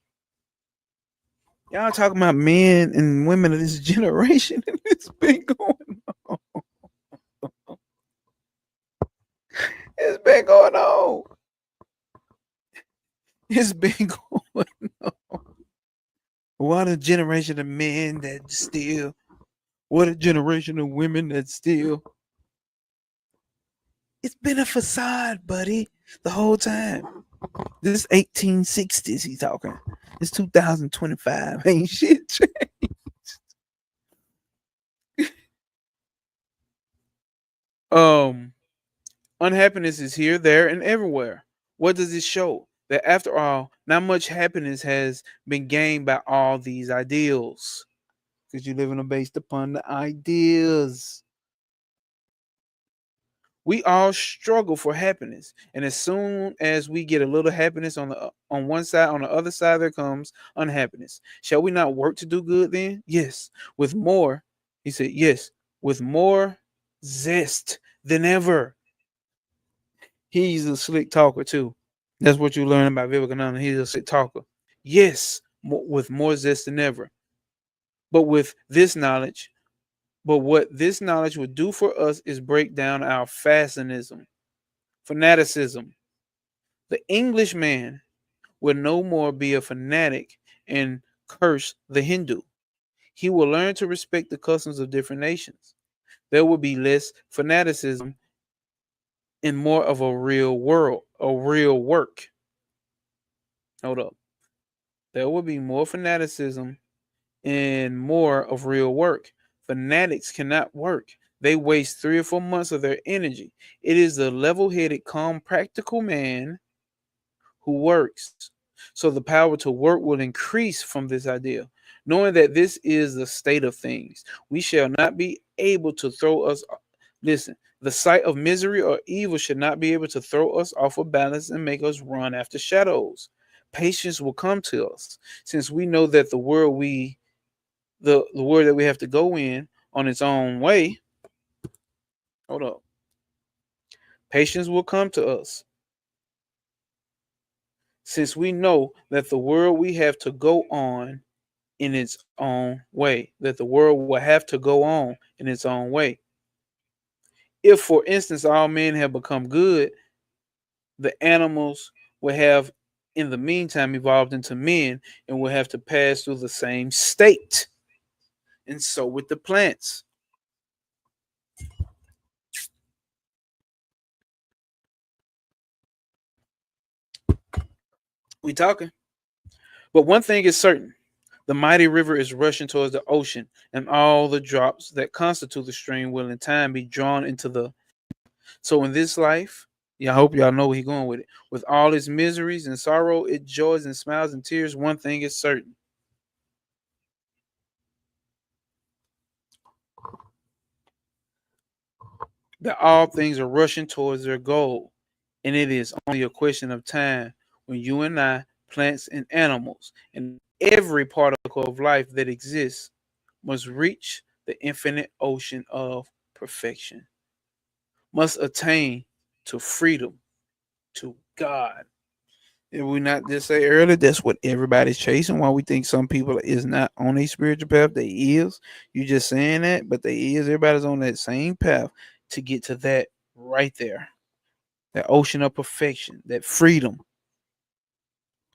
Y'all talking about men and women of this generation, and it's been going on. It's been going on. It's been going on. What a generation of men that still, what a generation of women that still. It's been a facade, buddy, the whole time. This 1860s he's talking. It's 2025. Ain't shit. um Unhappiness is here, there, and everywhere. What does it show? That after all, not much happiness has been gained by all these ideals. Because you're living based upon the ideas. We all struggle for happiness, and as soon as we get a little happiness on one side, on the other side there comes unhappiness. Shall we not work to do good then? Yes, with more. He said, yes, with more zest than ever. He's a slick talker too. That's what you learn about Vivekananda. He's a slick talker. Yes, with more zest than ever. But with this knowledge, but what this knowledge would do for us is break down our fanaticism. The Englishman will no more be a fanatic and curse the Hindu. He will learn to respect the customs of different nations. There will be less fanaticism and more of a real work. Hold up. There will be more fanaticism and more of real work. Fanatics cannot work. They waste 3 or 4 months of their energy. It is the level headed, calm, practical man who works. So the power to work will increase from this idea. Knowing that this is the state of things, we shall not be able to throw us. Listen, the sight of misery or evil should not be able to throw us off of balance and make us run after shadows. Patience will come to us, since we know that the word that we have to go in on its own way. Hold up. Patience will come to us, since we know that the world we have to go on in its own way, that the world will have to go on in its own way. If, for instance, all men have become good, the animals will have, in the meantime, evolved into men and will have to pass through the same state. And so with the plants. We talking. But one thing is certain. The mighty river is rushing towards the ocean, and all the drops that constitute the stream will in time be drawn into the. So in this life, yeah, I hope y'all know where he's going with it. With all its miseries and sorrow, its joys and smiles and tears, one thing is certain. That all things are rushing towards their goal. And it is only a question of time when you and I, plants and animals, and every particle of life that exists must reach the infinite ocean of perfection, must attain to freedom, to God. Did we not just say earlier that's what everybody's chasing? Why we think some people is not on a spiritual path? They is. You just saying that, but they is. Everybody's on that same path to get to that right there. That ocean of perfection, that freedom.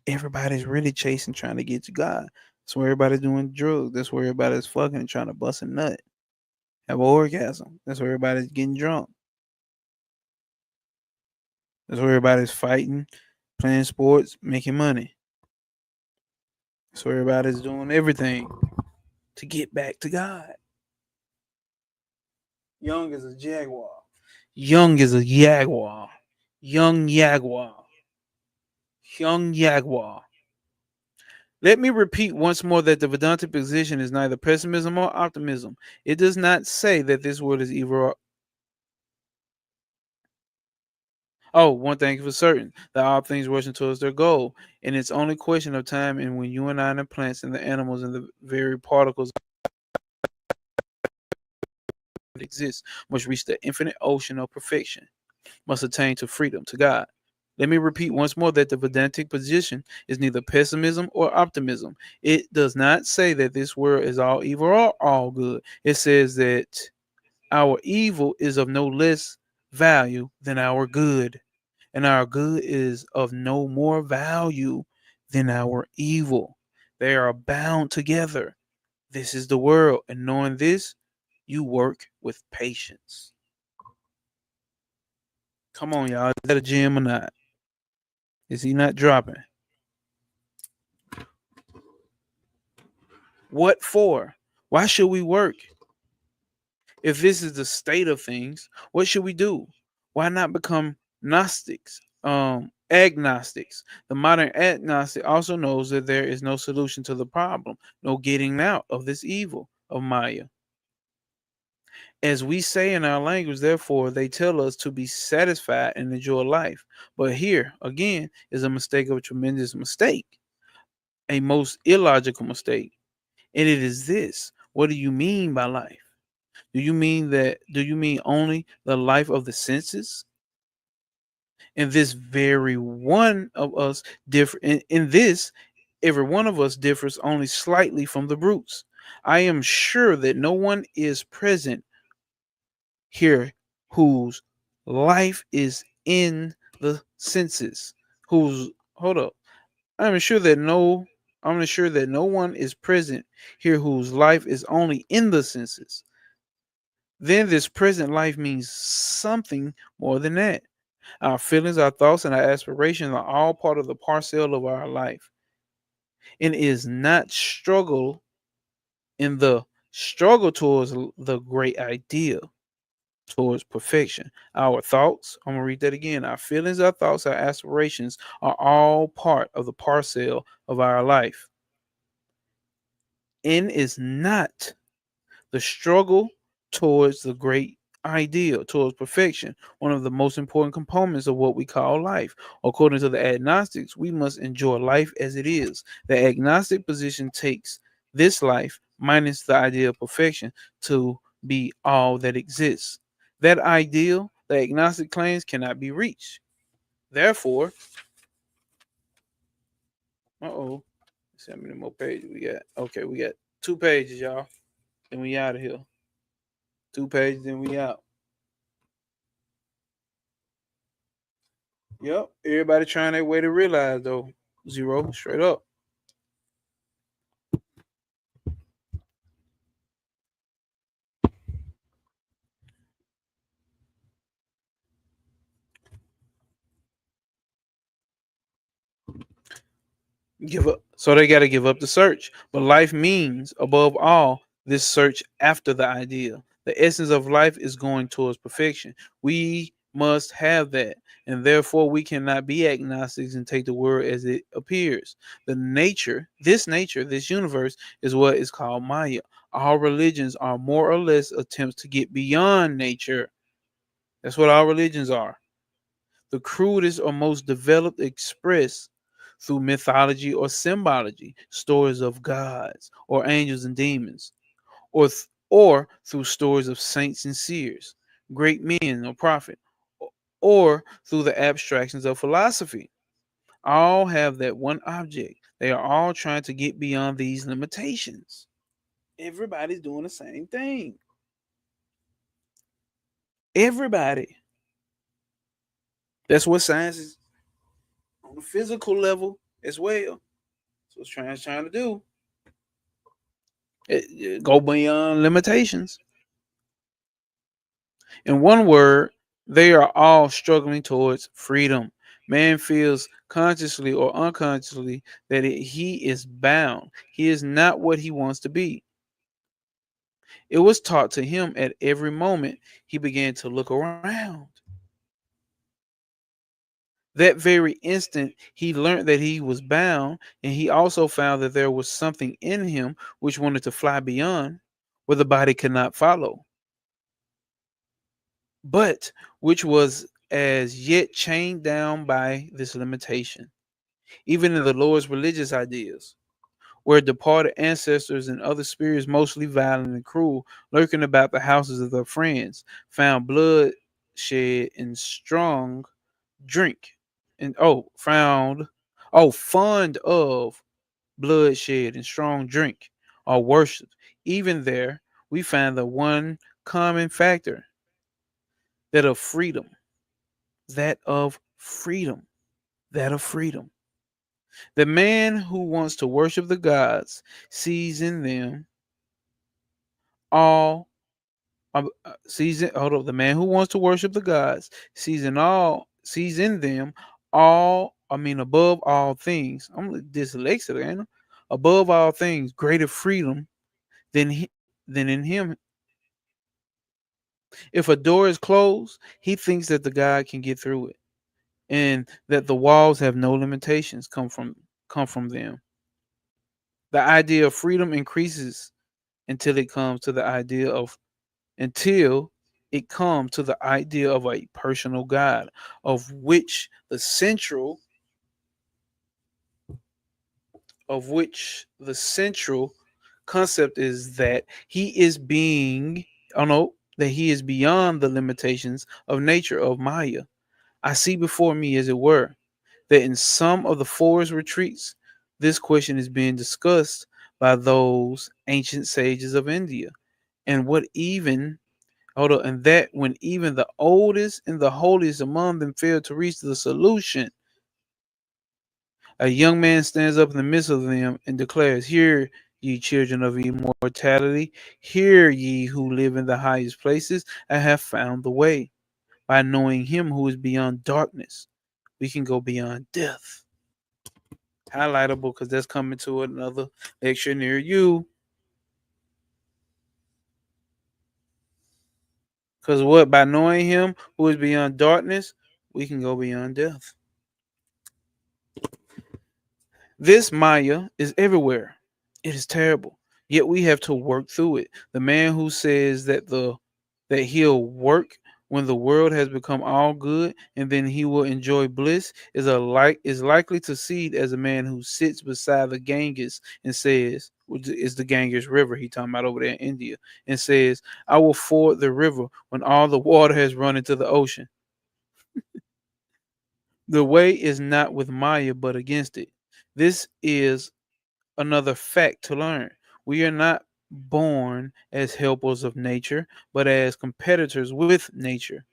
Everybody's really chasing, trying to get to God. That's where everybody's doing drugs. That's where everybody's fucking and trying to bust a nut, have an orgasm. That's where everybody's getting drunk. That's where everybody's fighting, playing sports, making money. That's where everybody's doing everything to get back to God. Young as a jaguar. Young as a jaguar. Young jaguar. Young jaguar. Let me repeat once more that the Vedantic position is neither pessimism or optimism. It does not say that this world is evil or. Oh, one thing for certain, that all things rushing towards their goal, and it's only a question of time. And when you and I and the plants and the animals and the very particles that exist must reach the infinite ocean of perfection, must attain to freedom, to God. Let me repeat once more that the Vedantic position is neither pessimism or optimism. It does not say that this world is all evil or all good. It says that our evil is of no less value than our good, and our good is of no more value than our evil. They are bound together. This is the world, and knowing this, you work with patience. Come on, y'all. Is that a gem or not? Is he not dropping? What for? Why should we work? If this is the state of things, what should we do? Why not become Gnostics, agnostics? The modern agnostic also knows that there is no solution to the problem, no getting out of this evil of Maya. As we say in our language, therefore, they tell us to be satisfied and enjoy life. But here, again, is a mistake of a tremendous mistake, a most illogical mistake. And it is this: what do you mean by life? Do you mean only the life of the senses? And this very one of us differ in this, every one of us differs only slightly from the brutes. I am sure that no one is present here whose life is in the senses. Whose hold up. I'm sure that no I'm sure that no one is present here whose life is only in the senses. Then this present life means something more than that. Our feelings, our thoughts, and our aspirations are all part of the parcel of our life. And it is not struggle in the struggle towards the great idea, towards perfection. Our thoughts, I'm going to read that again. Our feelings, our thoughts, our aspirations are all part of the parcel of our life. And is not the struggle towards the great ideal, towards perfection, one of the most important components of what we call life. According to the agnostics, we must enjoy life as it is. The agnostic position takes this life minus the idea of perfection to be all that exists. That ideal, the agnostic claims, cannot be reached. Therefore, let's see how many more pages we got. Okay, we got 2 pages, y'all. Then we out of here. 2 pages, then we out. Yep. Everybody trying their way to realize though. Zero, straight up. Give up. So they got to give up the search. But life means, above all, this search after the ideal. The essence of life is going towards perfection. We must have that. And therefore, we cannot be agnostics and take the word as it appears. This universe, is what is called Maya. All religions are more or less attempts to get beyond nature. That's what all religions are. The crudest or most developed expressed through mythology or symbology, stories of gods or angels and demons, or through stories of saints and seers, great men or prophet, or through the abstractions of philosophy. All have that one object. They are all trying to get beyond these limitations. Everybody's doing the same thing. Everybody. That's what science is on the physical level as well. So it's trying to do. Go beyond limitations. In one word, they are all struggling towards freedom. Man feels consciously or unconsciously that he is bound. He is not what he wants to be. It was taught to him at every moment he began to look around. That very instant, he learned that he was bound, and he also found that there was something in him which wanted to fly beyond, where the body could not follow, but which was as yet chained down by this limitation. Even in the Lord's religious ideas, where departed ancestors and other spirits, mostly violent and cruel, lurking about the houses of their friends, found blood shed and strong drink, and fond of bloodshed and strong drink, are worshipped. Even there, we find the one common factor, that of freedom, that of freedom, that of freedom. The man who wants to worship the gods sees in them all. Sees it. Hold up. The man who wants to worship the gods sees in them all. I mean, above all things. I'm dyslexic, ain't I? Above all things, greater freedom than in him. If a door is closed, he thinks that the God can get through it, and that the walls have no limitations come from them. The idea of freedom increases until it comes to the idea of until it comes to the idea of a personal God, of which the central concept is that he is being oh no that he is beyond the limitations of nature, of Maya. I see before me, as it were, that in some of the forest retreats this question is being discussed by those ancient sages of India, and what even hold on, and that when even the oldest and the holiest among them fail to reach the solution, a young man stands up in the midst of them and declares, "Hear, ye children of immortality, hear ye who live in the highest places, and have found the way. By knowing him who is beyond darkness, we can go beyond death." Highlightable because that's coming to another lecture near you. Because what? By knowing him who is beyond darkness, we can go beyond death. This Maya is everywhere. It is terrible. Yet we have to work through it. The man who says that he'll work when the world has become all good and then he will enjoy bliss is likely to succeed as a man who sits beside the Ganges and says, which is the Ganges River he talking about over there in India, and says, "I will ford the river when all the water has run into the ocean." The way is not with Maya but against it. This is another fact to learn. We are not born as helpers of nature, but as competitors with nature.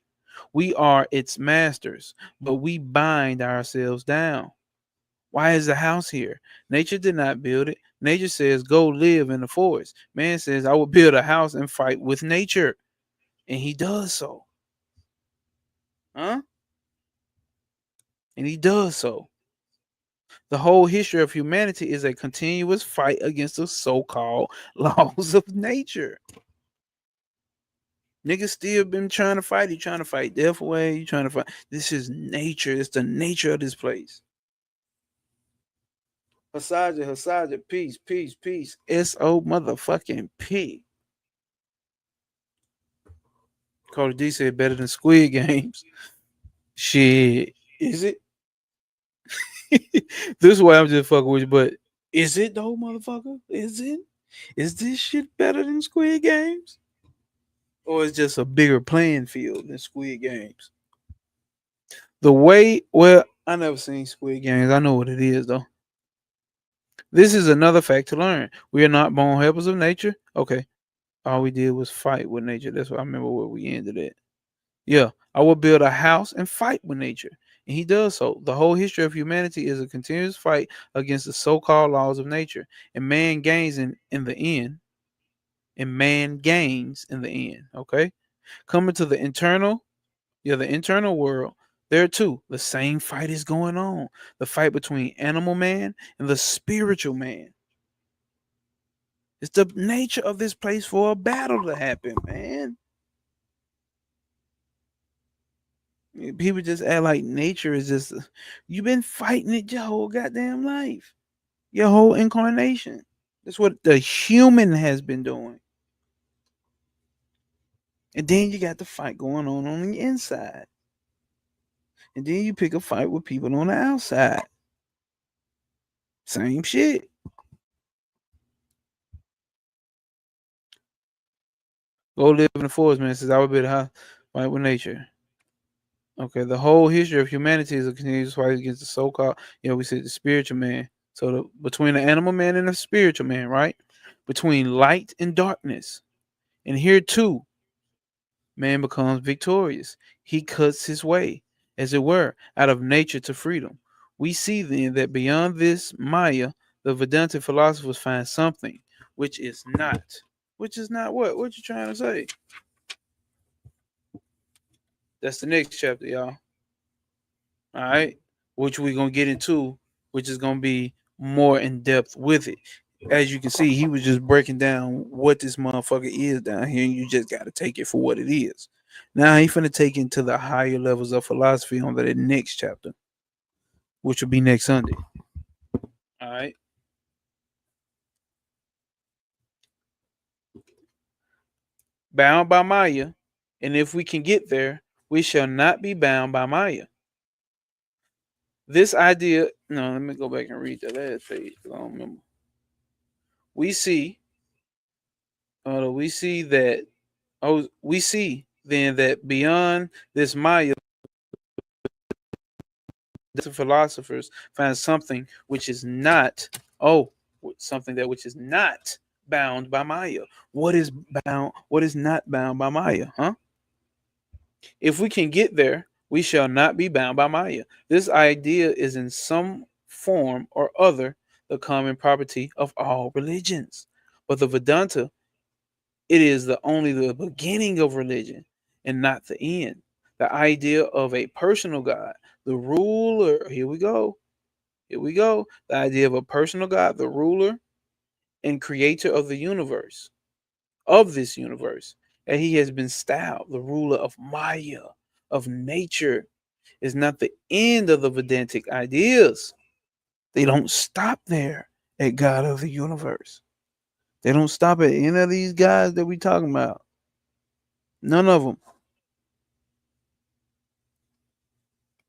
We are its masters, but we bind ourselves down. Why is the house here? Nature did not build it. Nature says, "Go live in the forest." Man says, "I will build a house and fight with nature." And he does so. Huh? And he does so. The whole history of humanity is a continuous fight against the so called laws of nature. Niggas still been trying to fight. You trying to fight death away. You trying to fight. This is nature. It's the nature of this place. Hasaja, Hasaja, peace, peace, peace. S.O. motherfucking P. Carter D said better than Squid Games. Shit. Is it? This is why I'm just fucking with you, but is it though, motherfucker? Is it? Is this shit better than Squid Games? Or it's just a bigger playing field than Squid Games? Well, I never seen Squid Games. I know what it is though. This is another fact to learn. We are not born helpers of nature. Okay. All we did was fight with nature. That's what I remember where we ended at. Yeah. I will build a house and fight with nature. And he does so. The whole history of humanity is a continuous fight against the so called laws of nature. And man gains in the end. and man gains in the end. Okay, coming to the internal world. There too, the same fight is going on. The fight between animal man and the spiritual man. It's the nature of this place for a battle to happen, man. People just act like nature is just. You've been fighting it your whole goddamn life, your whole incarnation. That's what the human has been doing. And then you got the fight going on the inside. And then you pick a fight with people on the outside. Same shit. Go live in the forest, man. Says I would be the high fight with nature. Okay, the whole history of humanity is a continuous fight against the so-called, we said the spiritual man. So between the animal man and the spiritual man, right? Between light and darkness. And here too, man becomes victorious. He cuts his way, as it were, out of nature to freedom. We see then that beyond this Maya, the Vedanta philosophers find something which is not. Which is not what? What you trying to say? That's the next chapter, y'all. All right, which we're gonna get into, which is gonna be more in depth with it. As you can see, he was just breaking down what this motherfucker is down here, and you just gotta take it for what it is. Now he finna take into the higher levels of philosophy on the next chapter, which will be next Sunday. All right. Bound by Maya, and if we can get there, we shall not be bound by Maya. This idea, no, let me go back and read the last page. I don't remember. We see we see that we see then that beyond this Maya, the philosophers find something which is not something that which is not bound by Maya. What is bound? What is not bound by Maya? Huh? If we can get there, we shall not be bound by Maya. This idea is in some form or other the common property of all religions, but the Vedanta, it is only the beginning of religion and not the end. The idea of a personal God, the ruler, here we go. Here we go. The idea of a personal God, the ruler and creator of the universe, of this universe, and he has been styled the ruler of Maya, of nature, is not the end of the Vedantic ideas. They don't stop there at God of the universe. They don't stop at any of these guys that we talking about. None of them.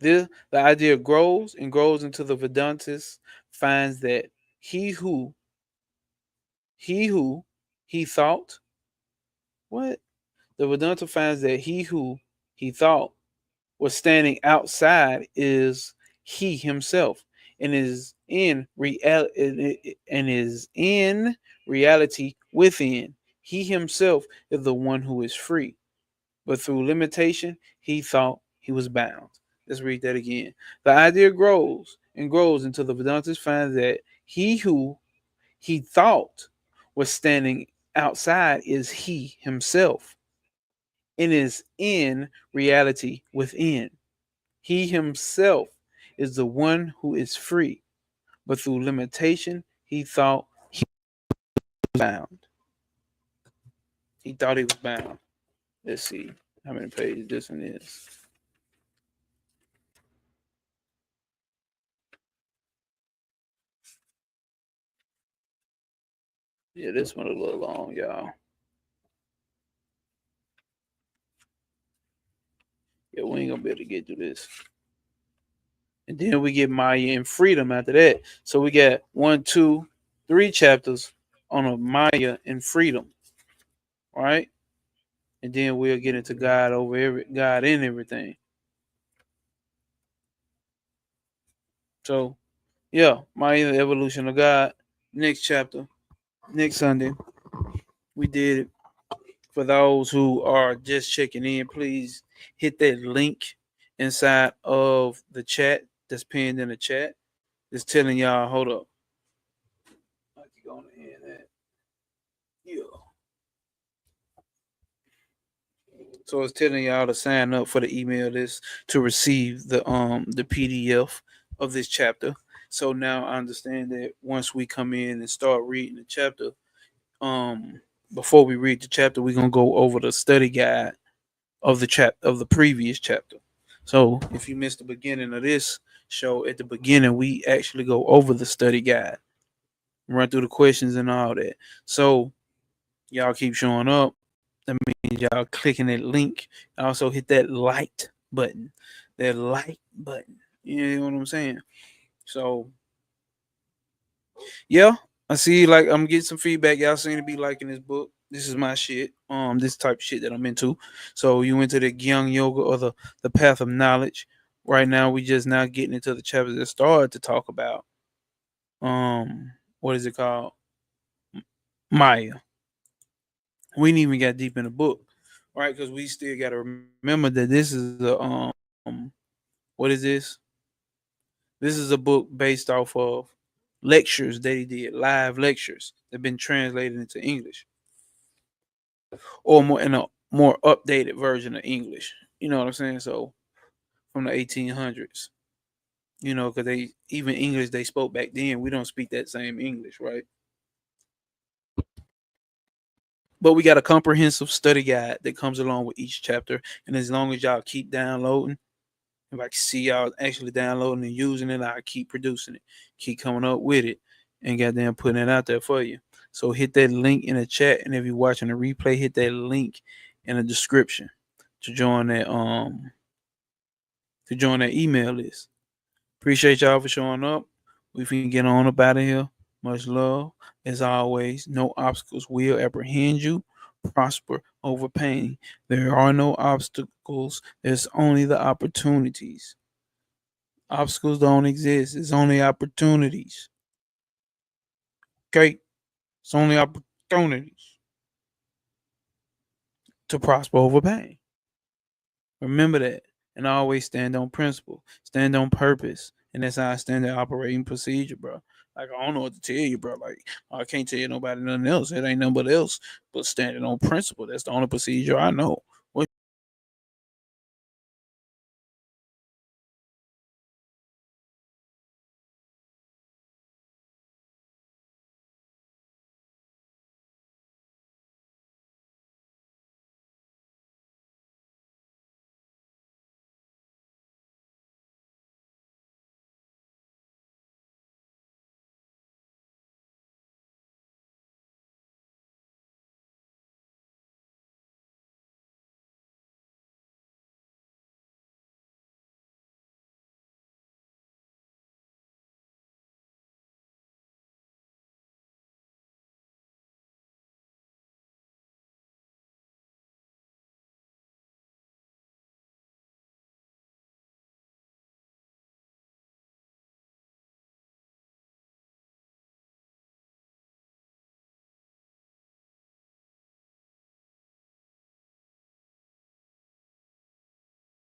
The idea grows and grows until the Vedantist finds that he who he thought what the Vedanta finds that he who he thought was standing outside is he himself, and is in reality within. He himself is the one who is free, but through limitation he thought he was bound. Let's read that again. The idea grows and grows until the Vedantist finds that he who he thought was standing outside is he himself, and is in reality within. He himself is the one who is free, but through limitation, he thought he was bound. He thought he was bound. Let's see how many pages this one is. Yeah, this one a little long, y'all. Yeah, we ain't gonna be able to get through this. And then we get Maya and freedom after that. So we got 1, 2, 3 chapters on a Maya and freedom. All right. And then we'll get into God God in everything. So yeah, Maya, the evolution of God. Next chapter, next Sunday. We did it. For those who are just checking in, please hit that link inside of the chat that's pinned in the chat. It's telling y'all, hold up. I can go on the internet. Yeah. So it's telling y'all to sign up for the email list to receive the PDF of this chapter. So now I understand that once we come in and start reading the chapter, um before we read the chapter, we're gonna go over the study guide of the previous chapter. So if you missed the beginning of this show, at the beginning we actually go over the study guide, run through the questions and all that. So y'all keep showing up. That means y'all clicking that link. Also hit that like button. That like button. You know what I'm saying? So yeah, I see like I'm getting some feedback. Y'all seem to be liking this book. This is my shit. This type of shit that I'm into. So you into the Gyung Yoga or the path of knowledge. Right now we just now getting into the chapters that started to talk about what is it called? Maya. We ain't even got deep in the book, right? Because we still got to remember that this is what is this? This is a book based off of lectures that he did, live lectures that have been translated into English, or more in a more updated version of English. You know what I'm saying? So from the 1800s, because they even English they spoke back then, we don't speak that same English, right? But we got a comprehensive study guide that comes along with each chapter, and as long as y'all keep downloading, if I can see y'all actually downloading and using it, I keep producing it, keep coming up with it, and goddamn putting it out there for you. So hit that link in the chat, and if you're watching the replay, hit that link in the description to join that email list. Appreciate y'all for showing up. We can get on up out of here. Much love. As always, no obstacles will apprehend you. Prosper over pain. There are no obstacles. There's only the opportunities. Obstacles don't exist. It's only opportunities. Okay? It's only opportunities to prosper over pain. Remember that. And always stand on principle. Stand on purpose. And that's how I stand at operating procedure, bro. Like I don't know what to tell you, bro. Like I can't tell you nobody nothing else. It ain't nothing but else but standing on principle. That's the only procedure I know.